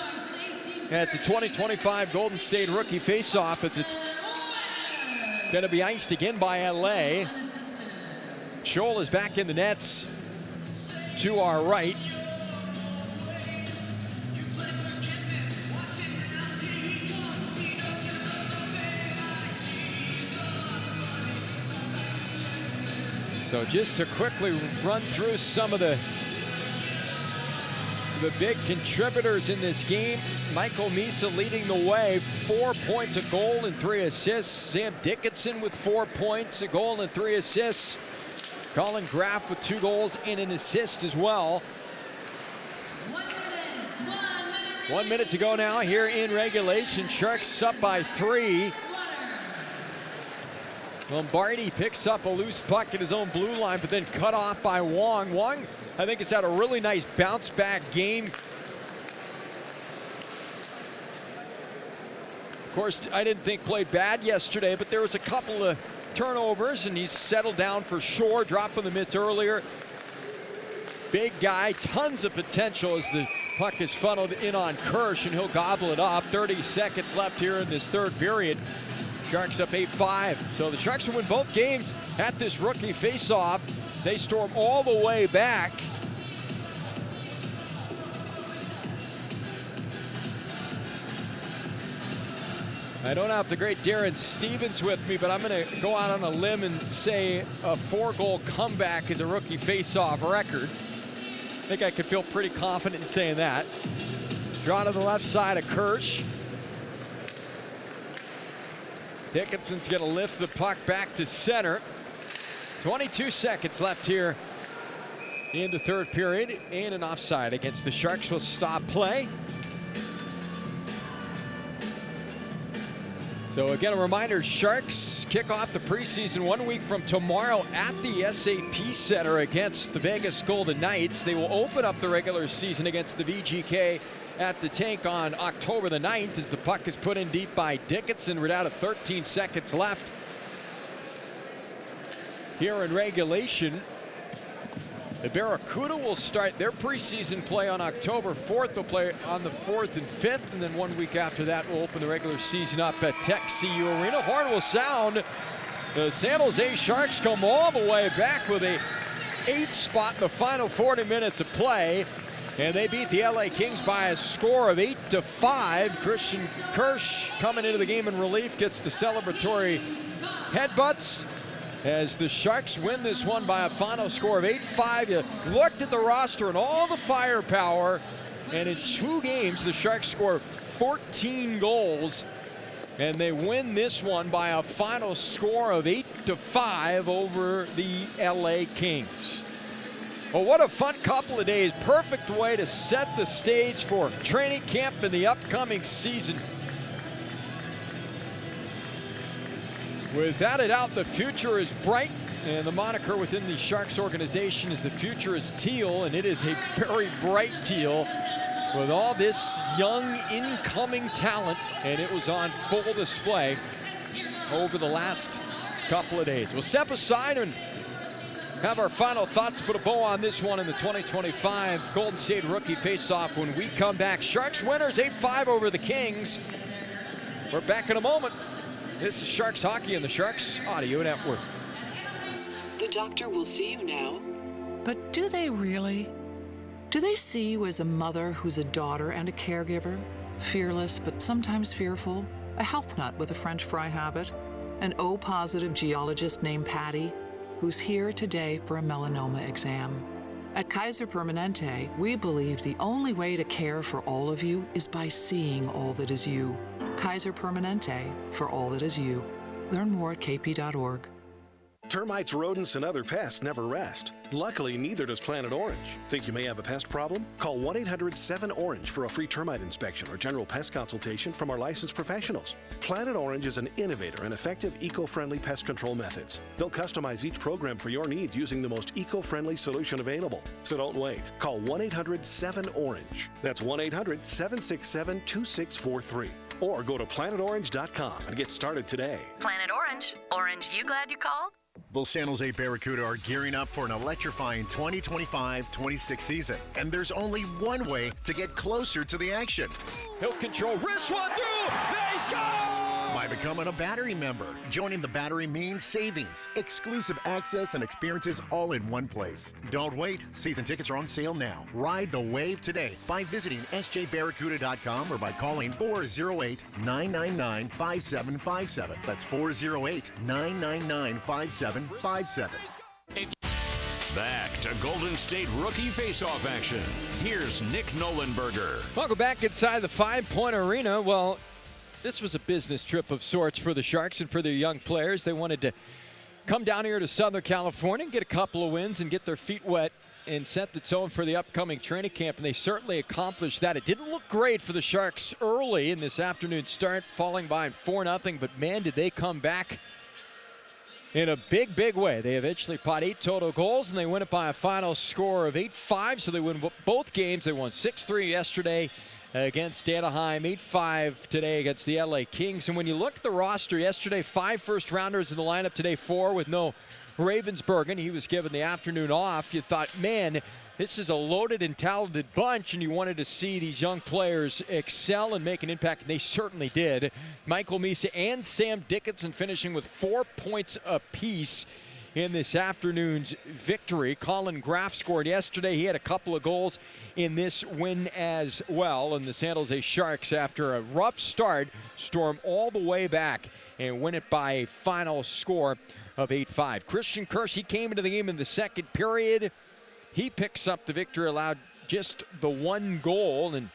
at the 2025 Golden State Rookie Faceoff. It's going to be iced again by LA. Scholl is back in the nets to our right. So just to quickly run through some of the big contributors in this game. Michael Misa leading the way, 4 points, a goal and 3 assists. Sam Dickinson with 4 points, a goal and 3 assists. Colin Graff with 2 goals and an assist as well. 1 minute to go now here in regulation. Sharks up by 3. Lombardi picks up a loose puck at his own blue line, but then cut off by Wong. Wong, I think, has had a really nice bounce back game. Of course, I didn't think played bad yesterday, but there was a couple of turnovers, and he's settled down for sure, dropping the mitts earlier. Big guy, tons of potential as the puck is funneled in on Kirsch, and he'll gobble it up. 30 seconds left here in this third period. Sharks up 8-5. So the Sharks will win both games at this rookie face-off. They storm all the way back. I don't have the great Darren Stevens with me, but I'm going to go out on a limb and say a 4-goal comeback is a rookie face-off record. I think I could feel pretty confident in saying that. Draw to the left side of Kirsch. Dickinson's going to lift the puck back to center. 22 seconds left here in the third period, and an offside against the Sharks will stop play. So again, a reminder, Sharks kick off the preseason 1 week from tomorrow at the SAP Center against the Vegas Golden Knights. They will open up the regular season against the VGK at the Tank on October the 9th as the puck is put in deep by Dickinson. We're down to 13 seconds left here in regulation. The Barracuda will start their preseason play on October 4th. They'll play on the 4th and 5th, and then 1 week after that we'll open the regular season up at Tech CU Arena. Horn will sound. The San Jose Sharks come all the way back with a 8th spot in the final 40 minutes of play. And they beat the LA Kings by a score of 8-5. Christian Kirsch coming into the game in relief, gets the celebratory headbutts as the Sharks win this one by a final score of 8-5. You looked at the roster and all the firepower, and in 2 games, the Sharks score 14 goals, and they win this one by a final score of 8-5 over the LA Kings. Well, what a fun couple of days. Perfect way to set the stage for training camp in the upcoming season. Without a doubt, the future is bright, and the moniker within the Sharks organization is the future is teal, and it is a very bright teal with all this young incoming talent, and it was on full display over the last couple of days. We'll step aside and have our final thoughts, put a bow on this one in the 2025 Golden State Rookie Faceoff when we come back. Sharks winners 8-5 over the Kings. We're back in a moment. This is Sharks Hockey and the Sharks Audio Network. The doctor will see you now. But do they really? Do they see you as a mother who's a daughter and a caregiver? Fearless, but sometimes fearful? A health nut with a French fry habit? An O-positive geologist named Patty, who's here today for a melanoma exam. At Kaiser Permanente, we believe the only way to care for all of you is by seeing all that is you. Kaiser Permanente, for all that is you. Learn more at kp.org. Termites, rodents, and other pests never rest. Luckily, neither does Planet Orange. Think you may have a pest problem? Call 1-800-7-ORANGE for a free termite inspection or general pest consultation from our licensed professionals. Planet Orange is an innovator and effective eco-friendly pest control methods. They'll customize each program for your needs using the most eco-friendly solution available. So don't wait. Call 1-800-7-ORANGE. That's 1-800-767-2643. Or go to planetorange.com and get started today. Planet Orange. Orange, you glad you called? The San Jose Barracuda are gearing up for an electrifying 2025-26 season. And there's only one way to get closer to the action. He'll control, wrist one through, they score! By becoming a Battery member. Joining the Battery means savings, exclusive access, and experiences all in one place. Don't wait. Season tickets are on sale now. Ride the wave today by visiting sjbarracuda.com or by calling 408-999-5757. That's 408-999-5757. Back to Golden State Rookie Faceoff action. Here's Nick Nolenberger. Welcome back inside the 5 Point Arena. Well, this was a business trip of sorts for the Sharks and for their young players. They wanted to come down here to Southern California and get a couple of wins and get their feet wet and set the tone for the upcoming training camp, and they certainly accomplished that. It didn't look great for the Sharks early in this afternoon start, falling behind 4-0, but man, did they come back in a big, big way. They eventually pot 8 total goals, and they win it by a final score of 8-5, so they win both games. They won 6-3 yesterday against Anaheim, 8-5 today against the LA Kings. And when you look at the roster yesterday, 5 first-rounders in the lineup today, 4 with no Ravensbergen. He was given the afternoon off. You thought, man, this is a loaded and talented bunch, and you wanted to see these young players excel and make an impact, and they certainly did. Michael Misa and Sam Dickinson finishing with 4 points apiece in this afternoon's victory. Colin Graff scored yesterday. He had a couple of goals in this win as well. And the San Jose Sharks, after a rough start, storm all the way back and win it by a final score of 8-5. Christian Kirsch, he came into the game in the second period. He picks up the victory, allowed just the 1 goal and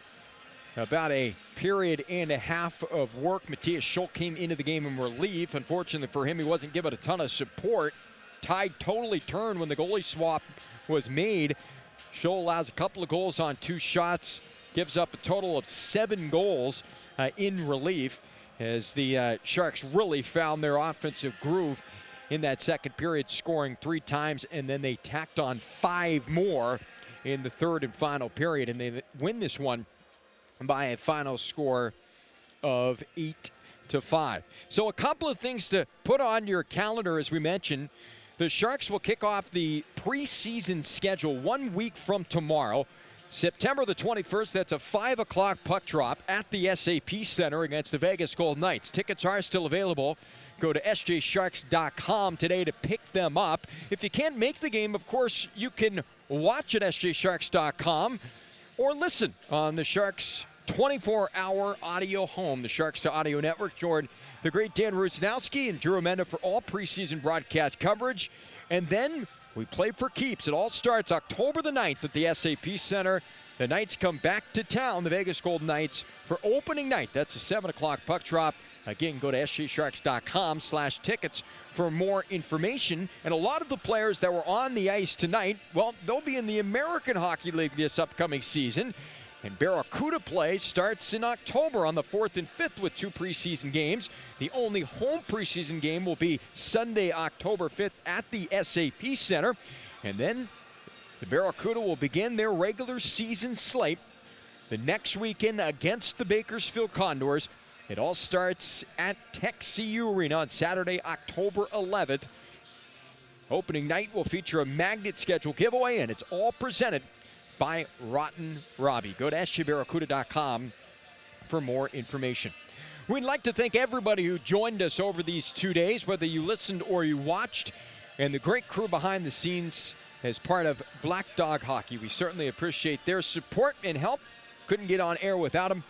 about a period and a half of work. Matthias Scholl came into the game in relief. Unfortunately for him, he wasn't given a ton of support. Tide totally turned when the goalie swap was made. Scholl allows a couple of goals on 2 shots, gives up a total of 7 goals in relief as the Sharks really found their offensive groove in that second period, scoring 3 times, and then they tacked on 5 more in the third and final period, and they win this one by a final score of 8-5. So a couple of things to put on your calendar, as we mentioned. The Sharks will kick off the preseason schedule 1 week from tomorrow, September the 21st. That's a 5 o'clock puck drop at the SAP Center against the Vegas Golden Knights. Tickets are still available. Go to sjsharks.com today to pick them up. If you can't make the game, of course, you can watch at sjsharks.com or listen on the Sharks 24-hour audio home, the Sharks to Audio Network. Joined the great Dan Rusnowski and Drew Amenda for all preseason broadcast coverage. And then we play for keeps. It all starts October the 9th at the SAP Center. The Knights come back to town, the Vegas Golden Knights, for opening night. That's a 7 o'clock puck drop. Again, go to sjsharks.com/tickets for more information. And a lot of the players that were on the ice tonight, well, they'll be in the American Hockey League this upcoming season. And Barracuda play starts in October on the 4th and 5th with 2 preseason games. The only home preseason game will be Sunday, October 5th at the SAP Center. And then the Barracuda will begin their regular season slate the next weekend against the Bakersfield Condors. It all starts at Tech CU Arena on Saturday, October 11th. Opening night will feature a magnet schedule giveaway, and it's all presented by Rotten Robbie. Go to sjbarracuda.com for more information. We'd like to thank everybody who joined us over these 2 days, whether you listened or you watched, and the great crew behind the scenes as part of Black Dog Hockey. We certainly appreciate their support and help. Couldn't get on air without them.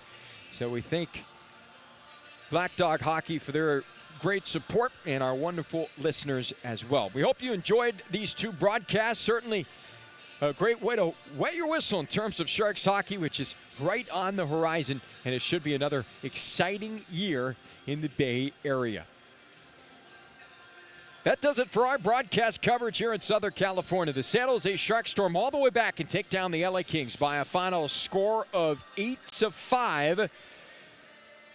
So we thank Black Dog Hockey for their great support and our wonderful listeners as well. We hope you enjoyed these 2 broadcasts. Certainly a great way to wet your whistle in terms of Sharks hockey, which is right on the horizon, and it should be another exciting year in the Bay Area. That does it for our broadcast coverage here in Southern California. The San Jose Sharks storm all the way back and take down the LA Kings by a final score of 8-5.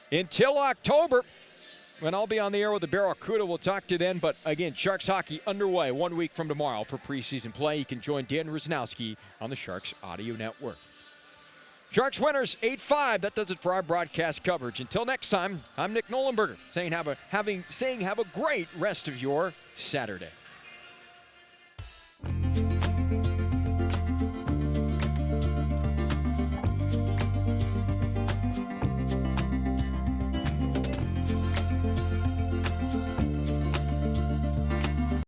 Until October, when I'll be on the air with the Barracuda, we'll talk to you then. But again, Sharks hockey underway 1 week from tomorrow for preseason play. You can join Dan Rusnowski on the Sharks Audio Network. Sharks winners 8-5. That does it for our broadcast coverage. Until next time, I'm Nick Nolenberger saying have a great rest of your Saturday.